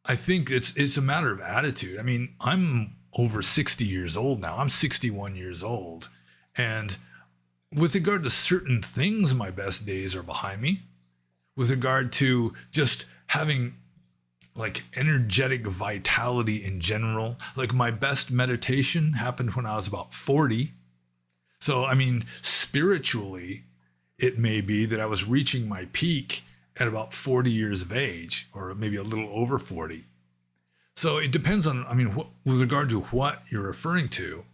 I think it's a matter of attitude. I mean, I'm over 60 years old now. I'm 61 years old. And with regard to certain things, my best days are behind me. With regard to just having like energetic vitality in general, like my best meditation happened when I was about 40. So, I mean, spiritually, it may be that I was reaching my peak at about 40 years of age, or maybe a little over 40. So it depends on, I mean, with regard to what you're referring to.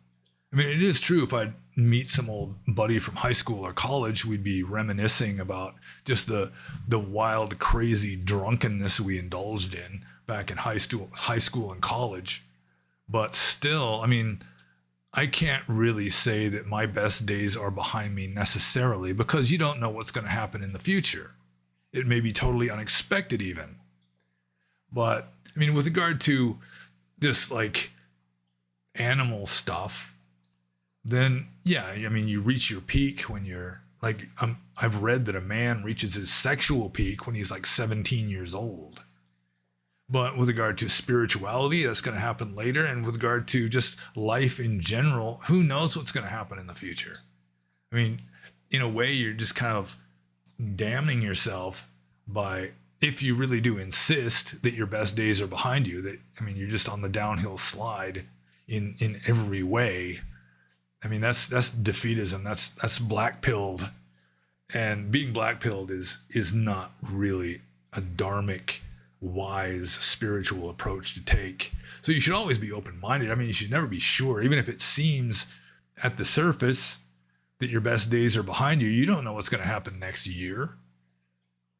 I mean, it is true if I meet some old buddy from high school or college, we'd be reminiscing about just the wild, crazy drunkenness we indulged in back in high school and college. But still, I mean, I can't really say that my best days are behind me necessarily, because you don't know what's going to happen in the future. It may be totally unexpected even. But I mean, with regard to this like animal stuff, then yeah, I mean, you reach your peak when you're like, I've read that a man reaches his sexual peak when he's like 17 years old. But with regard to spirituality, that's going to happen later. And with regard to just life in general, who knows what's going to happen in the future? I mean, in a way, you're just kind of damning yourself by, if you really do insist that your best days are behind you, that, I mean, you're just on the downhill slide in every way. I mean, that's defeatism. That's black-pilled. And being black-pilled is not really a dharmic, wise, spiritual approach to take. So you should always be open-minded. I mean, you should never be sure, even if it seems at the surface that your best days are behind you. You don't know what's going to happen next year.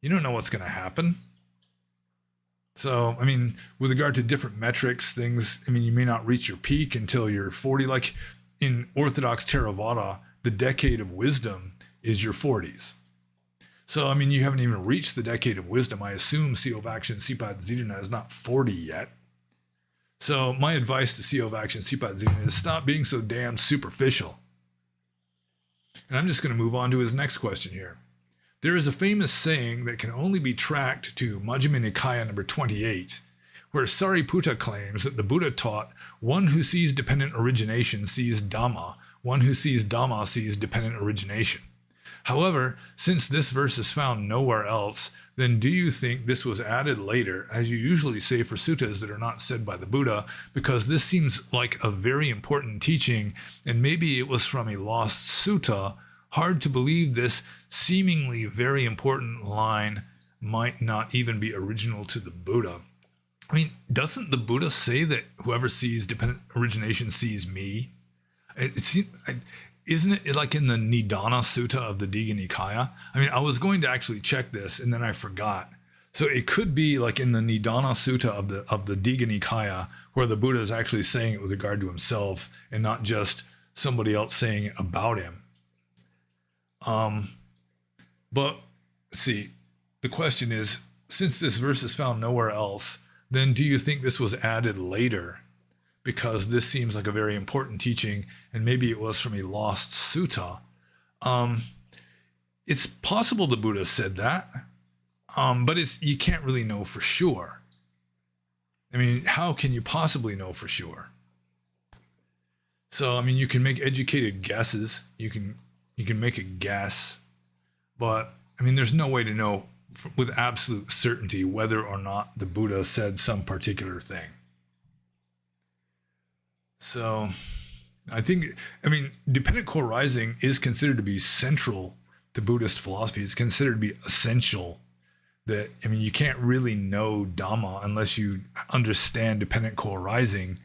You don't know what's going to happen. So, I mean, with regard to different metrics, things, I mean, you may not reach your peak until you're 40. Like in Orthodox Theravada, the decade of wisdom is your 40s. So, I mean, you haven't even reached the decade of wisdom. I assume Siyovakshin Sipat Zidana is not 40 yet. So my advice to Siyovakshin Sipat Zidana is stop being so damn superficial. And I'm just going to move on to his next question here. There is a famous saying that can only be tracked to Majjhima Nikaya number 28, where Sariputta claims that the Buddha taught, one who sees dependent origination sees Dhamma, one who sees Dhamma sees dependent origination. However, since this verse is found nowhere else, then do you think this was added later, as you usually say for suttas that are not said by the Buddha, because this seems like a very important teaching, and maybe it was from a lost sutta? Hard to believe this seemingly very important line might not even be original to the Buddha. I mean, doesn't the Buddha say that whoever sees dependent origination sees me? Isn't it like in the Nibbana Sutta of the Digha Nikaya? I mean, I was going to actually check this and then I forgot. So it could be like in the Nibbana Sutta of the Digha Nikaya, where the Buddha is actually saying it with regard to himself and not just somebody else saying it about him. But see, the question is, since this verse is found nowhere else, then do you think this was added later? Because this seems like a very important teaching, and maybe it was from a lost sutta. It's possible the Buddha said that, but you can't really know for sure. I mean, how can you possibly know for sure? So, I mean, you can make educated guesses. You can make a guess, but I mean, there's no way to know with absolute certainty whether or not the Buddha said some particular thing. So I think, I mean, dependent co-arising is considered to be central to Buddhist philosophy. It's considered to be essential. That, I mean, you can't really know Dhamma unless you understand dependent co-arising,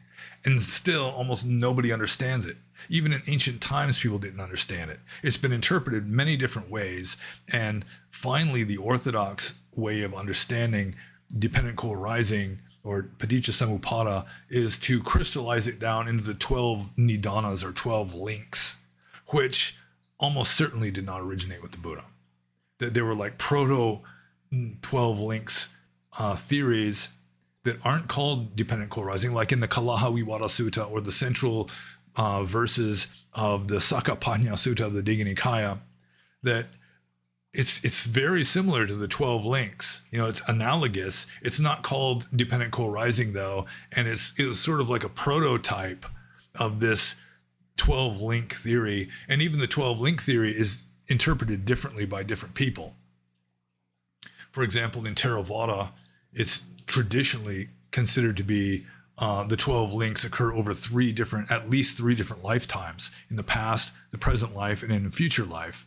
and still almost nobody understands it. Even in ancient times, people didn't understand it. It's been interpreted many different ways, and finally the orthodox way of understanding dependent co-arising or paticca samuppada is to crystallize it down into the 12 nidanas or 12 links, which almost certainly did not originate with the Buddha. That there were like proto 12 links theories that aren't called dependent co-arising, like in the Kalaha Vivada Sutta or the central verses of the Sakapanya Sutta of the Digha Nikaya, that it's very similar to the 12 links. It's analogous. It's not called dependent co-arising though, and it's sort of like a prototype of this 12 link theory. And even the 12 link theory is interpreted differently by different people. For example, in Theravada, it's traditionally considered to be the 12 links occur over at least three different lifetimes, in the past, the present life, and in the future life.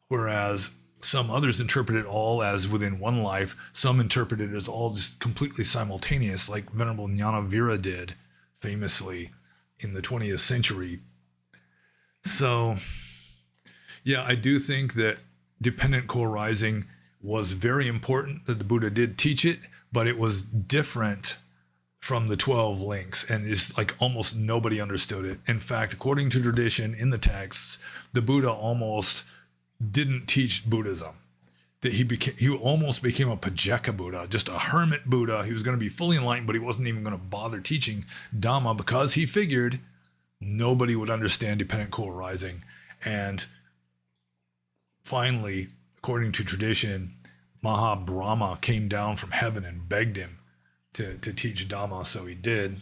Whereas some others interpret it all as within one life. Some interpret it as all just completely simultaneous, like Venerable Jnanavira did famously in the 20th century. So, yeah, I do think that dependent co-arising was very important, that the Buddha did teach it, but it was different from the 12 links, and it's like almost nobody understood it. In fact, according to tradition in the texts, the Buddha almost didn't teach Buddhism. That he almost became a Pajeka Buddha, just a hermit Buddha. He was going to be fully enlightened, but he wasn't even going to bother teaching Dhamma because he figured nobody would understand dependent co-arising. And finally, according to tradition, Mahabrahma came down from heaven and begged him to teach Dhamma, so he did.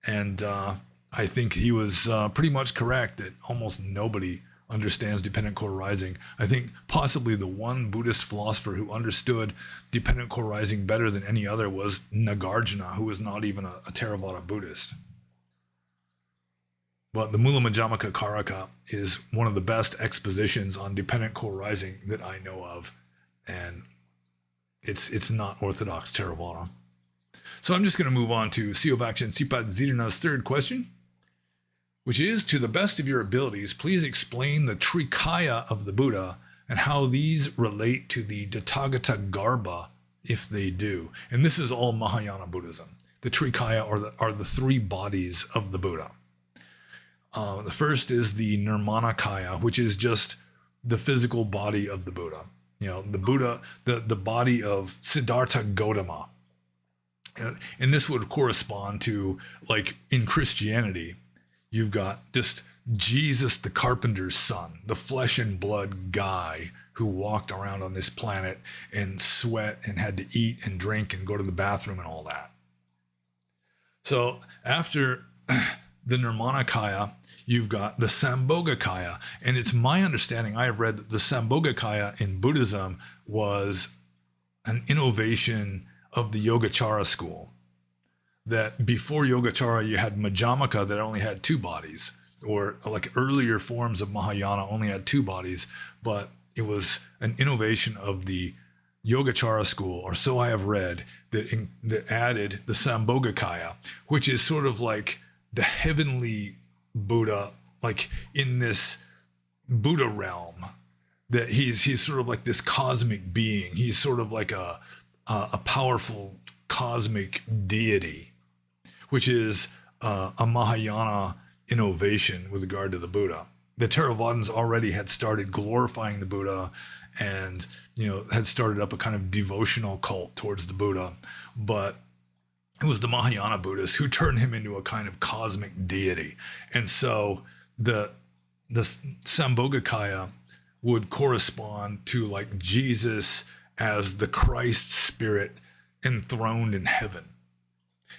And I think he was pretty much correct that almost nobody understands dependent co-arising. I think possibly the one Buddhist philosopher who understood dependent co-arising better than any other was Nagarjuna, who was not even a Theravada Buddhist. But the Mula Madhyamaka Karaka is one of the best expositions on dependent co-arising that I know of, and it's not Orthodox Theravada. So I'm just going to move on to Siovakchan Sipat Zirina's third question, which is, to the best of your abilities, please explain the Trikaya of the Buddha and how these relate to the Tathagata Garbha, if they do. And this is all Mahayana Buddhism. The Trikaya are the three bodies of the Buddha. The first is the Nirmanakaya, which is just the physical body of the Buddha. The Buddha, the body of Siddhartha Gautama. And this would correspond to, like in Christianity, you've got just Jesus, the carpenter's son, the flesh and blood guy who walked around on this planet and sweat and had to eat and drink and go to the bathroom and all that. So after the Nirmanakaya, you've got the Sambhogakaya. And it's my understanding, I have read that the Sambhogakaya in Buddhism was an innovation of the Yogacara school. That before Yogacara, you had Madhyamaka that only had two bodies, or like earlier forms of Mahayana only had two bodies, but it was an innovation of the Yogacara school, or so I have read, that added the Sambhogakaya, which is sort of like the heavenly Buddha, like in this Buddha realm, that he's sort of like this cosmic being. He's sort of like a powerful cosmic deity, which is a Mahayana innovation with regard to the Buddha. The Theravadins already had started glorifying the Buddha and, had started up a kind of devotional cult towards the Buddha. But it was the Mahayana Buddhists who turned him into a kind of cosmic deity. And so the Sambhogakaya would correspond to like Jesus as the Christ spirit enthroned in heaven.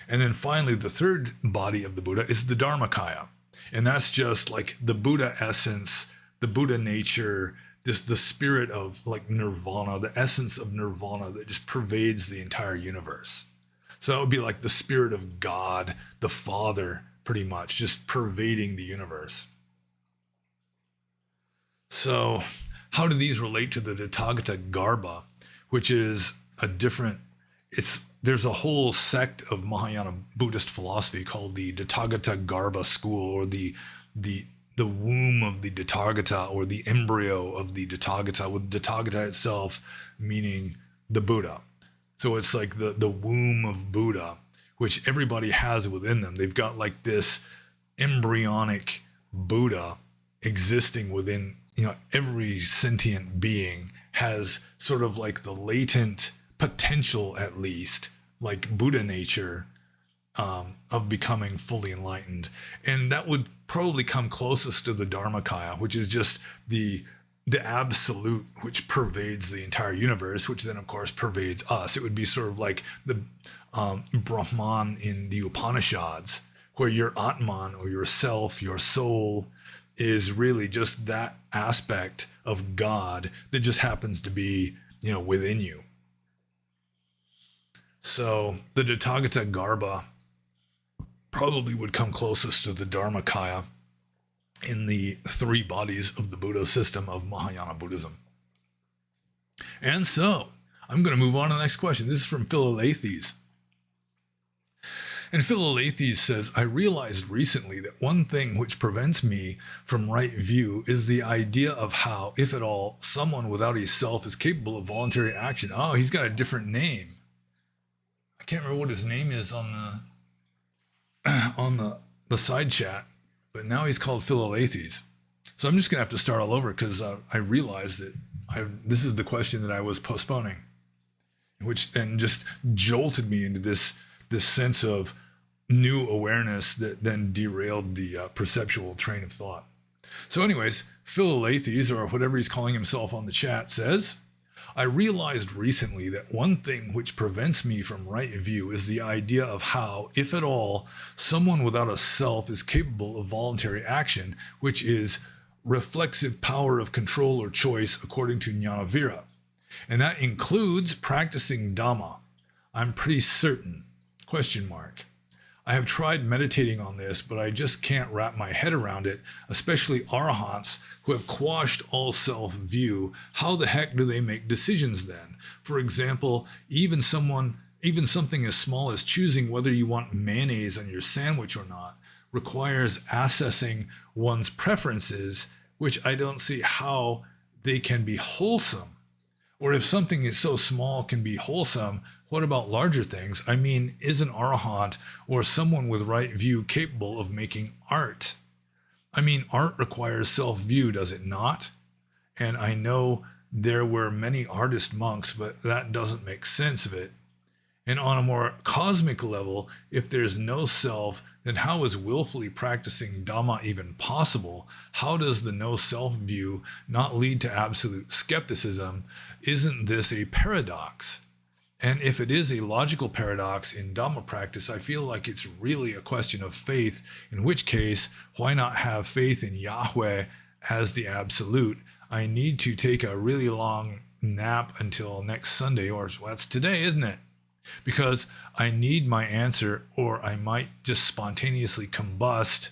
And then finally, the third body of the Buddha is the Dharmakaya. And that's just like the Buddha essence, the Buddha nature, just the spirit of like nirvana, the essence of nirvana that just pervades the entire universe. So that would be like the spirit of God, the Father, pretty much, just pervading the universe. So how do these relate to the Tathagata Garbha, which is a different, there's a whole sect of Mahayana Buddhist philosophy called the Tathagata Garbha school, or the womb of the Tathagata, or the embryo of the Tathagata, with Tathagata itself meaning the Buddha. So it's like the womb of Buddha, which everybody has within them. They've got like this embryonic Buddha existing within, every sentient being has sort of like the latent potential, at least, like Buddha nature, of becoming fully enlightened. And that would probably come closest to the Dharmakaya, which is just the absolute, which pervades the entire universe, which then of course pervades us. It would be sort of like the Brahman in the Upanishads, where your Atman, or your self, your soul, is really just that aspect of God that just happens to be, within you. So the Tathagata Garbha probably would come closest to the Dharmakaya in the three bodies of the Buddha system of Mahayana Buddhism. And so I'm going to move on to the next question. This is from Philalethes. And Philalethes says, I realized recently that one thing which prevents me from right view is the idea of how, if at all, someone without a self is capable of voluntary action. Oh, he's got a different name. I can't remember what his name is on the side chat, but now he's called Philalethes. So I'm just going to have to start all over, because I realized that this is the question that I was postponing, which then just jolted me into this sense of new awareness that then derailed the perceptual train of thought. So anyways, Philalethes, or whatever he's calling himself on the chat, says, I realized recently that one thing which prevents me from right view is the idea of how, if at all, someone without a self is capable of voluntary action, which is reflexive power of control or choice according to Jnanavira. And that includes practicing Dhamma. I'm pretty certain. ? I have tried meditating on this, but I just can't wrap my head around it, especially arahants who have quashed all self-view. How the heck do they make decisions then? For example, even something as small as choosing whether you want mayonnaise on your sandwich or not requires assessing one's preferences, which I don't see how they can be wholesome. Or if something is so small can be wholesome, what about larger things? I mean, is an arahant or someone with right view capable of making art? I mean, art requires self-view, does it not? And I know there were many artist monks, but that doesn't make sense of it. And on a more cosmic level, if there's no self, then how is willfully practicing Dhamma even possible? How does the no self view not lead to absolute skepticism? Isn't this a paradox? And if it is a logical paradox in Dhamma practice, I feel like it's really a question of faith, in which case, why not have faith in Yahweh as the absolute? I need to take a really long nap until next Sunday, or well, that's today, isn't it? Because I need my answer, or I might just spontaneously combust.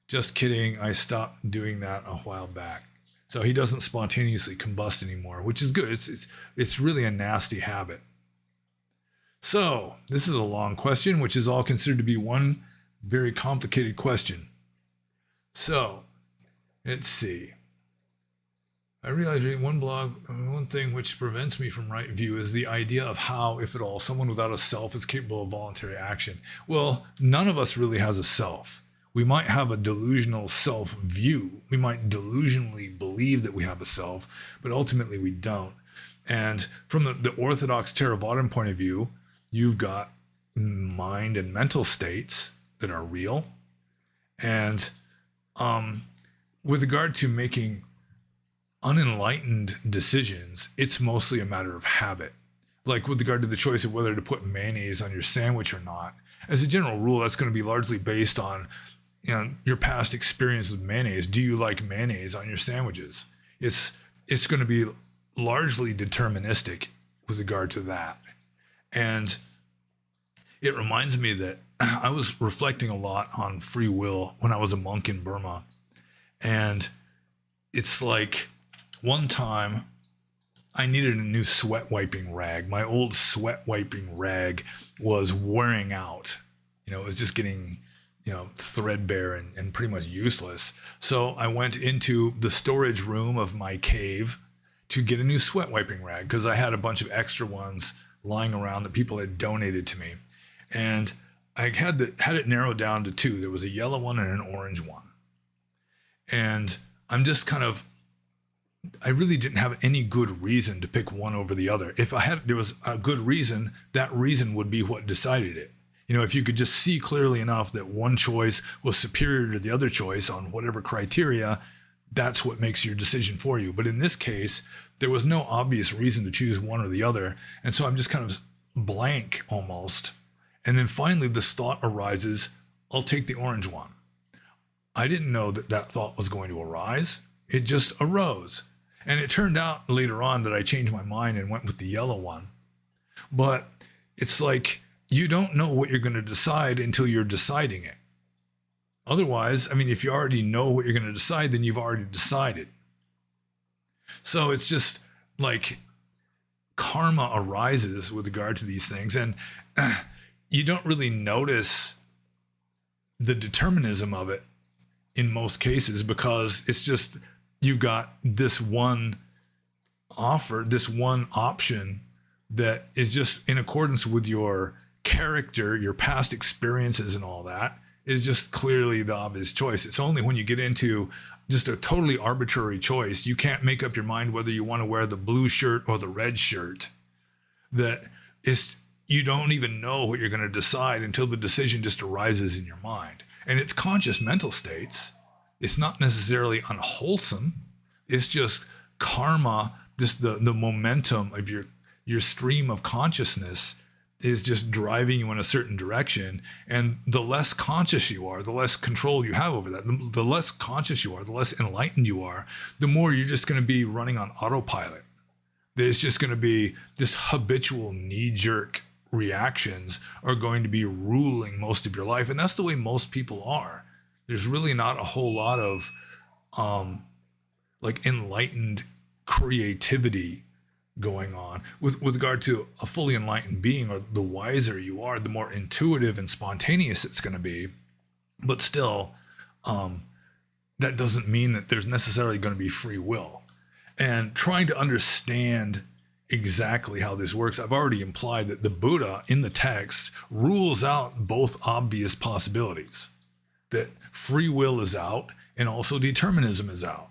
Just kidding, I stopped doing that a while back. So he doesn't spontaneously combust anymore, which is good. It's really a nasty habit. So this is a long question, which is all considered to be one very complicated question. So let's see. I realize reading one thing which prevents me from right view is the idea of how, if at all, someone without a self is capable of voluntary action. Well, none of us really has a self. We might have a delusional self-view. We might delusionally believe that we have a self, but ultimately we don't. And from the orthodox Theravadan point of view, you've got mind and mental states that are real. And with regard to making unenlightened decisions, it's mostly a matter of habit. Like with regard to the choice of whether to put mayonnaise on your sandwich or not, as a general rule, that's going to be largely based on your past experience with mayonnaise. Do you like mayonnaise on your sandwiches? It's going to be largely deterministic with regard to that. And it reminds me that I was reflecting a lot on free will when I was a monk in Burma. And it's like, one time, I needed a new sweat wiping rag. My old sweat wiping rag was wearing out. It was just getting, threadbare and pretty much useless. So I went into the storage room of my cave to get a new sweat wiping rag, because I had a bunch of extra ones lying around that people had donated to me. And I had it narrowed down to two. There was a yellow one and an orange one. And I'm just kind of I really didn't have any good reason to pick one over the other. If there was a good reason, that reason would be what decided it. You know, if you could just see clearly enough that one choice was superior to the other choice on whatever criteria, that's what makes your decision for you. But in this case, there was no obvious reason to choose one or the other. And so I'm just kind of blank almost. And then finally this thought arises, I'll take the orange one. I didn't know that that thought was going to arise. It just arose. And it turned out later on that I changed my mind and went with the yellow one. But it's like, you don't know what you're going to decide until you're deciding it. Otherwise, I mean, if you already know what you're going to decide, then you've already decided. So it's just like karma arises with regard to these things. And you don't really notice the determinism of it in most cases, because it's just, you've got this one offer, this one option that is just in accordance with your character, your past experiences and all that, is just clearly the obvious choice. It's only when you get into just a totally arbitrary choice, you can't make up your mind whether you want to wear the blue shirt or the red shirt, that is, you don't even know what you're going to decide until the decision just arises in your mind. And it's conscious mental states. It's not necessarily unwholesome. It's just karma, just the momentum of your stream of consciousness is just driving you in a certain direction. And the less conscious you are, the less control you have over that. The less conscious you are, the less enlightened you are, the more you're just going to be running on autopilot. There's just going to be this habitual knee-jerk reactions are going to be ruling most of your life. And that's the way most people are. There's really not a whole lot of like enlightened creativity going on. With regard to a fully enlightened being, or the wiser you are, the more intuitive and spontaneous it's going to be. But still, that doesn't mean that there's necessarily going to be free will. And trying to understand exactly how this works, I've already implied that the Buddha in the text rules out both obvious possibilities, that free will is out and also determinism is out.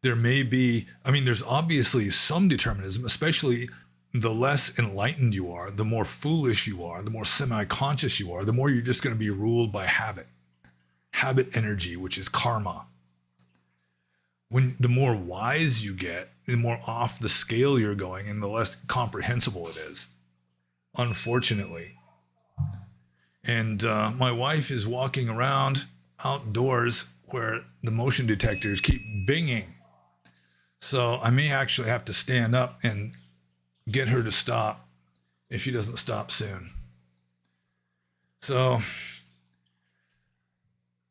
There may be, I mean, there's obviously some determinism, especially the less enlightened you are, the more foolish you are, the more semi-conscious you are, the more you're just going to be ruled by habit energy, which is karma. When the more wise you get, the more off the scale you're going, and the less comprehensible it is, unfortunately. And my wife is walking around outdoors where the motion detectors keep binging. So I may actually have to stand up and get her to stop if she doesn't stop soon. So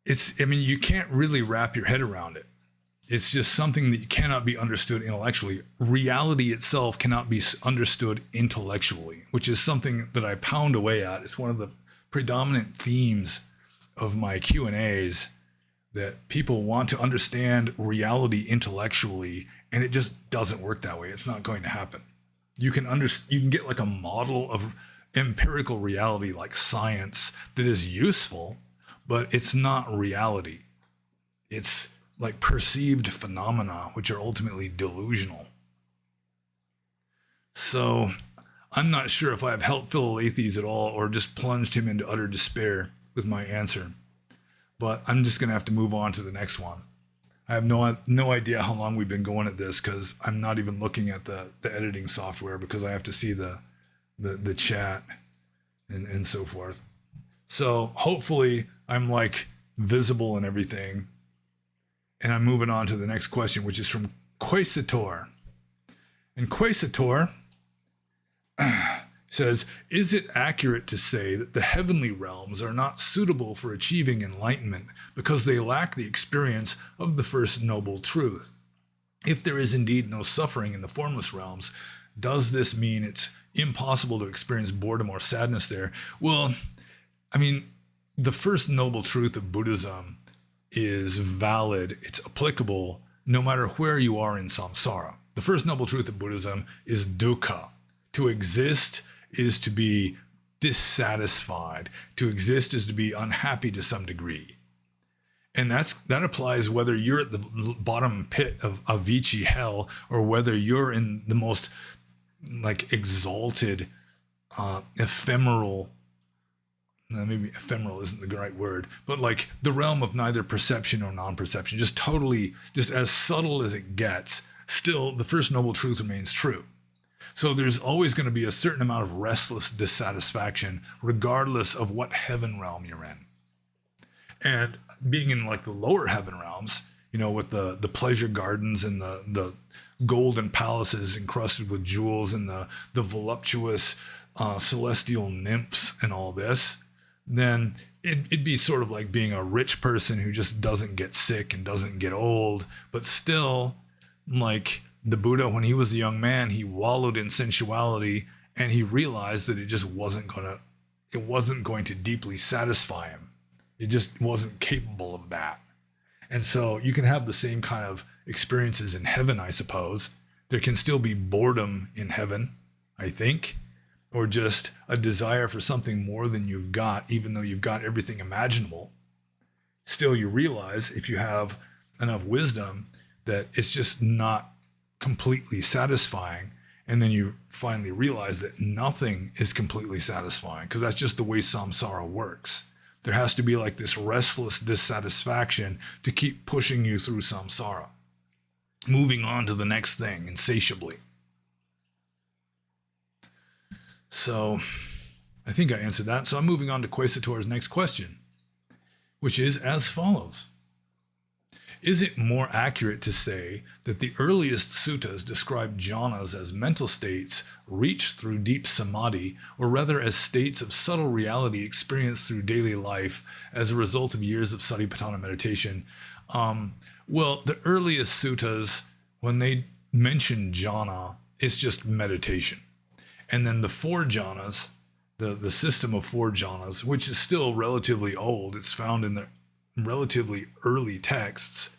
I mean, you can't really wrap your head around it. It's just something that cannot be understood intellectually. Reality itself cannot be understood intellectually, which is something that I pound away at. It's one of the predominant themes of my Q&As, that people want to understand reality intellectually, and it just doesn't work that way. It's not going to happen. You can get like a model of empirical reality, like science, that is useful, but it's not reality. It's like perceived phenomena, which are ultimately delusional. So I'm not sure if I've helped Philalethes at all, or just plunged him into utter despair with my answer. But I'm just going to have to move on to the next one. I have no idea how long we've been going at this, because I'm not even looking at the editing software, because I have to see the chat and so forth. So hopefully I'm like visible and everything. And I'm moving on to the next question, which is from Quasator. And Quasator says, is it accurate to say that the heavenly realms are not suitable for achieving enlightenment because they lack the experience of the first noble truth? If there is indeed no suffering in the formless realms, does this mean it's impossible to experience boredom or sadness there? Well, I mean, the first noble truth of Buddhism is valid, it's applicable no matter where you are in samsara. The first noble truth of Buddhism is dukkha. To exist is to be dissatisfied. To exist is to be unhappy to some degree. And that applies whether you're at the bottom pit of Avicii hell or whether you're in the most like exalted, ephemeral, maybe ephemeral isn't the right word, but like the realm of neither perception or non-perception, just totally, just as subtle as it gets, still the First Noble Truth remains true. So there's always going to be a certain amount of restless dissatisfaction, regardless of what heaven realm you're in. And being in like the lower heaven realms, you know, with the pleasure gardens and the golden palaces encrusted with jewels and the voluptuous celestial nymphs and all this, then it'd be sort of like being a rich person who just doesn't get sick and doesn't get old, but still, like the Buddha, when he was a young man, he wallowed in sensuality and he realized that it just wasn't going to deeply satisfy him. It just wasn't capable of that. And so you can have the same kind of experiences in heaven, I suppose. There can still be boredom in heaven, I think, or just a desire for something more than you've got, even though you've got everything imaginable. Still, you realize if you have enough wisdom that it's just not completely satisfying. And then you finally realize that nothing is completely satisfying, because that's just the way samsara works. There has to be like this restless dissatisfaction to keep pushing you through samsara, moving on to the next thing insatiably. So I think I answered that. So I'm moving on to Quasitor's next question, which is as follows. Is it more accurate to say that the earliest suttas describe jhanas as mental states reached through deep samadhi, or rather as states of subtle reality experienced through daily life as a result of years of satipatthana meditation? Well, the earliest suttas, when they mention jhana, it's just meditation. And then the four jhanas, the system of four jhanas, which is still relatively old, it's found in the relatively early texts,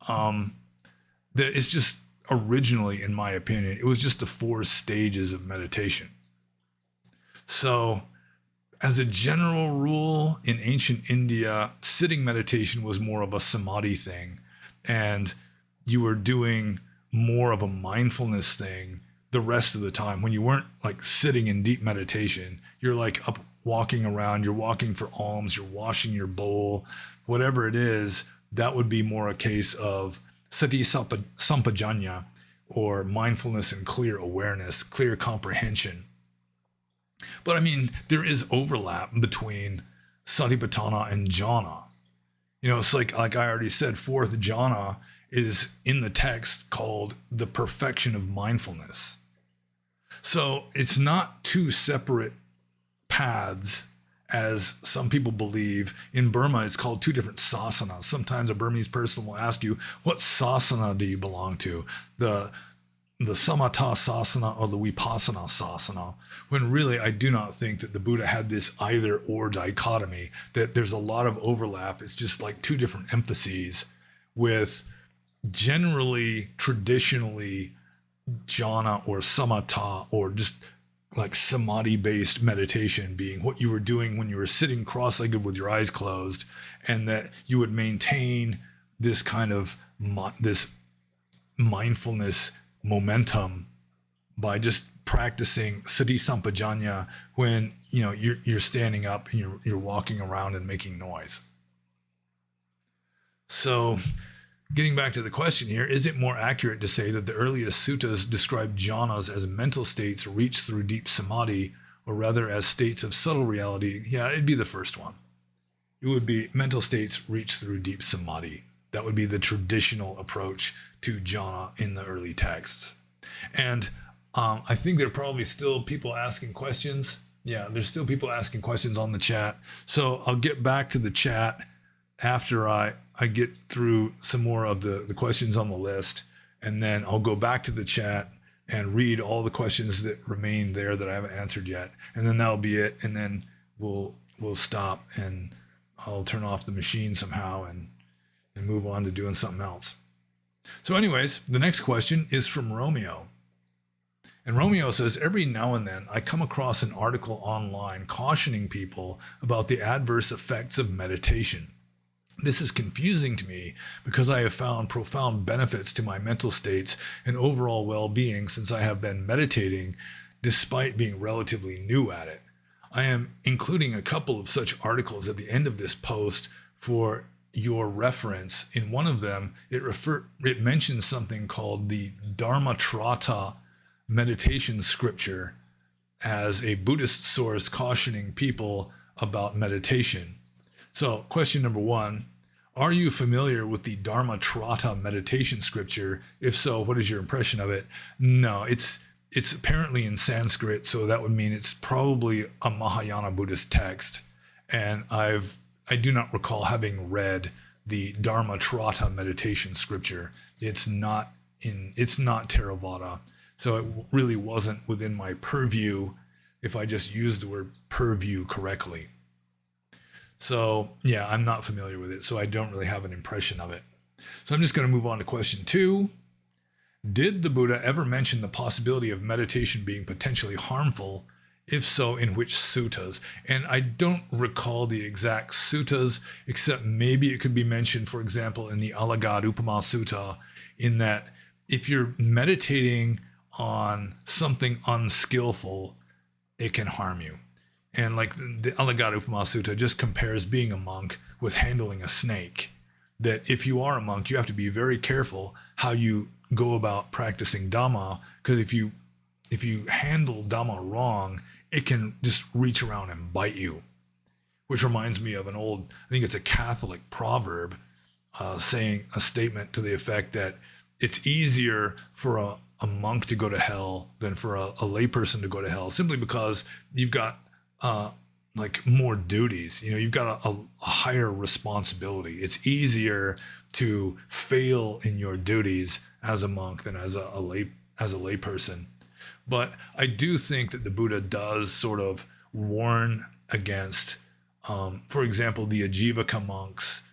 that it's just originally, in my opinion, it was just the four stages of meditation. So as a general rule, in ancient India, sitting meditation was more of a samadhi thing, and you were doing more of a mindfulness thing the rest of the time. When you weren't like sitting in deep meditation, you're like up walking around, you're walking for alms, you're washing your bowl, whatever it is. That would be more a case of sati sampajanya, or mindfulness and clear awareness, clear comprehension. But I mean, there is overlap between satipatthana and jhana. You know, it's like I already said, fourth jhana is in the text called the perfection of mindfulness. So it's not two separate paths, as some people believe. In Burma, it's called two different sasanas. Sometimes a Burmese person will ask you, what sasana do you belong to? The samatha sasana or the vipassana sasana? When really, I do not think that the Buddha had this either or dichotomy, that there's a lot of overlap. It's just like two different emphases, with generally, traditionally, jhana or samatha, or just like samadhi-based meditation being what you were doing when you were sitting cross-legged with your eyes closed, and that you would maintain this kind of this mindfulness momentum by just practicing sati sampajanya when you're standing up and you're walking around and making noise. So, getting back to the question here, is it more accurate to say that the earliest suttas describe jhanas as mental states reached through deep samadhi, or rather as states of subtle reality? Yeah, it'd be the first one. It would be mental states reached through deep samadhi. That would be the traditional approach to jhana in the early texts. And I think there are probably still people asking questions. Yeah, there's still people asking questions on the chat. So I'll get back to the chat after I get through some more of the questions on the list, and then I'll go back to the chat and read all the questions that remain there that I haven't answered yet, and then that'll be it. And then we'll stop, and I'll turn off the machine somehow and move on to doing something else. So anyways, the next question is from Romeo. And Romeo says, every now and then I come across an article online cautioning people about the adverse effects of meditation. This is confusing to me because I have found profound benefits to my mental states and overall well-being since I have been meditating despite being relatively new at it. I am including a couple of such articles at the end of this post for your reference. In one of them, it mentions something called the Dharmatrata meditation scripture as a Buddhist source cautioning people about meditation. So, question number one, are you familiar with the Dharmatrata meditation scripture? If so, what is your impression of it? No, it's apparently in Sanskrit, so that would mean it's probably a Mahayana Buddhist text. And I do not recall having read the Dharmatrata meditation scripture. It's not Theravada. So it really wasn't within my purview if I just used the word purview correctly. So yeah, I'm not familiar with it, so I don't really have an impression of it. So I'm just going to move on to question 2. Did the Buddha ever mention the possibility of meditation being potentially harmful? If so, in which suttas? And I don't recall the exact suttas, except maybe it could be mentioned, for example, in the Alagad-upama Sutta, in that if you're meditating on something unskillful, it can harm you. And like the Alagad-upama Sutta just compares being a monk with handling a snake. That if you are a monk, you have to be very careful how you go about practicing Dhamma, because if you handle Dhamma wrong, it can just reach around and bite you. Which reminds me of an old, I think it's a Catholic proverb, saying a statement to the effect that it's easier for a monk to go to hell than for a layperson to go to hell, simply because you've got like more duties. You know, you've got a higher responsibility. It's easier to fail in your duties as a monk than as a layperson. But I do think that the Buddha does sort of warn against, for example, the Ajivaka monks.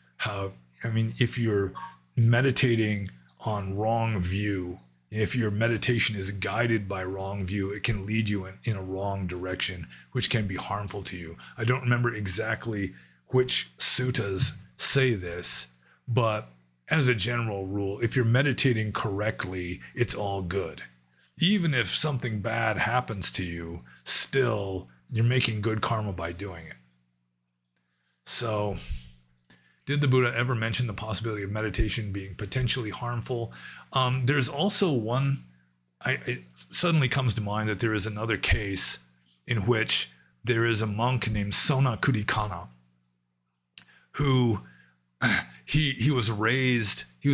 If you're meditating on wrong view, if your meditation is guided by wrong view, it can lead you in a wrong direction, which can be harmful to you. I don't remember exactly which suttas say this, but as a general rule, if you're meditating correctly, it's all good. Even if something bad happens to you, still, you're making good karma by doing it. So, did the Buddha ever mention the possibility of meditation being potentially harmful? There's also one, it suddenly comes to mind that there is another case in which there is a monk named Sona Kudikana, who he was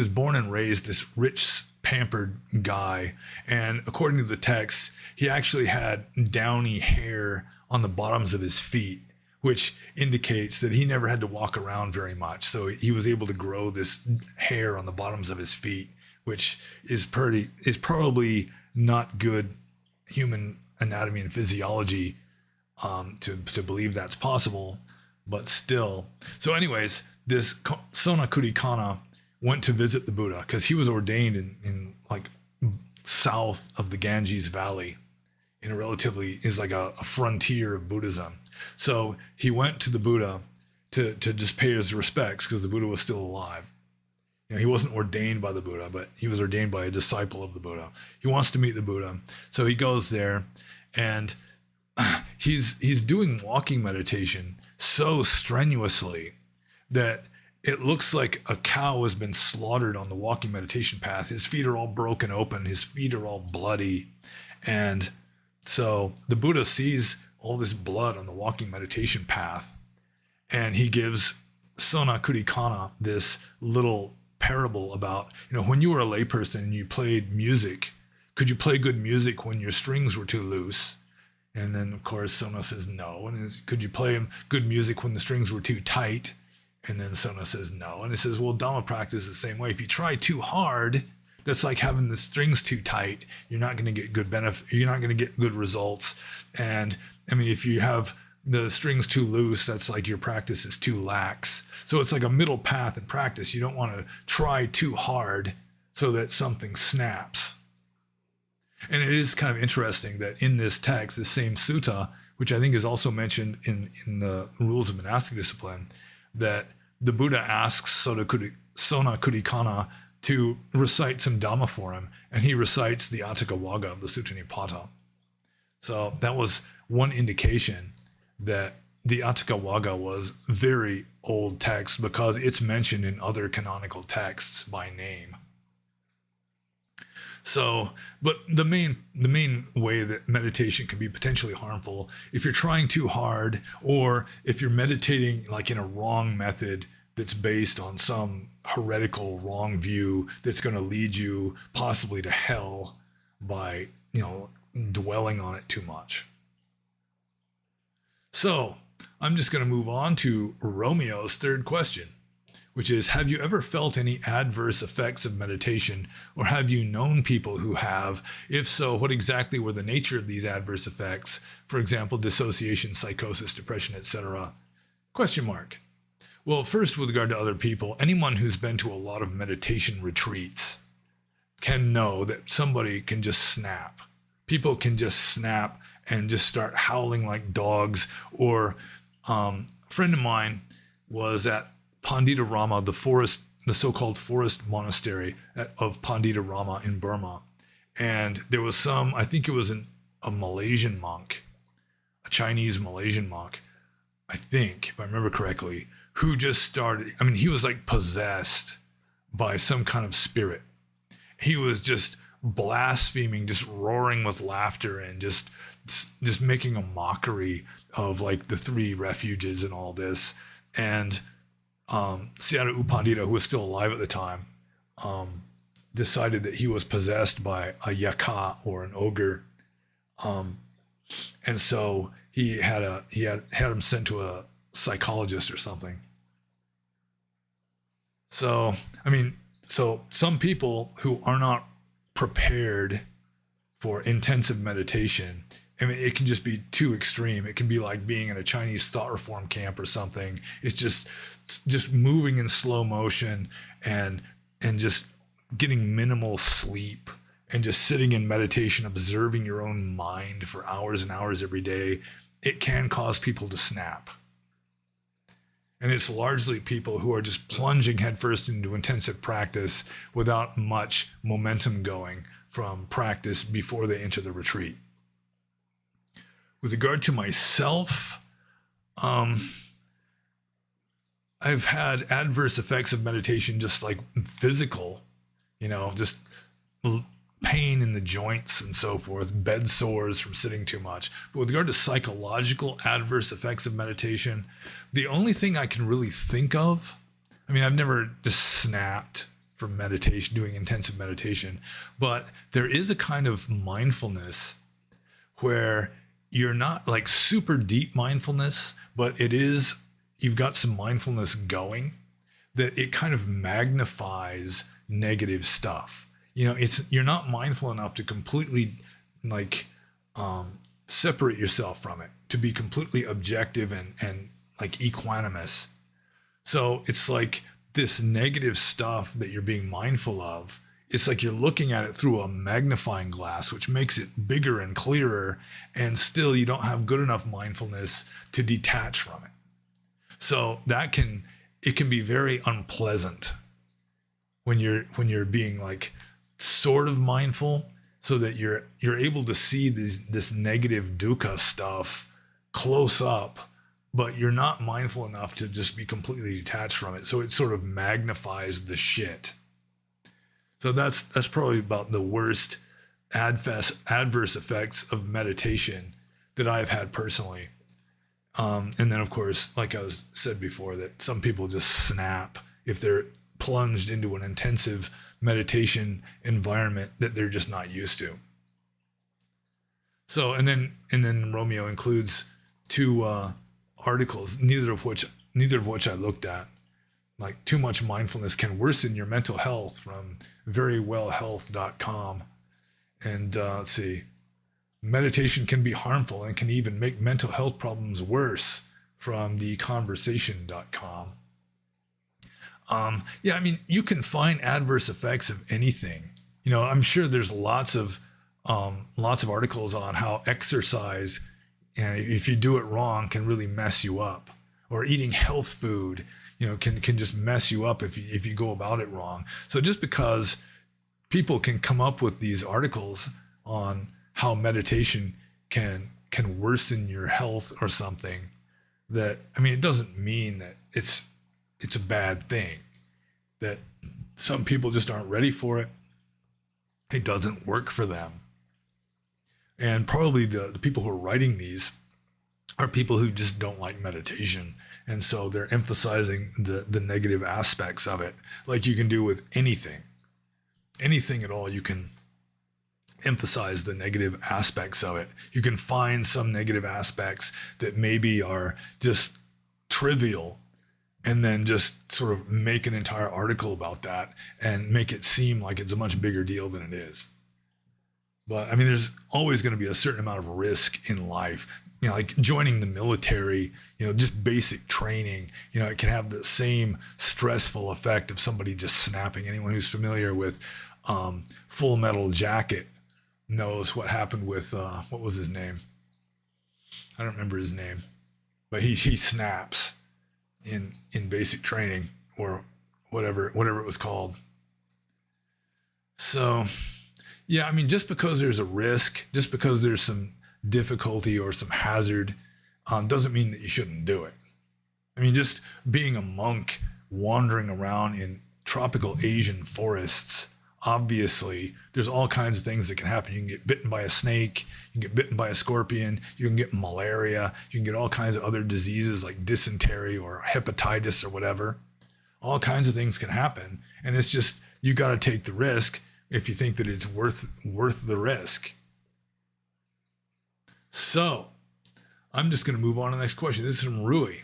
born and raised this rich, pampered guy. And according to the text, he actually had downy hair on the bottoms of his feet, which indicates that he never had to walk around very much. So he was able to grow this hair on the bottoms of his feet, which is probably not good human anatomy and physiology to believe that's possible, but still. So anyways, this Sona Kudikana went to visit the Buddha because he was ordained in like south of the Ganges Valley, in a relatively, is like a frontier of Buddhism. So he went to the Buddha to just pay his respects because the Buddha was still alive. You know, he wasn't ordained by the Buddha, but he was ordained by a disciple of the Buddha. He wants to meet the Buddha. So he goes there and he's doing walking meditation so strenuously that it looks like a cow has been slaughtered on the walking meditation path. His feet are all broken open. His feet are all bloody. And so the Buddha sees all this blood on the walking meditation path, and he gives Sona Kudikana this little parable about, when you were a layperson and you played music, could you play good music when your strings were too loose? And then, of course, Sona says no. And could you play good music when the strings were too tight? And then Sona says no. And he says, well, Dhamma practice is the same way. If you try too hard, that's like having the strings too tight. You're not going to get good benefit. You're not going to get good results. And if you have the strings too loose, that's like your practice is too lax. So it's like a middle path in practice. You don't want to try too hard so that something snaps. And it is kind of interesting that in this text, the same sutta, which I think is also mentioned in the rules of monastic discipline, that the Buddha asks Sona Kurikana to recite some Dhamma for him, and he recites the Atthakavagga of the Sutta Nipata. So that was one indication that the Atthakavagga was very old text because it's mentioned in other canonical texts by name. So, but the main way that meditation can be potentially harmful, if you're trying too hard, or if you're meditating like in a wrong method that's based on some heretical wrong view that's going to lead you possibly to hell by, dwelling on it too much. So, I'm just going to move on to Romeo's third question, which is, have you ever felt any adverse effects of meditation, or have you known people who have? If so, what exactly were the nature of these adverse effects? For example, dissociation, psychosis, depression, etc. ? Well, first, with regard to other people, anyone who's been to a lot of meditation retreats can know that somebody can just snap. People can just snap and just start howling like dogs. Or a friend of mine was at Pandita Rama, the so-called forest monastery of Pandita Rama in Burma. And there was I think it was a Malaysian monk, a Chinese Malaysian monk, I think, if I remember correctly, who just started, he was like possessed by some kind of spirit. He was just blaspheming, just roaring with laughter and just making a mockery of like the three refuges and all this. And Sayadaw U Pandita, who was still alive at the time, decided that he was possessed by a yaka, or an ogre, and so he had him sent to a psychologist or something. So some people who are not prepared for intensive meditation, it can just be too extreme. It can be like being in a Chinese thought reform camp or something. It's just moving in slow motion and just getting minimal sleep and just sitting in meditation, observing your own mind for hours and hours every day. It can cause people to snap. And it's largely people who are just plunging headfirst into intensive practice without much momentum going from practice before they enter the retreat. With regard to myself, I've had adverse effects of meditation, just like physical, just pain in the joints and so forth, bed sores from sitting too much. But with regard to psychological adverse effects of meditation, the only thing I can really think of, I've never just snapped from meditation, doing intensive meditation, but there is a kind of mindfulness where you're not like super deep mindfulness, but you've got some mindfulness going, that it kind of magnifies negative stuff. You're not mindful enough to completely separate yourself from it, to be completely objective and like equanimous. So it's like this negative stuff that you're being mindful of, it's like you're looking at it through a magnifying glass, which makes it bigger and clearer, and still you don't have good enough mindfulness to detach from it. So it can be very unpleasant when you're being like sort of mindful, so that you're able to see this negative dukkha stuff close up, but you're not mindful enough to just be completely detached from it. So it sort of magnifies the shit. So that's probably about the worst adverse effects of meditation that I've had personally. And then, of course, like I said before, that some people just snap if they're plunged into an intensive meditation environment that they're just not used to. So, and then Romeo includes two articles, neither of which I looked at. Like, too much mindfulness can worsen your mental health, from verywellhealth.com. And let's see, meditation can be harmful and can even make mental health problems worse, from theconversation.com. You can find adverse effects of anything. I'm sure there's lots of articles on how exercise, if you do it wrong, can really mess you up, or eating health food, can just mess you up if you go about it wrong. So just because people can come up with these articles on how meditation can worsen your health or something, it doesn't mean that it's a bad thing. That some people just aren't ready for it. It doesn't work for them. And probably the people who are writing these are people who just don't like meditation. And so they're emphasizing the negative aspects of it, like you can do with anything at all. You can emphasize the negative aspects of it. You can find some negative aspects that maybe are just trivial, and then just sort of make an entire article about that and make it seem like it's a much bigger deal than it is. But there's always going to be a certain amount of risk in life. Like joining the military, just basic training, it can have the same stressful effect of somebody just snapping. Anyone who's familiar with Full Metal Jacket knows what happened with, what was his name? I don't remember his name, but he snaps in basic training, or whatever it was called. So, yeah, just because there's a risk, just because there's some difficulty or some hazard, doesn't mean that you shouldn't do it. Just being a monk wandering around in tropical Asian forests, obviously there's all kinds of things that can happen. You can get bitten by a snake, you can get bitten by a scorpion, you can get malaria, you can get all kinds of other diseases like dysentery or hepatitis or whatever. All kinds of things can happen, and it's just, you got to take the risk if you think that it's worth the risk. So I'm just going to move on to the next question. This is from Rui.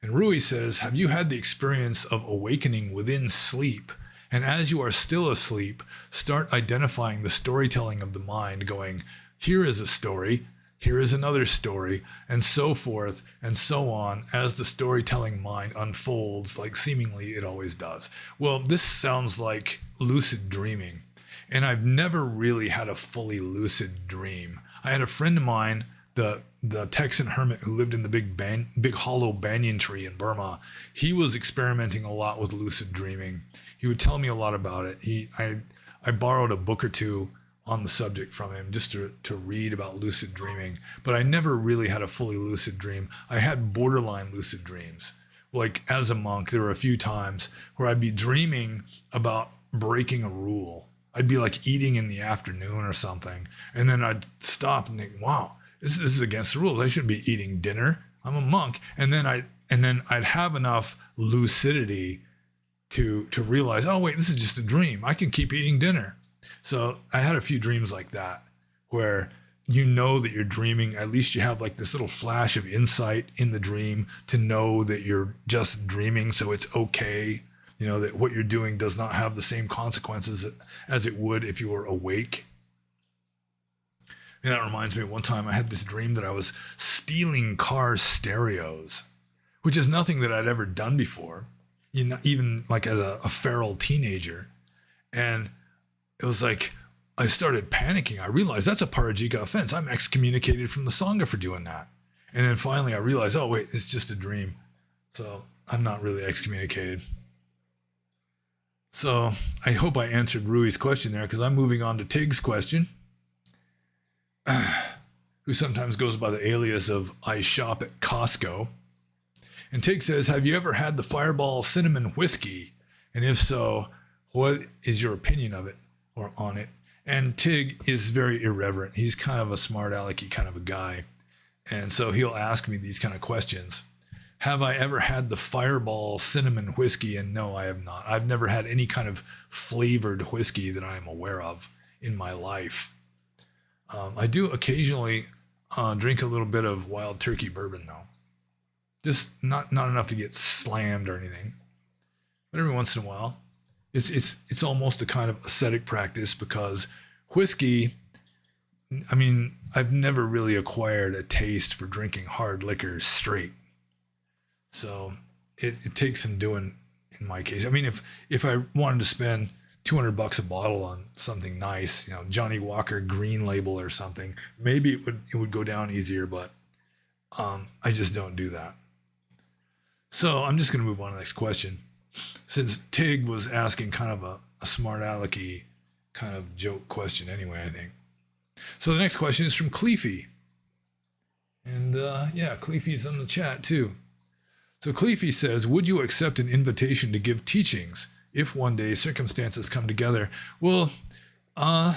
And Rui says, have you had the experience of awakening within sleep? And as you are still asleep, start identifying the storytelling of the mind, going, here is a story, here is another story, and so forth and so on, as the storytelling mind unfolds, like seemingly it always does. Well, this sounds like lucid dreaming. And I've never really had a fully lucid dream. I had a friend of mine, the Texan hermit who lived in the big hollow banyan tree in Burma. He was experimenting a lot with lucid dreaming. He would tell me a lot about it. I borrowed a book or two on the subject from him just to read about lucid dreaming, but I never really had a fully lucid dream. I had borderline lucid dreams. Like as a monk, there were a few times where I'd be dreaming about breaking a rule. I'd be like eating in the afternoon or something, and then I'd stop and think, wow, this is against the rules. I shouldn't be eating dinner. I'm a monk. And then I'd have enough lucidity to realize, oh wait, this is just a dream. I can keep eating dinner. So I had a few dreams like that, where that you're dreaming. At least you have like this little flash of insight in the dream to know that you're just dreaming, so it's okay. That what you're doing does not have the same consequences as it would if you were awake. And that reminds me of one time I had this dream that I was stealing car stereos, which is nothing that I'd ever done before, even like as a feral teenager. And it was like, I started panicking. I realized that's a Parajika offense. I'm excommunicated from the Sangha for doing that. And then finally I realized, oh wait, it's just a dream. So I'm not really excommunicated. So I hope I answered Rui's question there, because I'm moving on to Tig's question, who sometimes goes by the alias of I shop at Costco. And Tig says, have you ever had the Fireball cinnamon whiskey? And if so, what is your opinion of it or on it? And Tig is very irreverent. He's kind of a smart alecky kind of a guy. And so he'll ask me these kind of questions. Have I ever had the Fireball cinnamon whiskey? And no, I have not. I've never had any kind of flavored whiskey that I am aware of in my life. I do occasionally drink a little bit of wild turkey bourbon, though. Just not enough to get slammed or anything. But every once in a while, it's almost a kind of ascetic practice, because whiskey, I've never really acquired a taste for drinking hard liquor straight. So it takes some doing in my case. If I wanted to spend $200 a bottle on something nice, Johnny Walker Green Label or something, maybe it would go down easier, but I just don't do that. So I'm just going to move on to the next question. Since Tig was asking kind of a smart alecky kind of joke question anyway, I think. So the next question is from Cleefy. And yeah, Cleefy's in the chat too. So Cleefy says, would you accept an invitation to give teachings if one day circumstances come together? Well, I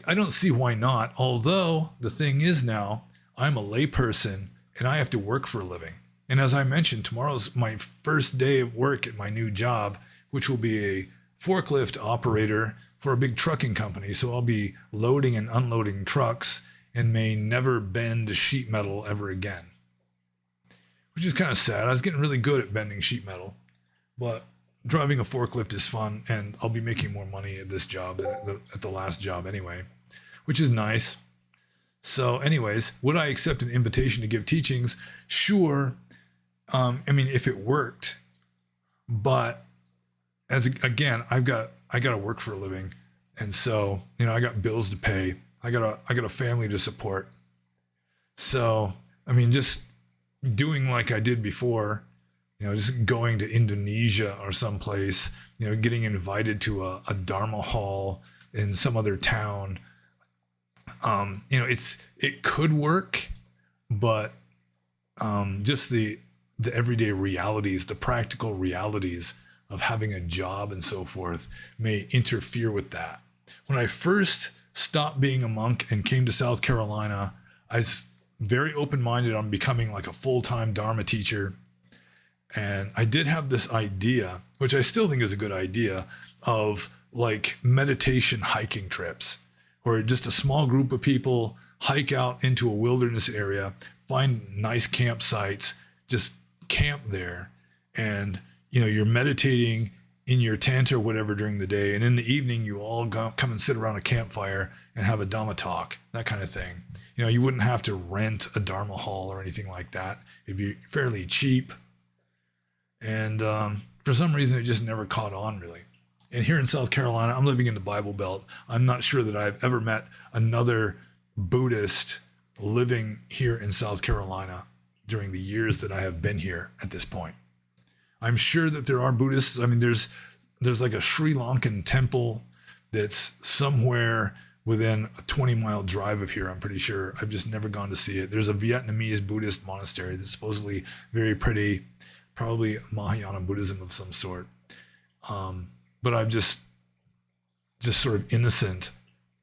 don't see why not. Although the thing is now, I'm a layperson and I have to work for a living. And as I mentioned, tomorrow's my first day of work at my new job, which will be a forklift operator for a big trucking company. So I'll be loading and unloading trucks and may never bend sheet metal ever again, which is kind of sad. I was getting really good at bending sheet metal, but driving a forklift is fun, and I'll be making more money at this job than at the last job anyway, which is nice. So anyways, would I accept an invitation to give teachings? Sure. I mean, if it worked, but again, I got to work for a living. And so, I got bills to pay. I got a family to support. So, I mean, just doing like I did before, just going to Indonesia or someplace, getting invited to a Dharma hall in some other town. It could work, but just the everyday realities, the practical realities of having a job and so forth may interfere with that. When I first stopped being a monk and came to South Carolina, I was very open-minded on becoming like a full-time Dharma teacher. And I did have this idea, which I still think is a good idea, of like meditation hiking trips, where just a small group of people hike out into a wilderness area, find nice campsites, just camp there, and you're meditating in your tent or whatever during the day, and in the evening you all come and sit around a campfire and have a Dhamma talk, that kind of thing. You wouldn't have to rent a Dharma hall or anything like that. It'd be fairly cheap, and for some reason it just never caught on really. And here in South Carolina, I'm living in the Bible Belt. I'm not sure that I've ever met another Buddhist living here in South Carolina during the years that I have been here at this point. I'm sure that there are Buddhists. I mean, there's like a Sri Lankan temple that's somewhere within a 20-mile drive of here, I'm pretty sure. I've just never gone to see it. There's a Vietnamese Buddhist monastery that's supposedly very pretty, probably Mahayana Buddhism of some sort. But I'm just sort of innocent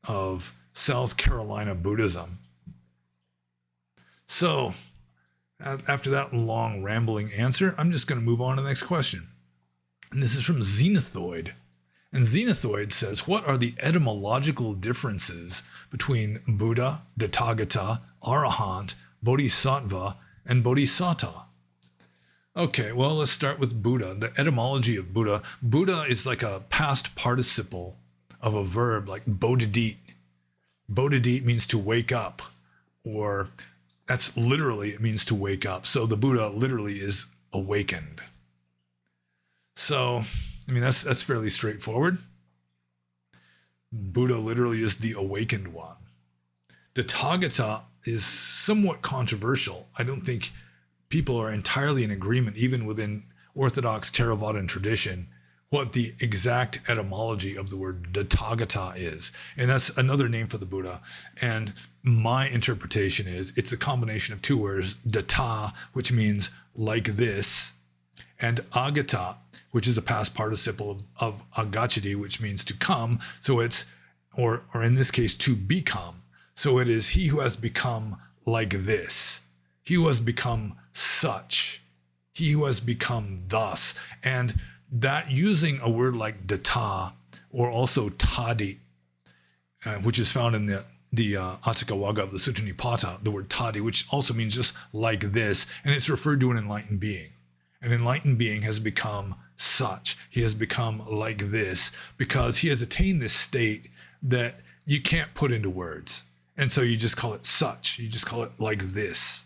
of South Carolina Buddhism. So after that long rambling answer, I'm just going to move on to the next question. And this is from Xenothoid. And Xenothoid says, what are the etymological differences between Buddha, Tathagata, Arahant, Bodhisattva, and Bodhisatta? Okay, well, let's start with Buddha. The etymology of Buddha. Buddha is like a past participle of a verb like bodhidit. Bodhidit means to wake up, or that's literally, it means to wake up. So the Buddha literally is awakened. So, I mean, that's fairly straightforward. Buddha literally is the awakened one. The Tathagata is somewhat controversial. I don't think people are entirely in agreement, even within Orthodox Theravadan tradition, what the exact etymology of the word Tathagata is. And that's another name for the Buddha. And my interpretation is it's a combination of two words, Data, which means like this, and Agata, which is a past participle of agachati, which means to come. So it's, or in this case, to become. So it is he who has become like this. He who has become such. He who has become thus. And that using a word like data, or also tadi, which is found in the Atthakavagga of the Sutta Nipata, the word tadi, which also means just like this, and it's referred to an enlightened being. An enlightened being has become such. He has become like this because he has attained this state that you can't put into words. And so you just call it such. You just call it like this.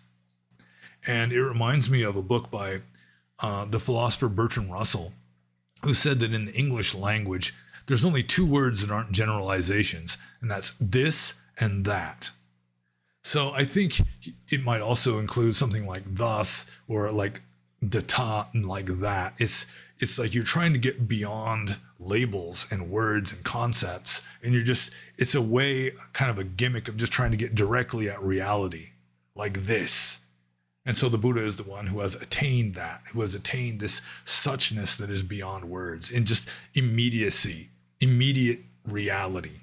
And it reminds me of a book by the philosopher Bertrand Russell, who said that in the English language, there's only two words that aren't generalizations, and that's this and that. So I think it might also include something like thus, or like data like that. It's like you're trying to get beyond labels and words and concepts, and it's a way, kind of a gimmick of just trying to get directly at reality, like this. And so the Buddha is the one who has attained that, who has attained this suchness that is beyond words, in just immediacy, immediate reality.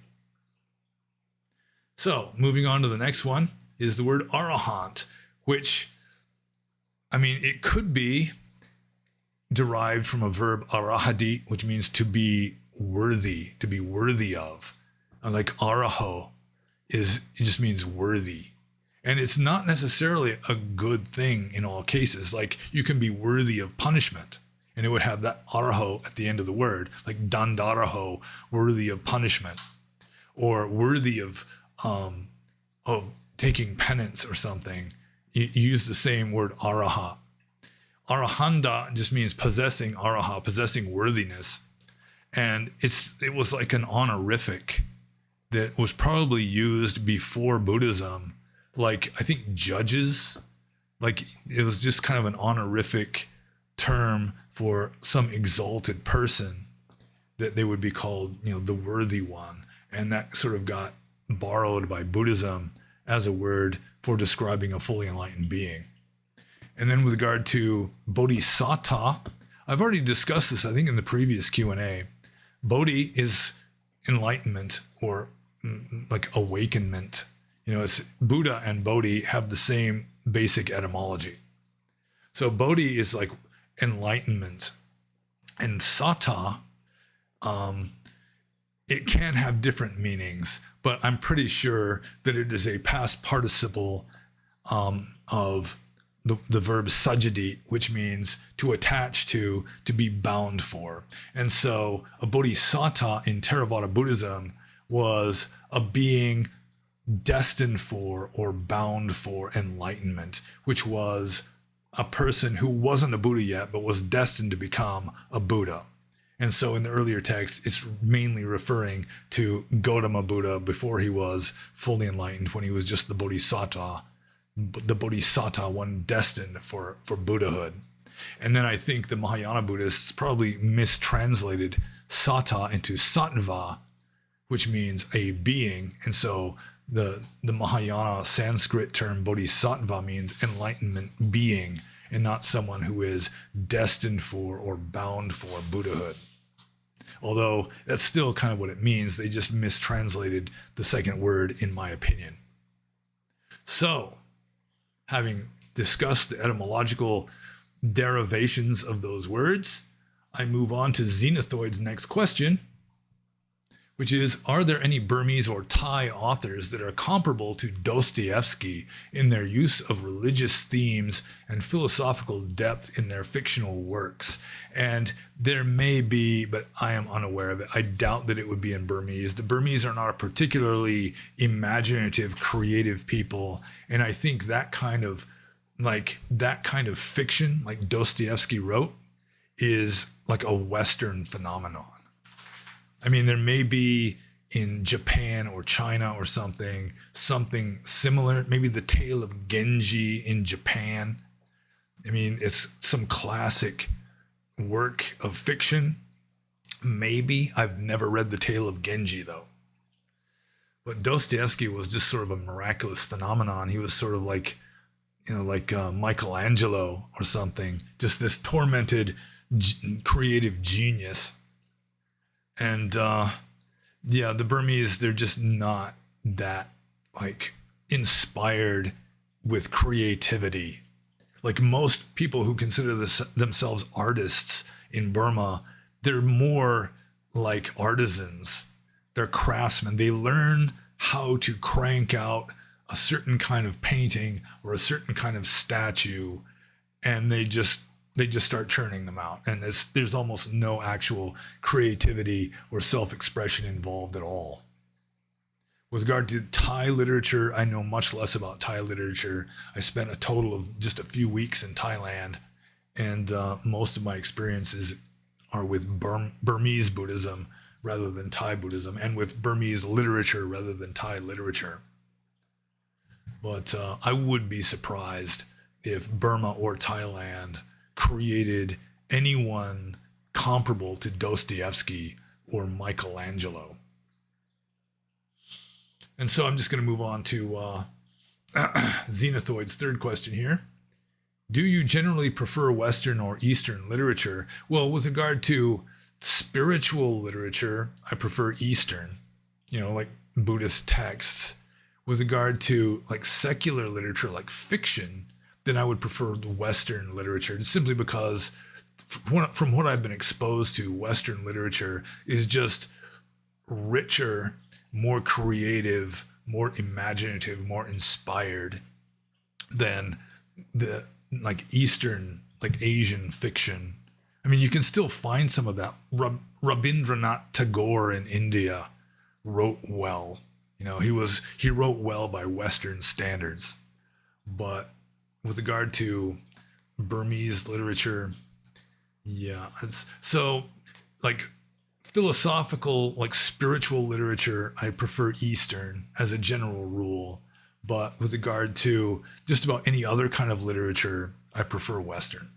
So moving on to the next one is the word arahant, which, I mean, it could be derived from a verb arahadi, which means to be worthy of. And like araho it just means worthy. And it's not necessarily a good thing in all cases. Like, you can be worthy of punishment, and it would have that araho at the end of the word, like dandaraho, worthy of punishment, or worthy of taking penance or something. You use the same word araha. Arahanda just means possessing araha, possessing worthiness. And it was like an honorific that was probably used before Buddhism. Like, I think judges, like, it was just kind of an honorific term for some exalted person, that they would be called, the worthy one. And that sort of got borrowed by Buddhism as a word for describing a fully enlightened being. And then with regard to bodhisattva, I've already discussed this, I think, in the previous Q&A. Bodhi is enlightenment, or like awakenment. It's Buddha and Bodhi have the same basic etymology. So Bodhi is like enlightenment, and satta, it can have different meanings, but I'm pretty sure that it is a past participle of the verb sajjati, which means to attach to be bound for. And so a bodhisattva in Theravada Buddhism was a being destined for or bound for enlightenment, which was a person who wasn't a Buddha yet, but was destined to become a Buddha. And so in the earlier text, it's mainly referring to Gautama Buddha before he was fully enlightened, when he was just the bodhisattva, one destined for Buddhahood. And then I think the Mahayana Buddhists probably mistranslated satta into sattva, which means a being. And so the Mahayana Sanskrit term bodhisattva means enlightenment being, and not someone who is destined for or bound for Buddhahood. Although that's still kind of what it means. They just mistranslated the second word, in my opinion. So, having discussed the etymological derivations of those words, I move on to Xenothoid's next question, which is, are there any Burmese or Thai authors that are comparable to Dostoevsky in their use of religious themes and philosophical depth in their fictional works? And there may be, but I am unaware of it. I doubt that it would be in Burmese. The Burmese are not a particularly imaginative, creative people. And I think that kind of fiction, like Dostoevsky wrote, is like a Western phenomenon. I mean, there may be in Japan or China or something similar, maybe the tale of Genji in Japan. I mean, it's some classic work of fiction. Maybe. I've never read the tale of Genji, though. But Dostoevsky was just sort of a miraculous phenomenon. He was sort of like, Michelangelo or something, just this tormented creative genius. And the Burmese, they're just not that inspired with creativity. Like most people who consider themselves artists in Burma, they're more like artisans. They're craftsmen. They learn how to crank out a certain kind of painting or a certain kind of statue, and they just start churning them out. And there's almost no actual creativity or self-expression involved at all. With regard to Thai literature, I know much less about Thai literature. I spent a total of just a few weeks in Thailand, and most of my experiences are with Burmese Buddhism rather than Thai Buddhism, and with Burmese literature rather than Thai literature. But I would be surprised if Burma or Thailand created anyone comparable to Dostoevsky or Michelangelo. And so I'm just going to move on to Xenothoid's third question here. Do you generally prefer Western or Eastern literature? Well, with regard to spiritual literature, I prefer Eastern, like Buddhist texts. With regard to like secular literature, like fiction, then I would prefer the Western literature, simply because from what I've been exposed to, Western literature is just richer, more creative, more imaginative, more inspired than the like Eastern, like Asian fiction. I mean, you can still find some of that. Rabindranath Tagore in India wrote well. He wrote well by Western standards. But with regard to Burmese literature, yeah, so like philosophical, like spiritual literature, I prefer Eastern as a general rule. But with regard to just about any other kind of literature, I prefer Western.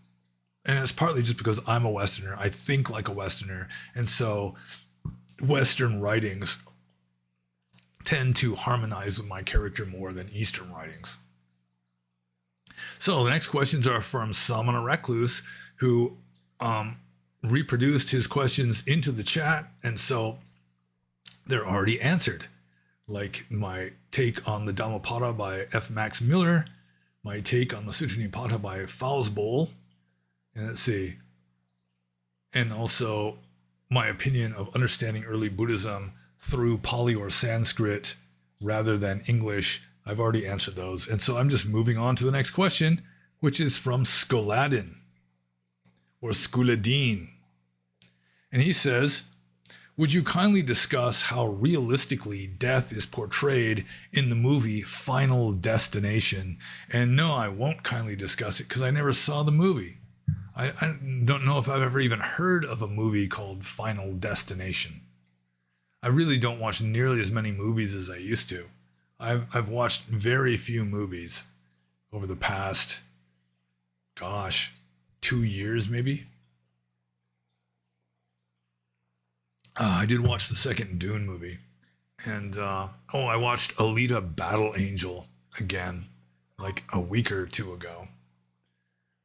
And it's partly just because I'm a Westerner. I think like a Westerner. And so Western writings tend to harmonize with my character more than Eastern writings. So the next questions are from Samana Recluse, who reproduced his questions into the chat. And so they're already answered. Like my take on the Dhammapada by F. Max Miller, my take on the Sutta Nipata by Fowlsbowl, and let's see, and also my opinion of understanding early Buddhism through Pali or Sanskrit rather than English. I've already answered those. And so I'm just moving on to the next question, which is from Skoladin or Skuladin. And he says, would you kindly discuss how realistically death is portrayed in the movie Final Destination? And no, I won't kindly discuss it because I never saw the movie. I don't know if I've ever even heard of a movie called Final Destination. I really don't watch nearly as many movies as I used to. I've watched very few movies over the past, 2 years maybe. I did watch the second Dune movie. And, I watched Alita Battle Angel again, like a week or two ago.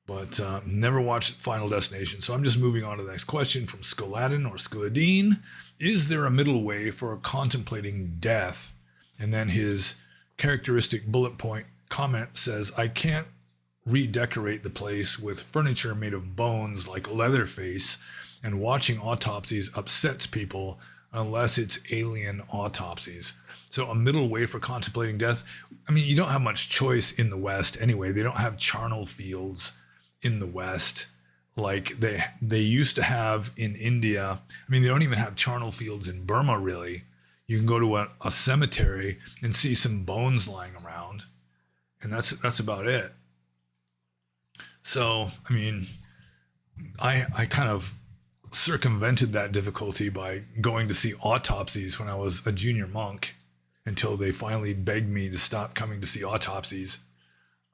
But never watched Final Destination. So I'm just moving on to the next question from Skoladin or Skoladine. Is there a middle way for contemplating death? And then his characteristic bullet point comment says, I can't redecorate the place with furniture made of bones like Leatherface, and watching autopsies upsets people unless it's alien autopsies. So a middle way for contemplating death. I mean, you don't have much choice in the West anyway. They don't have charnel fields in the West like they used to have in India. I mean, they don't even have charnel fields in Burma, really. You can go to a cemetery and see some bones lying around, and that's about it. So, I mean, I kind of circumvented that difficulty by going to see autopsies when I was a junior monk until they finally begged me to stop coming to see autopsies.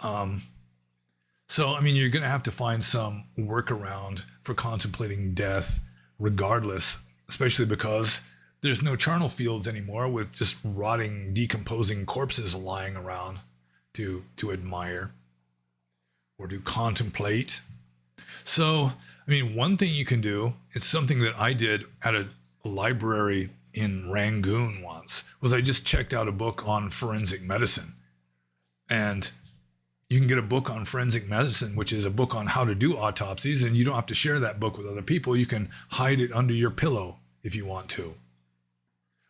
So, I mean, you're going to have to find some workaround for contemplating death regardless, especially because there's no charnel fields anymore with just rotting, decomposing corpses lying around to admire or to contemplate. So, I mean, one thing you can do, it's something that I did at a library in Rangoon once, was I just checked out a book on forensic medicine. And you can get a book on forensic medicine, which is a book on how to do autopsies, and you don't have to share that book with other people. You can hide it under your pillow if you want to.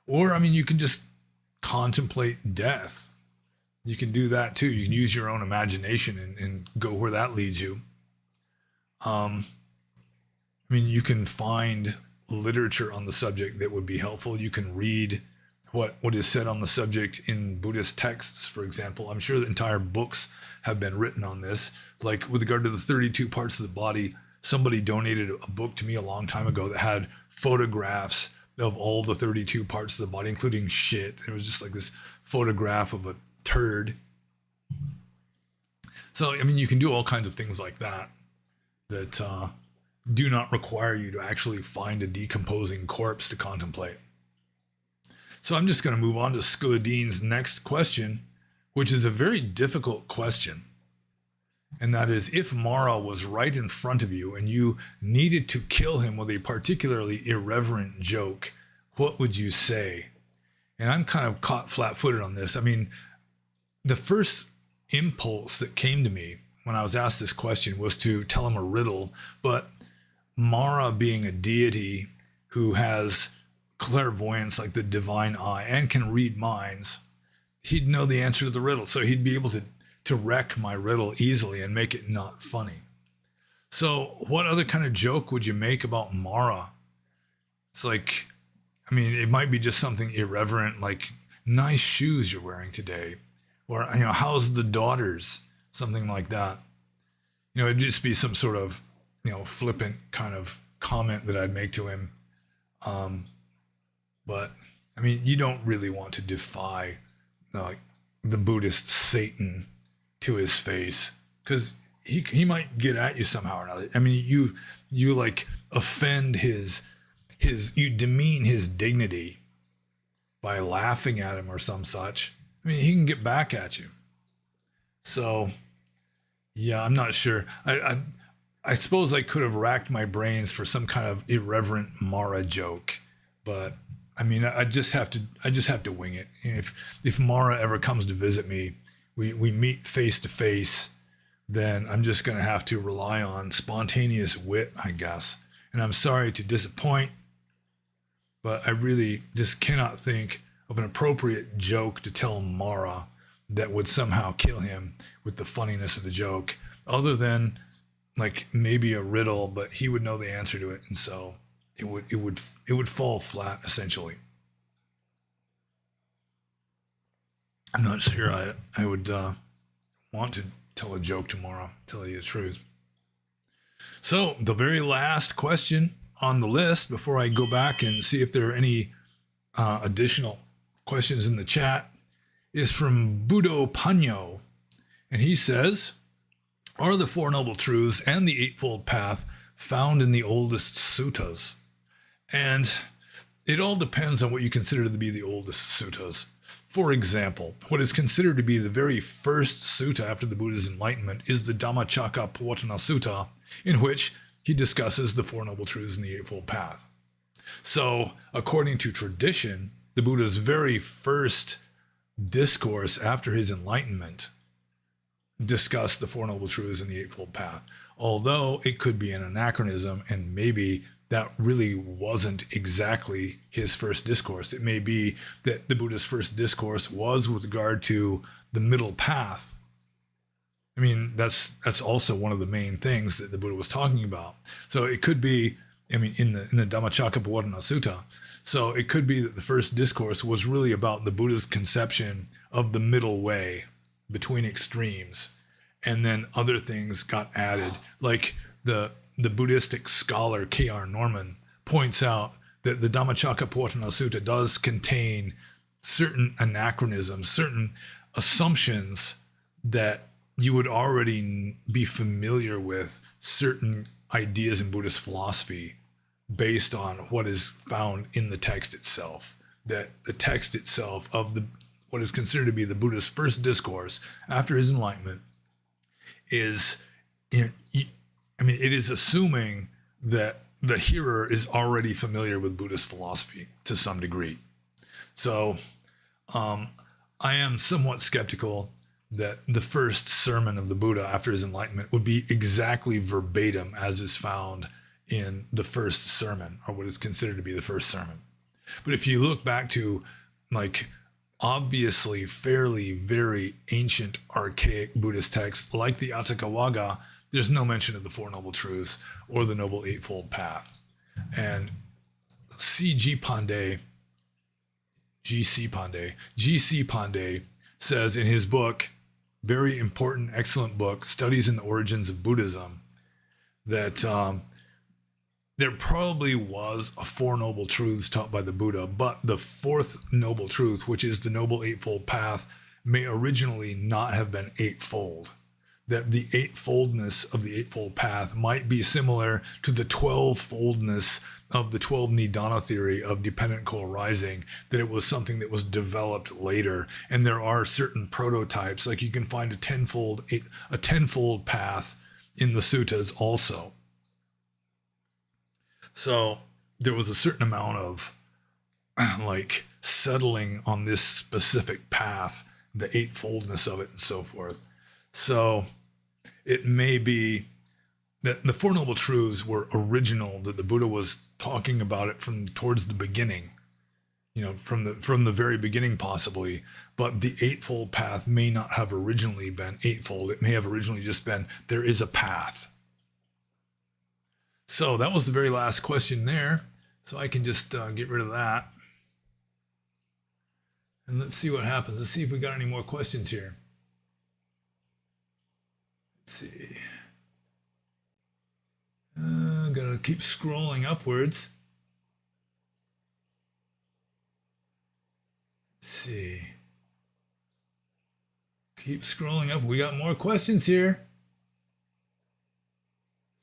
Or, I mean, you can just contemplate death. You can do that too. You can use your own imagination and go where that leads you. I mean, you can find literature on the subject that would be helpful. You can read what is said on the subject in Buddhist texts, for example. I'm sure that entire books have been written on this. Like with regard to the 32 parts of the body, somebody donated a book to me a long time ago that had photographs of all the 32 parts of the body, including shit. It was just like this photograph of a turd. So, I mean, you can do all kinds of things like that. that do not require you to actually find a decomposing corpse to contemplate. So I'm just going to move on to Skuladin's next question, which is a very difficult question. And that is, if Mara was right in front of you and you needed to kill him with a particularly irreverent joke, what would you say? And I'm kind of caught flat-footed on this. I mean, the first impulse that came to me when I was asked this question was to tell him a riddle, but Mara being a deity who has clairvoyance like the divine eye and can read minds, he'd know the answer to the riddle. So he'd be able to wreck my riddle easily and make it not funny. So what other kind of joke would you make about Mara? It's like, I mean, it might be just something irreverent, like nice shoes you're wearing today, or, you know, how's the daughters? Something like that. You know, it'd just be some sort of, you know, flippant kind of comment that I'd make to him. But I mean, you don't really want to defy like the Buddhist Satan to his face, because he might get at you somehow or another. I mean, you like offend his you demean his dignity by laughing at him or some such. I mean, he can get back at you. So yeah, I'm not sure. I suppose I could have racked my brains for some kind of irreverent Mara joke, but I mean, I just have to wing it. If Mara ever comes to visit me, we meet face to face, then I'm just going to have to rely on spontaneous wit, I guess. And I'm sorry to disappoint, but I really just cannot think of an appropriate joke to tell Mara that would somehow kill him with the funniness of the joke, other than like maybe a riddle, but he would know the answer to it, and so it would fall flat essentially. I'm not sure I would want to tell a joke tomorrow, tell you the truth. So the very last question on the list before I go back and see if there are any additional questions in the chat is from Budo Panyo, and he says, are the Four Noble Truths and the Eightfold Path found in the oldest suttas? And it all depends on what you consider to be the oldest suttas. For example, what is considered to be the very first sutta after the Buddha's enlightenment is the Dhammacakkappavattana Sutta, in which he discusses the Four Noble Truths and the Eightfold Path. So, according to tradition, the Buddha's very first discourse after his enlightenment discussed the Four Noble Truths and the Eightfold Path, although it could be an anachronism and maybe that really wasn't exactly his first discourse. It may be that the Buddha's first discourse was with regard to the middle path. I mean, that's also one of the main things that the Buddha was talking about. So it could be, I mean, in the Dhammacakkappavattana Sutta, so it could be that the first discourse was really about the Buddha's conception of the middle way between extremes, and then other things got added, like the Buddhistic scholar K.R. Norman points out that the Dhammacakkappavattana Sutta does contain certain anachronisms, certain assumptions that you would already be familiar with, certain ideas in Buddhist philosophy based on what is found in the text itself. That the text itself of what is considered to be the Buddha's first discourse after his enlightenment is, it is assuming that the hearer is already familiar with Buddhist philosophy to some degree. So I am somewhat skeptical that the first sermon of the Buddha after his enlightenment would be exactly verbatim as is found in the first sermon, or what is considered to be the first sermon. But if you look back to like obviously fairly very ancient archaic Buddhist texts like the Atthakavagga, there's no mention of the Four Noble Truths or the Noble Eightfold Path. And G.C. Pandey says in his book, very important, excellent book, Studies in the Origins of Buddhism, that there probably was a Four Noble Truths taught by the Buddha, but the fourth Noble Truth, which is the Noble Eightfold Path, may originally not have been eightfold. that the eightfoldness of the Eightfold Path might be similar to the 12-foldness of the 12 Nibbana theory of dependent co-arising, that it was something that was developed later. And there are certain prototypes, like you can find a tenfold path in the suttas also. So there was a certain amount of like settling on this specific path, the eightfoldness of it and so forth. So it may be that the Four Noble Truths were original, that the Buddha was talking about it from towards the beginning, from the very beginning possibly, but the Eightfold Path may not have originally been eightfold. It may have originally just been, there is a path. So that was the very last question there. So I can just get rid of that. And let's see what happens. Let's see if we got any more questions here. Let's see. Gotta keep scrolling upwards. Let's see. Keep scrolling up. We got more questions here.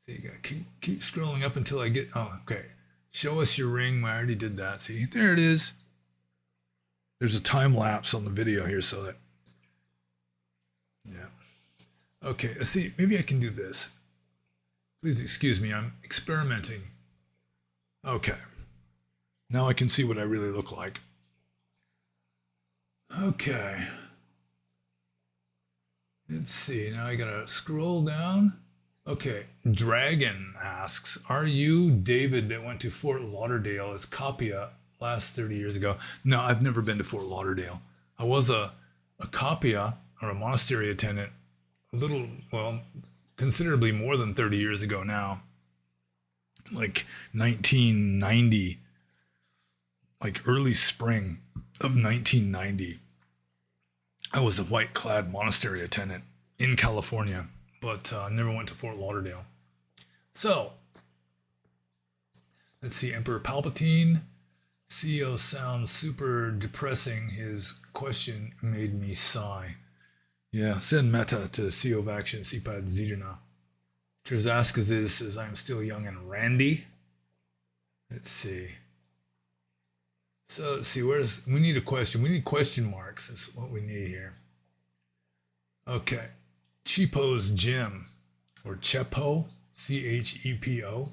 See, you gotta keep scrolling up until I get. Oh, okay. Show us your ring. I already did that. See, there it is. There's a time lapse on the video here, so that. Yeah. Okay. Let's see. Maybe I can do this. Please excuse me, I'm experimenting. Okay. Now I can see what I really look like. Okay. Let's see, now I gotta scroll down. Okay, Dragon asks, are you David that went to Fort Lauderdale as Kapia last 30 years ago? No, I've never been to Fort Lauderdale. I was a Kapia, or a monastery attendant, considerably more than 30 years ago now, like 1990, like early spring of 1990. I was a white-clad monastery attendant in California, but never went to Fort Lauderdale. So, let's see, Emperor Palpatine, CEO sounds super depressing. His question made me sigh. Yeah, send metta to CEO of Action, Sipad Zidana. Terzaskas says, I'm still young and randy. Let's see. So let's see, we need a question. We need question marks. That's what we need here. Okay. Cheapo's Gym, or Chepo, Chepo,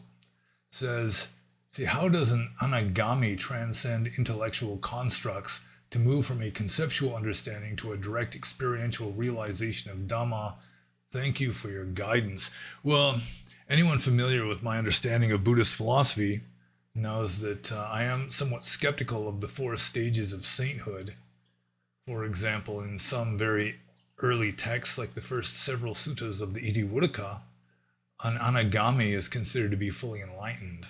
says, see, how does an anagami transcend intellectual constructs to move from a conceptual understanding to a direct experiential realization of Dhamma? Thank you for your guidance. Well, anyone familiar with my understanding of Buddhist philosophy knows that I am somewhat skeptical of the 4 stages of sainthood. For example, in some very early texts, like the first several suttas of the Itivuttaka, an anagami is considered to be fully enlightened.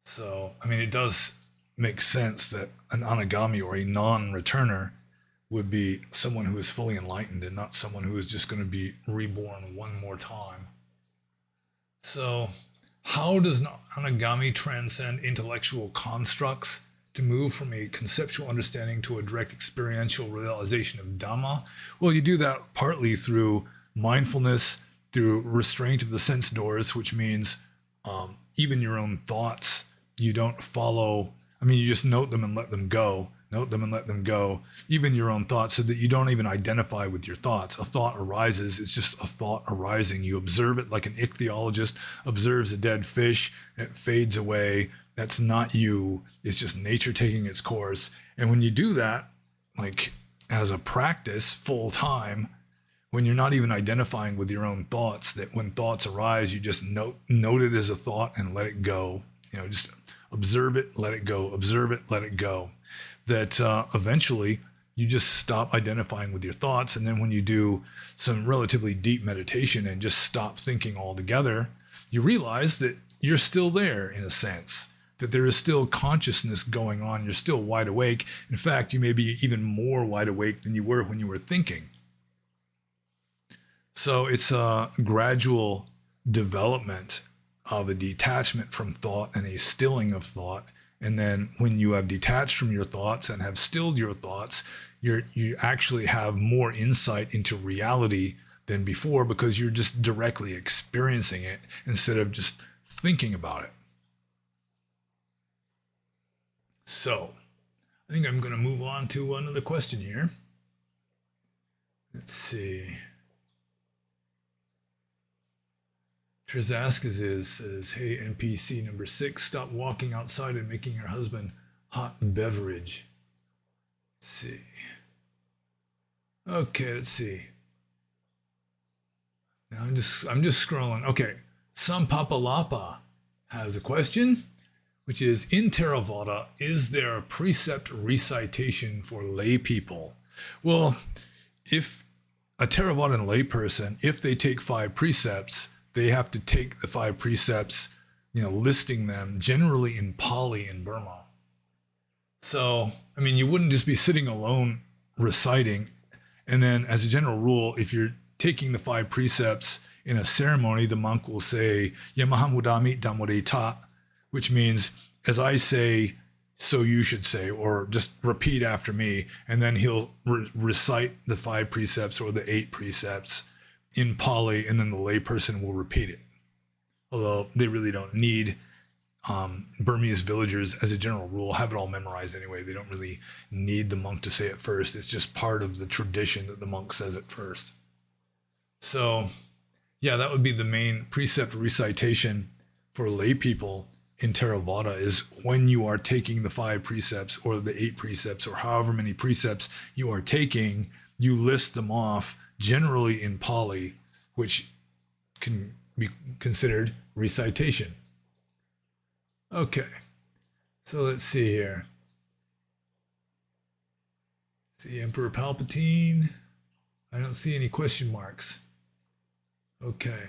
So, I mean, it does make sense that an anagami, or a non-returner, would be someone who is fully enlightened and not someone who is just going to be reborn one more time. So, how does an anagami transcend intellectual constructs to move from a conceptual understanding to a direct experiential realization of Dhamma? Well, you do that partly through mindfulness, through restraint of the sense doors, which means even your own thoughts, you don't follow. I mean, you just note them and let them go. Note them and let them go. Even your own thoughts, so that you don't even identify with your thoughts. A thought arises, it's just a thought arising. You observe it like an ichthyologist observes a dead fish, and it fades away. That's not you. It's just nature taking its course. And when you do that, like as a practice full time, when you're not even identifying with your own thoughts, that when thoughts arise, you just note it as a thought and let it go. Just observe it, let it go. Observe it, let it go. That eventually you just stop identifying with your thoughts. And then when you do some relatively deep meditation and just stop thinking altogether, you realize that you're still there in a sense, that there is still consciousness going on. You're still wide awake. In fact, you may be even more wide awake than you were when you were thinking. So it's a gradual development of a detachment from thought and a stilling of thought. And then when you have detached from your thoughts and have stilled your thoughts, you actually have more insight into reality than before because you're just directly experiencing it instead of just thinking about it. So, I think I'm going to move on to another question here. Let's see. Trizaskas says, hey, NPC number 6, stop walking outside and making your husband hot beverage. Let's see. Okay, let's see. Now I'm just scrolling. Okay, Sampapalapa has a question, which is, in Theravada, is there a precept recitation for lay people? Well, if a Theravadan layperson, if they take 5 precepts, they have to take the 5 precepts, listing them generally in Pali in Burma. So, I mean, you wouldn't just be sitting alone reciting. And then as a general rule, if you're taking the 5 precepts in a ceremony, the monk will say, Yamahamudami Damodeta, which means, as I say, so you should say, or just repeat after me. And then he'll recite the 5 precepts or the 8 precepts in Pali, and then the layperson will repeat it. Although they really don't need, Burmese villagers, as a general rule, have it all memorized anyway. They don't really need the monk to say it first. It's just part of the tradition that the monk says it first. So, yeah, that would be the main precept recitation for lay people in Theravada, is when you are taking the 5 precepts or the 8 precepts or however many precepts you are taking, you list them off generally in Pali, which can be considered recitation. Okay, so let's see here. See Emperor Palpatine. I don't see any question marks. Okay.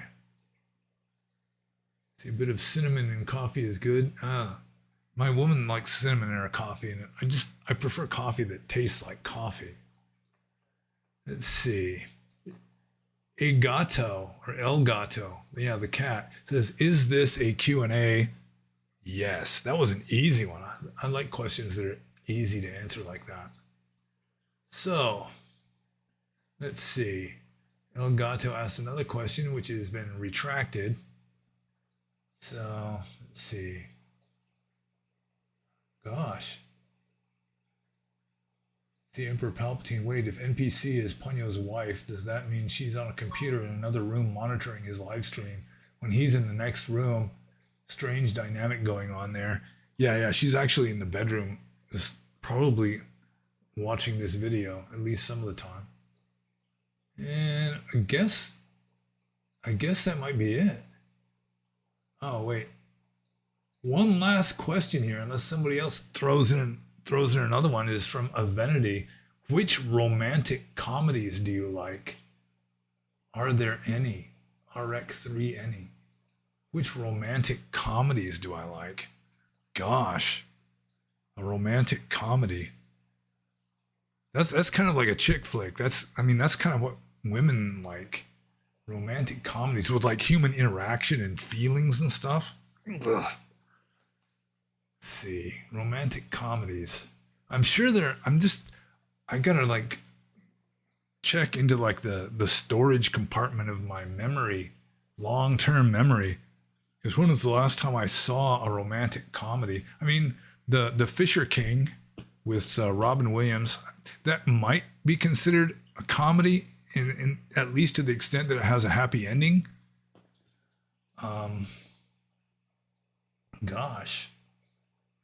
See, a bit of cinnamon in coffee is good. My woman likes cinnamon in her coffee, and I prefer coffee that tastes like coffee. Let's see. A gato, or El Gato, yeah, the cat, says, is this a Q&A? Yes, that was an easy one. I like questions that are easy to answer like that. So, let's see. El Gato asked another question, which has been retracted. So, let's see. Gosh. See, Emperor Palpatine, wait, if NPC is Ponyo's wife, does that mean she's on a computer in another room monitoring his live stream? When he's in the next room, strange dynamic going on there. Yeah, she's actually in the bedroom, just probably watching this video, at least some of the time. And I guess that might be it. Oh, wait. One last question here, unless somebody else throws in another one, is from Avenity. Which romantic comedies do you like? Are there any? RX3 any? Which romantic comedies do I like? Gosh, a romantic comedy. That's kind of like a chick flick. That's kind of what women like. Romantic comedies with like human interaction and feelings and stuff. Ugh. Let's see, romantic comedies. I'm sure I gotta like check into like the storage compartment of my memory, long-term memory. Because when was the last time I saw a romantic comedy? I mean, the Fisher King with Robin Williams, that might be considered a comedy, in at least to the extent that it has a happy ending. Gosh,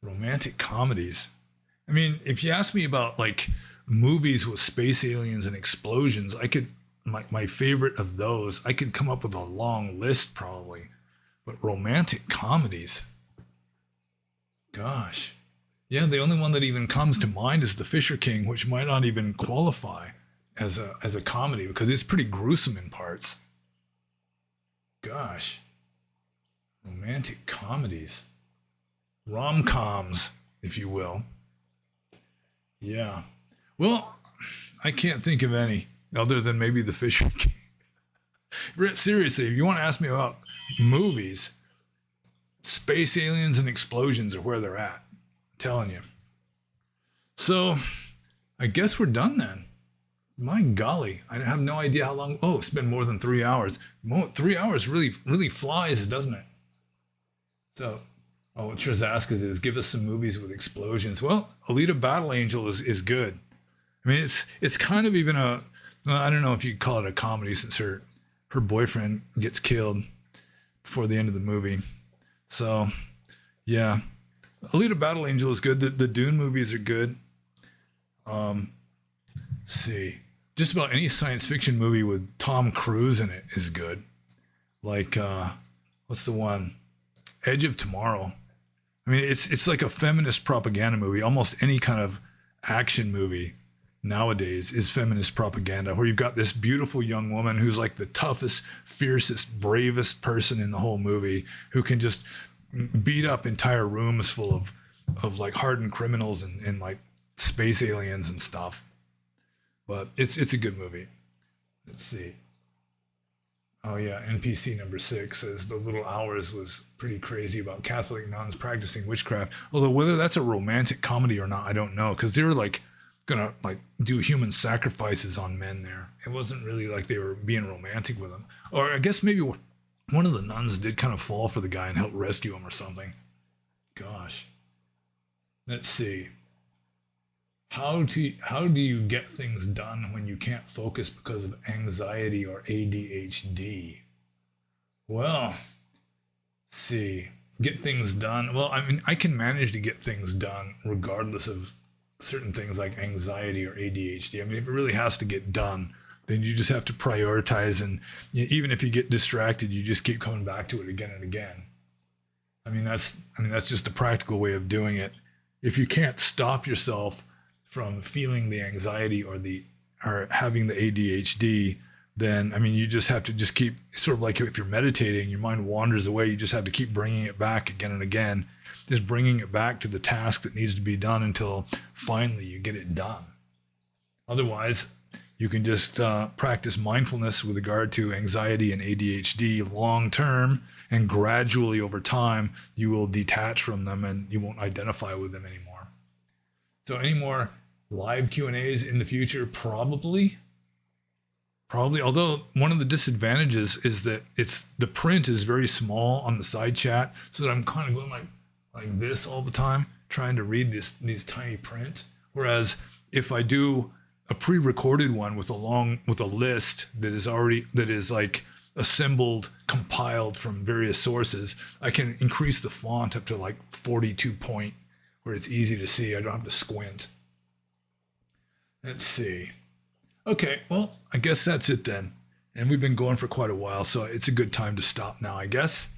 romantic comedies. I mean, if you ask me about like movies with space aliens and explosions, my favorite of those, I could come up with a long list probably. But romantic comedies, gosh. Yeah, the only one that even comes to mind is The Fisher King, which might not even qualify as a comedy because it's pretty gruesome in parts. Gosh. Romantic comedies. Rom-coms, if you will. Yeah. Well, I can't think of any other than maybe The Fisher King. Seriously, if you want to ask me about movies, space aliens and explosions are where they're at. I'm telling you. So, I guess we're done then. My golly, I have no idea how long. Oh, it's been more than 3 hours. 3 hours really flies, doesn't it? So, oh, what Trzaskis is give us some movies with explosions. Well, Alita Battle Angel is good. I mean, it's kind of even a, well, I don't know if you could call it a comedy since her boyfriend gets killed before the end of the movie. So, yeah, Alita Battle Angel is good. The Dune movies are good. Let's see, just about any science fiction movie with Tom Cruise in it is good. Like, what's the one? Edge of Tomorrow. I mean, it's like a feminist propaganda movie. Almost any kind of action movie nowadays is feminist propaganda, where you've got this beautiful young woman who's like the toughest, fiercest, bravest person in the whole movie, who can just beat up entire rooms full of like hardened criminals and like space aliens and stuff. But it's a good movie. Let's see. Oh yeah, NPC number 6 says The Little Hours was pretty crazy about Catholic nuns practicing witchcraft. Although whether that's a romantic comedy or not, I don't know, because they were like gonna like do human sacrifices on men there. It wasn't really like they were being romantic with them. Or I guess maybe one of the nuns did kind of fall for the guy and help rescue him or something. Gosh. Let's see. How do you get things done when you can't focus because of anxiety or ADHD? Well, see, get things done. Well, I mean, I can manage to get things done regardless of certain things like anxiety or ADHD. I mean, if it really has to get done, then you just have to prioritize, and even if you get distracted, you just keep coming back to it again and again. I mean, that's just the practical way of doing it. If you can't stop yourself from feeling the anxiety or having the ADHD, then I mean, you just have to just keep, sort of like if you're meditating, your mind wanders away, you just have to keep bringing it back again and again, just bringing it back to the task that needs to be done until finally you get it done. Otherwise, you can just practice mindfulness with regard to anxiety and ADHD long term, and gradually over time, you will detach from them and you won't identify with them anymore. So any more live Q&As in the future? Probably. Although one of the disadvantages is that the print is very small on the side chat, so that I'm kind of going like this all the time, trying to read these tiny print. Whereas if I do a pre-recorded one with a list that is like assembled, compiled from various sources, I can increase the font up to like 42 point, where it's easy to see. I don't have to squint. Let's see. Okay, well, I guess that's it then. And we've been going for quite a while, so it's a good time to stop now, I guess.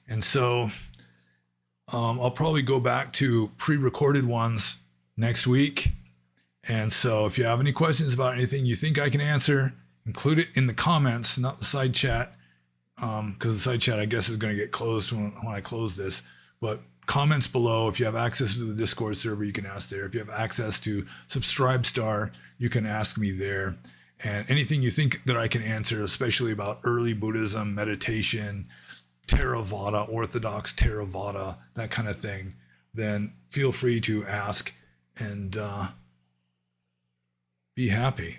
And so I'll probably go back to pre-recorded ones next week. And so if you have any questions about anything you think I can answer, include it in the comments, not the side chat, because the side chat, I guess, is going to get closed when I close this. But comments below. If you have access to the Discord server, you can ask there. If you have access to Subscribestar, you can ask me there. And anything you think that I can answer, especially about early Buddhism, meditation, Theravada, Orthodox Theravada, that kind of thing, then feel free to ask and be happy.